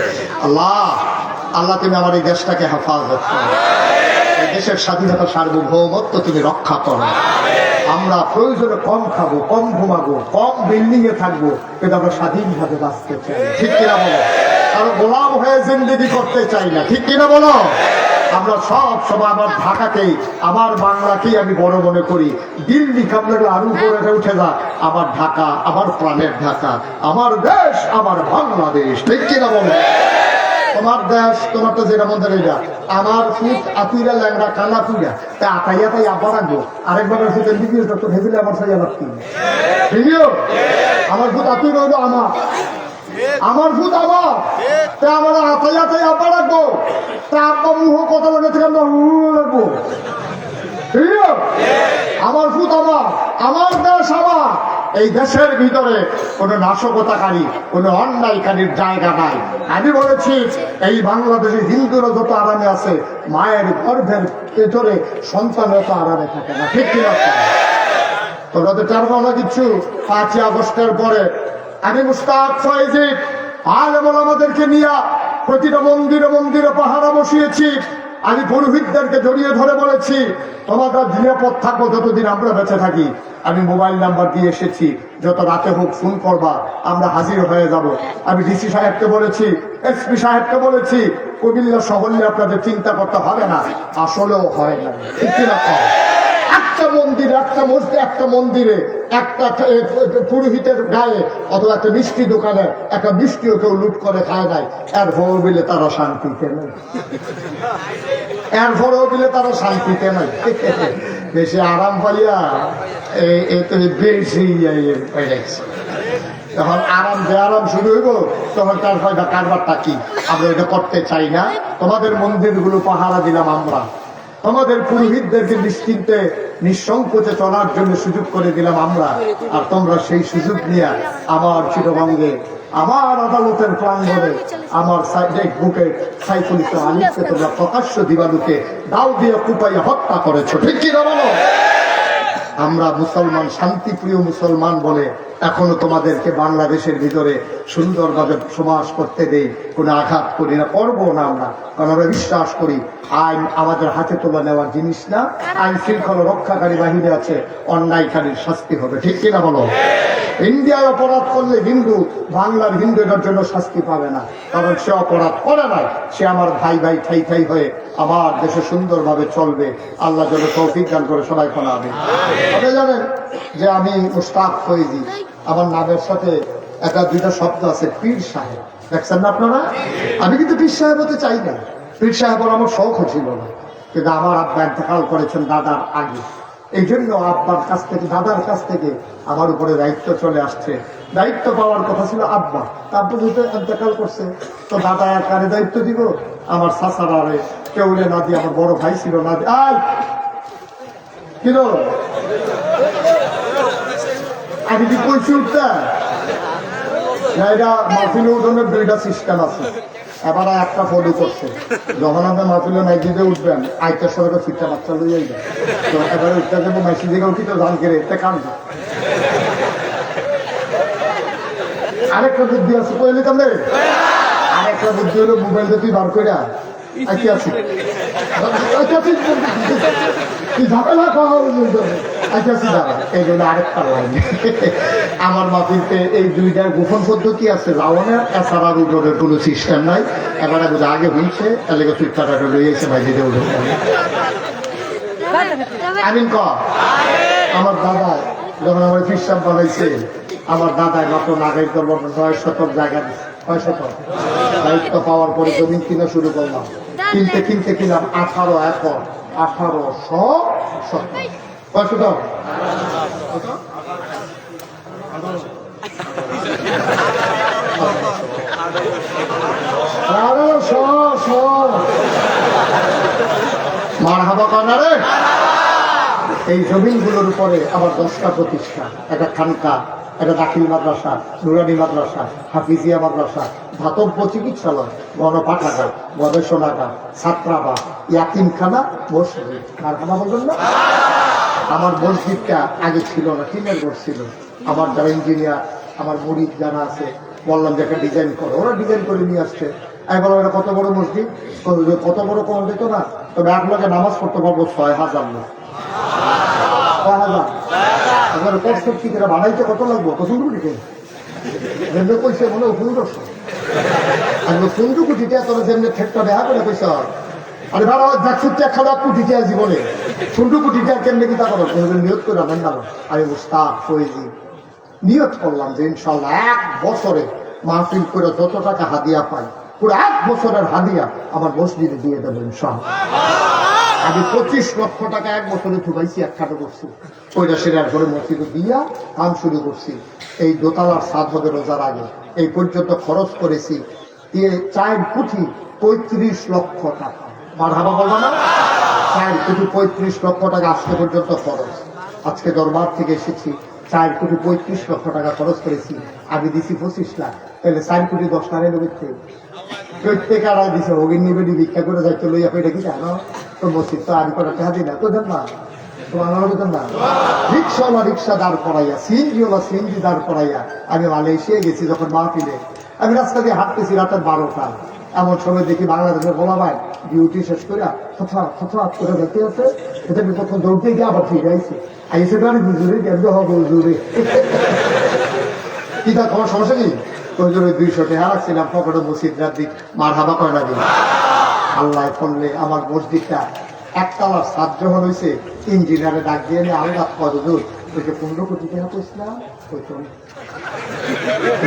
আল্লাহ তুমি আমার এই দেশটাকে হেফাজত করো, এই দেশের স্বাধীনতা সার্বভৌমত্ব তুমি রক্ষা করো। আমরা প্রয়োজনে কম খাবো, কম ঘুমাবো, কম বিল্ডিং এ থাকবো, কিন্তু আমরা স্বাধীনভাবে বাঁচতে চাই। ঠিক কিনা বলো? কারো গোলাম হয়ে জিন্দেগি করতে চাই না। ঠিক কিনা বলো? আমরা সব সময় আমার ঢাকাকেই, আমার বাংলাকেই আমি বড় মনে করি। দিল্লি কামলে আরো উপরে উঠে যা, আমার ঢাকা, আমার প্রাণের ঢাকা, আমার দেশ, আমার বাংলাদেশ। ঠিক কিনা বলো? তোমার দেশ, তোমার তো যেটা মন্দির এটা, আমার ফুট আতুইরা ল্যাংড়া কানা তুইরা তা আতাইয়া তাই আব্বা রাখবো। আরেকবার ফুটের ভিডিও তো ভেবিলে আমার সাইয়া লাগতি ভিডিও, আমার ফুট আতুইরা হইলো আমার ভূত আমার তা আমার আতাই আতাই আব্বা রাখবো, তা আব্বা মুহ কথা লাগে থেকে আমরা রাখবো। আমার ভূত আমার দেশ আমার। এই দেশের ভিতরে কোন নাশকতাকারী, কোন অন্যায়কারীর জায়গা নাই। আমি বলেছি এই বাংলাদেশে হিন্দুরা যত আরামে আছে, মায়ের গর্ভের ভেতরে সন্তানরা তো আরামে থাকে না। ঠিক কিনা? তোমরা তো চার না কিছু 5ই আগস্টের পরে আমি মুস্তাক ফয়েজি আলেম ওলামাদেরকে নিয়ে প্রতিটা মন্দিরে মন্দিরে পাহারা বসিয়েছি। আমি পুরোহিতদেরকে জড়িয়ে ধরে বলেছি তোমাদের নিরাপদ থাকবো যতদিন আমরা বেঁচে থাকি। আমি মোবাইল নাম্বার দিয়ে এসেছি, যত রাতে হোক ফোন করবা, আমরা হাজির হয়ে যাব। আমি ডিসি সাহেবকে বলেছি, এসপি সাহেবকে বলেছি, কুমিল্লা শহর নিয়ে আপনাদের চিন্তা করতে হবে না। আসলেও হয় না। ঠিক কিনা? একটা মন্দিরে, একটা মসজিদে, একটা মন্দিরে, একটা পুরোহিতের গায়ে অথবা একটা মিষ্টি দোকানে একটা মিষ্টিও কেউ লুট করে খায় নাই। এরপরও বলে তারা শান্তিতে নেই, এরপরও বলে তারা শান্তিতে নাই। বেশি আরাম পাইয়া বেশি যখন আরাম বেআরাম শুরু হইব তখন তার ফায়দা কারবারটা কি? আমরা এটা করতে চাই না। তোমাদের মন্দিরগুলো পাহারা দিলাম আমরা, আমাদের পুরোহিতদেরকে নিশ্চিন্তে নিঃসংকোচে চলার জন্য সুযোগ করে দিলাম আমরা। আর তোমরা সেই সুযোগ নিয়ে আমার চিরবঙ্গে, আমার আদালতের প্রাঙ্গণে, আমার বুকে সাইফুল ইসলাম আলিফকে তোমরা প্রকাশ্য দিবালুকে দাও দিয়ে কুপাইয়া হত্যা করেছো। ঠিক কি না বলো? আমরা মুসলমান, শান্তিপ্রিয় মুসলমান বলে এখনো তোমাদেরকে বাংলাদেশের ভিতরে সুন্দরভাবে সমাজ করতে দেই, কোনো আঘাত করি না, করবো না আমরা। কারণ আমরা বিশ্বাস করি আইন আমাদের হাতে তোলা নেওয়ার জিনিস না। আইন শৃঙ্খলা রক্ষাকারী বাহিনী আছে, অন্যায়কারীর শাস্তি হবে। ঠিক কিনা বলো? ইন্ডিয়ায় অপরাধ করলে হিন্দু, বাংলার হিন্দু এটার জন্য শাস্তি পাবে না, কারণ সে অপরাধ করে না। সে আমার ভাই ভাই ঠাই ঠাই হয়ে আমার দেশে সুন্দরভাবে চলবে। আল্লাহ যেন তৌফিক দান করে সবাই শোনাবে। আপনি জানেন যে আমি মুস্তাক ফয়েজি, আমার নামের সাথে একটা দুইটা শব্দ আছে, পীর সাহেব। দেখছেন না আপনারা? আমি কিন্তু পীর সাহেব হতে চাই না, পীর সাহেব আমার শখ ছিল না, কিন্তু আমার আব্বা ইন্তেকাল করেছেন দাদার আগে। এই জন্য আব্বার কাছ থেকে, দাদার কাছ থেকে আমার উপরে দায়িত্ব চলে আসছে। দায়িত্ব পাওয়ার কথা ছিল আব্বা, তারপর যেহেতু ইন্তেকাল করছে তো দাদা আর কারে দায়িত্ব দিব? আমার চাচারে কেউ না দিয়ে, আমার বড় ভাই ছিল না দিয়ে। আয় কি আমি কি কইছি উঠতে না, এটা মাহফিলে উঠোনের দুইটা সিস্টেম আছে। এবার একটা ফলো করছে, যখন আপনি মাহফিলে মাইকিতে উঠবেন আইটার সঙ্গে ফিরটা বাচ্চা লই যাইবে, তো এবারে উঠতে যাবো মাইসি দিকে উঠি তো ধান কেড়ে এতে কান্দা। আরেকটা বুদ্ধি আছে কইলি তাহলে, আরেকটা বুদ্ধি হলো মোবাইলটা তুই বার করে আইতে আছি ঝামেলা খাওয়া আইতেছি দাঁড়া, এই জন্য আরেকটা লাইন। আমার মাহফিলতে এই দুইটার গোপন পদ্ধতি আছে, লাউনের এছাড়ার উঠোনের কোনো সিস্টেম নাই। এবারে বোঝা আগে হয়েছে তাহলে ফিরটাটা লই এসে ভাই দিতে উঠে আমিন ক। আমার দাদা যখন আমার ফিরসাব বানাইছে, আমার দাদায় মাত্র নাগাই করবার 9 শতক জায়গা দিচ্ছে, 9 শতক দায়িত্ব পাওয়ার পরে জমিন কিনা শুরু করলাম। কিনতে কিনতে কিনলাম 18 একর, 1800 শতক। কয় শতক? 1800। মারহাবা কানা রে। এই জমিনগুলোর উপরে আবার 10টা প্রতিষ্ঠান, একটা খানকা, একটা দাখিল মাদ্রাসা, নুরানি মাদ্রাসা, হাফিজিয়া মাদ্রাসা, ধাতব্য চিকিৎসালয়, গণপাঠাগার, গবেষণাগার, ছাত্রাবাস, ইয়াতিমখানা, মসজিদ। কারখানা বলবেন না? আমার মসজিদটা আগে ছিল না, টিনের ঘর ছিল। আমার যারা ইঞ্জিনিয়ার, আমার মুরিদ জানা আছে, বললাম যে একটা ডিজাইন করো, ওরা ডিজাইন করে নিয়ে আসছে। আমি বললাম এটা কত বড় মসজিদ, কত বড় কম দিত না, তবে এক লোকে নামাজ পড়তে পারবো 6000 লোক। 6000 কষ্ট কি করে বানাইতে কত লাগবো? পছন্দ করি কইছে মনে 1500। আমি 15 কোটিটা তোর যেমনি ঠেকটা দেখা করে কইস, আরে ভাড়া যাচ্ছি 1,00,000 কোটিটা জীবনে 15 কোটিটা কেমনে কি তা করো? নিয়ত করে রাখেন না। আমি মুস্তাক ফৈজি নিয়ত করলাম যে ইনশাল্লাহ 1 বছরে মাহফিল করে যত টাকা হাদিয়া পাই, পুরো 1 বছরের হাদিয়া আমার মসজিদে দিয়ে দেবো ইনশাল্লাহ। আমি 25 লক্ষ টাকা 1 বছরে ঠুকাইছি, একখাটো করছি, ওইটা সেরার করে মসজিদে দিয়া কাম শুরু করছি। এই দোতলার ছাদ হবে রোজার আগে, এই পর্যন্ত খরচ করেছি 4 কোটি 35 লক্ষ টাকা। মারহাবা বলবো না? 4 কোটি 35 লক্ষ টাকা আজকে পর্যন্ত খরচ। আজকে দরবার থেকে এসেছি, 4 কোটি 35 লক্ষ টাকা খরচ করেছি। আমি দিছি 25 লাখ, তাহলে 4 কোটি 10 টাকা নেবে প্রত্যেকে আড়াই দিছে। ওগির নিবে ভিক্ষা করে যাইতে লইয়া পেটে কি জানো তো মসজিদ তো আড়ি করা টাকা দিই না তো দেন না, তোমার বেতন না। রিক্সাওয়ালা রিক্সা দাঁড় করাইয়া, সিএনজিওয়ালা সিএনজি দাঁড় করাইয়া আমি মালয়েশিয়া গেছি। যখন মাহফিলে আমি রাস্তা দিয়ে হাঁটতেছি রাতের 12টা, এমন সময় দেখি বাংলাদেশের বলা ভাই ডিউটি শেষ করে হঠাৎ করে যেতে আছে। এটা আমি প্রথম দৌড়তে গিয়ে আবার ফিরে আইছি, আইসে গাড়ি বুঝুরে গেন্দ হবে বুঝুরে কি তা তোমার সমস্যা কি? ওই জন্য 200 টাকা রাখছিলাম পকেটে, মসজিদ রাত দিক মারহাবা কয় না দিন। আল্লাহ করলে আমার মসজিদটা একতলার ছাদ যখন হয়েছে, ইঞ্জিনিয়ারে ডাক দিয়ে নিয়ে আল্লাহ কতদূর ওই যে 15 কোটি টাকা পয়সা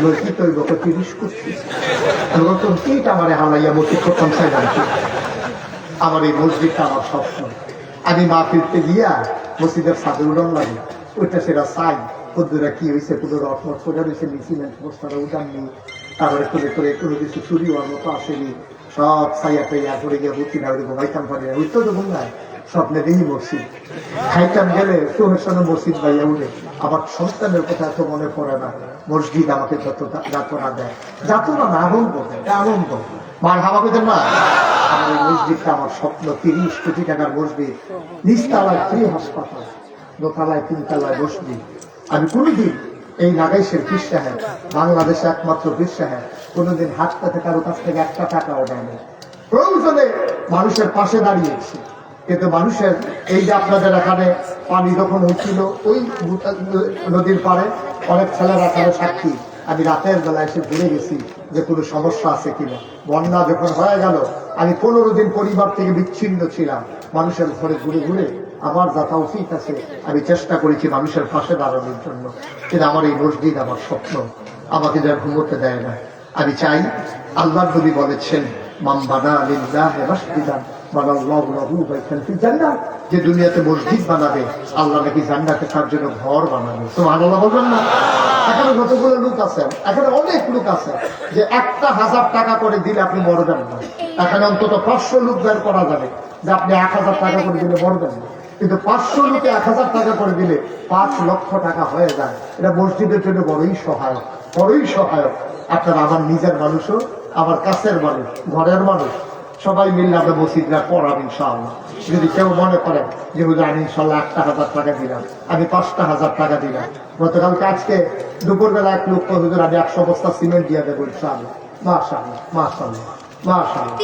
ওই কি তৈব 30 কোটি আমার হালাইয়া মসজিদ করতাম চাই জানছি। আমার এই মসজিদটা আমার স্বপ্ন। আমি মা ফিরতে গিয়া মসজিদের ছাদের উড়ান লাগে, ওইটা সেটা চাই কদ্দুরা কি হয়েছে, কোনো রটমট সোজা রয়েছে, নিছিলেন বস্তারা উঠাননি, তারপরে করে কোনো কিছু চুরি হওয়ার মতো আসেনি, সব ছাইয়া টাইয়া করে গিয়ে বুঝছি না, ওই ঘুমাইতাম পারি না, উঠতো তো ঘুমায় স্বপ্নে দেখি মসজিদ খাইতাম গেলে তোর সঙ্গে মসজিদ বাইয়া উঠে। আমার সন্তানের কথা এত মনে পড়ে না, মসজিদ আমাকে যত যাতনা দেয়, যাতনা না আনন্দ দেয়, আনন্দ মার হাওয়া পেতেন না। আমার এই মসজিদটা আমার স্বপ্ন, 30 কোটি টাকার মসজিদ, নিচতলায় ফ্রি হাসপাতাল, দোতলায় 3 তলায় মসজিদ। আমি কোনোদিন এই নাগাইশের পীর সাহেব, বাংলাদেশে একমাত্র পীর সাহেব, কোনোদিন হাত পাতে কারো কাছ থেকে 1 টাকাও দেয়নি। প্রয়োজনে মানুষের পাশে দাঁড়িয়েছি, কিন্তু মানুষের এই যে আপনাদের এখানে পানি যখন হচ্ছিল ওই নদীর পাড়ে, অনেক ছেলেরা এখানে সাক্ষী, আমি রাতের বেলা এসে ঘুরে গেছি যে কোনো সমস্যা আছে কিনা। বন্যা যখন হয়ে গেল, আমি 15 দিন পরিবার থেকে বিচ্ছিন্ন ছিলাম, মানুষের ঘরে ঘুরে ঘুরে আমার যা তৌফিক আছে আমি চেষ্টা করেছি মানুষের পাশে দাঁড়ানোর জন্য। কিন্তু আমার এই মসজিদ আমার স্বপ্ন, আমাকে যা ঘুমোতে দেয় না। আমি চাই, আল্লাহর নবী বলেছেন মান বানা লিল্লাহি মাসজিদান বানাল্লাহু লাহু বাইতান ফিল জান্নাহ, যে দুনিয়াতে মসজিদ বানাবে আল্লাহ নাকি জান্নাতে তার জন্য ঘর বানাবে। সুবহানাল্লাহ বলবেন না? এখানে কতগুলো লোক আছে, এখানে অনেক লোক আছে যে 1000 টাকা করে দিলে আপনি মরবেন না। এখানে অন্তত 500 লোক বের করা যাবে যে আপনি 1000 টাকা করে দিলে মরবেন না, কিন্তু 500 লোকে 1000 টাকা করে দিলে 5 লক্ষ টাকা হয়ে যায়। এটা মসজিদের জন্য বড়ই সহায়ক। বড়ই সহায়ক। আপনারা আমার নিজের মানুষও, আমার কাছের মানুষ, ঘরের মানুষ, সবাই মিলে আমরা মসজিদরা পড়াব ইনশাআল্লাহ। যদি কেউ মনে করেন যে হুজুর আমি ইনশাআল্লাহ 1,000 টাকা দিলাম, আমি 5,000 টাকা দিলাম, গতকালকে আজকে দুপুরবেলা এক লোক হুজুর আমি 100 বস্তা সিমেন্ট দিয়ে দেবো ইনশাআল্লাহ। মাশাআল্লাহ মাশাআল্লাহ মাশাআল্লাহ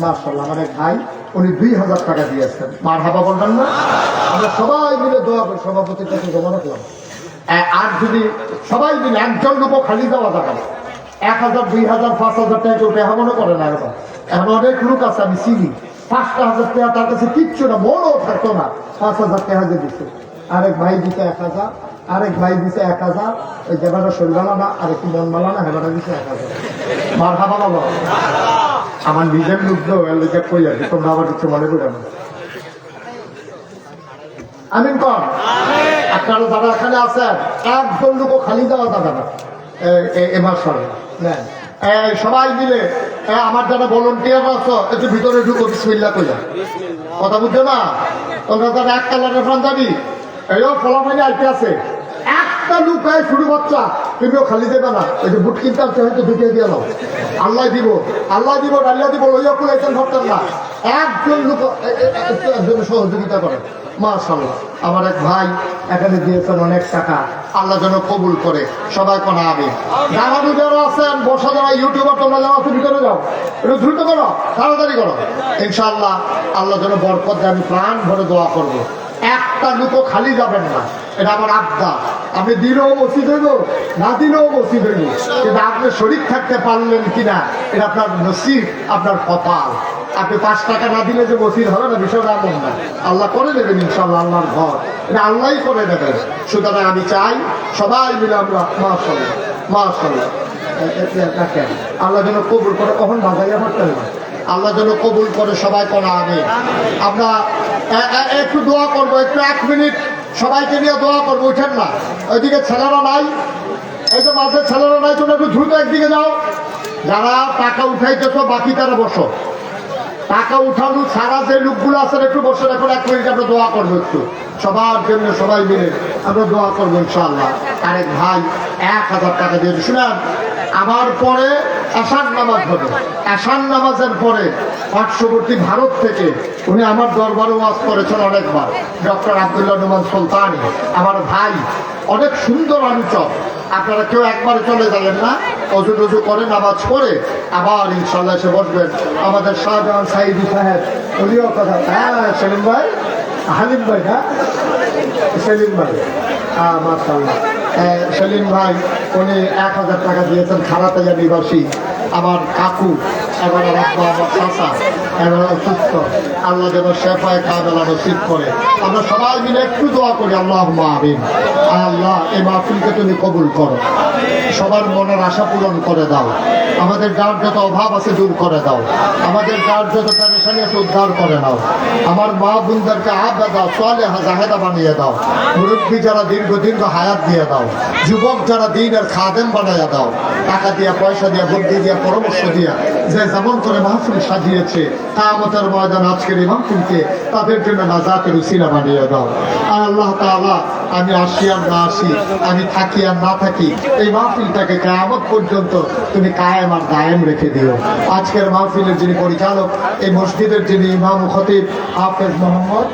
মাশাআল্লাহ। আমার এক ভাই উনি 2,000 টাকা দিয়েছেন, মারহাবা বলবেন না? আমরা সবাই মিলে দোয়া করি, সভাপতির কাছে জমা রাখলাম। আর যদি সবাই মিলে একজন লোক খালি দেওয়া যাবে না, 1,000 2,000 5,000 টাকা কেউ টাকা মনে করে না। এখন অনেক লোক আছে আমি চিনি, 5,000 টাকা তার কাছে কিচ্ছু না, মনও থাকতো না, 5,000 টাকা দিয়ে দিচ্ছে। আরেক ভাই দিতে 1,000, আরেক ভাই দিতে 1,000, ওই যেবাটা শরীরবালা না আরেকটু মন বালা না হেবাটা দিচ্ছে 1,000। মারহাবা বলো। আমার নিজের লোক লোকে কই আছে, তোমরা আবার কিছু মনে করে না। আমিন কর। আপনারা যারা এখানে আছেন একজন লোক খালি দেওয়া যাবে না এবার সবাই মিলে। আমার যারা ভলেন্টিয়ার আছো একটু ভিতরে ঢুকো, বিসমিল্লাহ কইয়া কথা বুঝছো না? তোমরা যারা এক কালারের পাঞ্জাবি এও ফলাফানি আইতে আছে, একটা লোক শুরু বাচ্চা তুমিও খালি দেবে না। ওই যে বুট কিনতে আসতে হয়তো ঢুকিয়ে দিয়ে নাও, আল্লাহ দিব আল্লাহ দিব আল্লাহ দিব, ওই কুলাইছেন ধরতেন না। একজন লোক একজনের সহযোগিতা করে। মাশাআল্লাহ। আমার এক ভাই এখানে দিয়েছেন অনেক টাকা, আল্লাহ যেন কবুল করে। সবাই কোন আমিন। দাঁড়ানো যারা আছেন, বসা যারা ইউটিউবার তোমরা যারা আছে ভিতরে যাও, একটু দ্রুত করো, তাড়াতাড়ি করো। ইনশাআল্লাহ আল্লাহ যেন বরকত দেয়, আমি প্রাণ ভরে দোয়া করবো। একটা লোকও খালি যাবেন না, এটা আমার আবদা। আপনি দিলেও মসজিদ হইব, না দিলেও মসজিদ হইব, কিন্তু আপনি শরীর থাকতে পারলেন কিনা এটা আপনার নসিব, আপনার কপাল। আপনি 5 টাকা না দিলে যে মসজিদ হবে না, বিষয়টা এমন না। আল্লাহ করে দেবেন ইনশাআল্লাহ, আল্লাহর ঘর এটা আল্লাহই করে দেবেন। সুতরাং আমি চাই সবাই মিলে আমরা মাশাআল্লাহ মাশাআল্লাহ দেখেন, আল্লাহ যেন কবুল করে। কখন বাজাইয়া পারতেন না, আল্লাহ যেন কবুল করে। সবাই কোনা আমি আমরা একটু দোয়া করবো, একটু 1 মিনিট সবাইকে নিয়ে দোয়া করবো। উঠেন না, ওইদিকে ছেলেরা নাই, এই যে মাঝে ছেলেরা নাই, তোমরা একটু দ্রুত একদিকে যাও। যারা টাকা উঠাইতেছ বাকি তারা বসো, টাকা উঠানো ছাড়া যে লোকগুলো আছেন একটু বসে রাখুন। 1 মিনিট আমরা দোয়া করবো, একটু সবার জন্য সবাই মিলে আমরা দোয়া করবো ইনশাআল্লাহ। আরেক ভাই 1,000 টাকা দিয়ে শুনেন, আমার পরে আসার নামাজ হবে, আসার নামাজের পরে পার্শ্ববর্তী ভারত থেকে উনি আমার দরবারে ওয়াজ করেছেন অনেকবার, ডক্টর আব্দুল্লাহ নোমান সুলতানি আমার ভাই, অনেক সুন্দর আলোচক। আপনারা কেউ একবারে চলে যাবেন না, অজু টজু করে নামাজ পড়ে আবার ইনশাল্লাহ এসে বসবেন। আমাদের শাহজাহান সাইদি সাহেব উনিও কথা, হ্যাঁ সেলিম ভাই, হালিম ভাই না সেলিম ভাই, মাশাআল্লাহ সেলিম ভাই উনি 1,000 টাকা দিয়েছেন। খারাতাইয়া নিবাসী আমার কাকু, এবার আব্বা, আমার চাচা এবার অসুস্থ, আল্লাহ যেন শেফায়ে কামেলা নসিব করে। আমরা সবাই মিলে একটু দোয়া করি, আল্লাহুম্মা আমিন। আল্লাহ এই মাহফিলকে তুমি কবুল করো, সবার মনের আশা পূরণ করে দাও, আমাদের যার যত অভাব আছে দূর করে দাও, আমাদের যার যত পেরেশানি আছে উদ্ধার করে নাও। আমার মা বোনদেরকে আবেদা সালেহা জাহেদা বানিয়ে দাও, মুরব্বী যারা দীর্ঘ হায়াত দিয়ে দাও, যুবক যারা দিনের খাদেম বানাইয়া দাও, টাকা দিয়া পয়সা দিয়া বুদ্ধি দিয়া পরামর্শ দিয়া যে যেমন করে মাহফিল সাজিয়েছে কিয়ামতের ময়দান আজকের এই মাহফিলকে তাদের জন্য নাজাতের উসিলা বানিয়ে দাও। আর আল্লাহ তাআলা আমি আসি আর না আসি, আমি থাকি আর না থাকি, এই মাহফিলটাকে কিয়ামত পর্যন্ত তুমি কায়েম আর দায়েম রেখে দিও। আজকের মাহফিলের যিনি পরিচালক, এই মসজিদের যিনি ইমাম খতিব হাফেজ মোহাম্মদ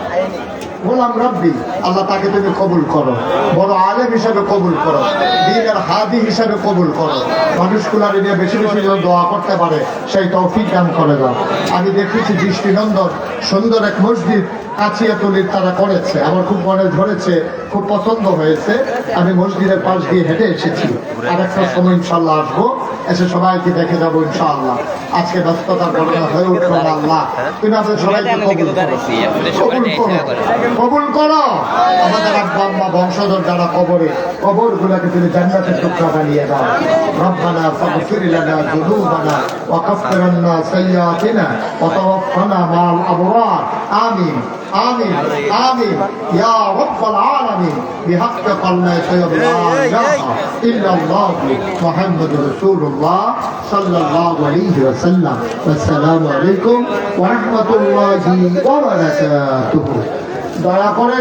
গোলাম রাব্বি, আল্লাহ তাকে তুমি কবুল করো, বড় আলেম হিসাবে কবুল করো, দ্বীনের হাদি হিসাবে কবুল করো। মানুষগুলার নিয়ে বেশি বেশি যেন দোয়া করতে পারে সেই তৌফিক দান করে দাও। আমি দেখেছি দৃষ্টিনন্দন সুন্দর এক মসজিদ কাছিয়াতলির তারা করেছে, আমার খুব মনে ধরেছে, খুব পছন্দ হয়েছে। আমি মসজিদের পাশ দিয়ে হেঁটে এসেছি, আর একটা সময় ইনশাল্লাহ আসবো, এসে সবাইকে দেখে যাবো ইনশাআল্লাহ। আজকে ব্যস্ততার কারণে হয়ে উঠলো না, আল্লাহ তুমি আমাদের সবাইকে কবুল করো, কবুল করো, কবুল করো। আমাদের আব্বা আম্মা বংশধর যারা কবরে, কবরগুলোকে তুমি জান্নাতের টুকরা বানিয়ে দাও। রব্বানা ফাগফির লানা যুনুবানা ওয়া কাফফির আন্না সাইয়্যাতিনা ওয়া তাওফানা মা'আল আবরার। আমিন আমিন আমিন ইয়া রাব্বাল আলামিন। বিহাক্কি কালিমাতি লা ইলাহা ইল্লাল্লাহ মুহাম্মাদুর রাসূলুল্লাহ সাল্লাল্লাহু আলাইহি ওয়াসাল্লাম। আসসালামু আলাইকুম ওয়া রাহমাতুল্লাহি ওয়া বারাকাতুহু। দয়া করে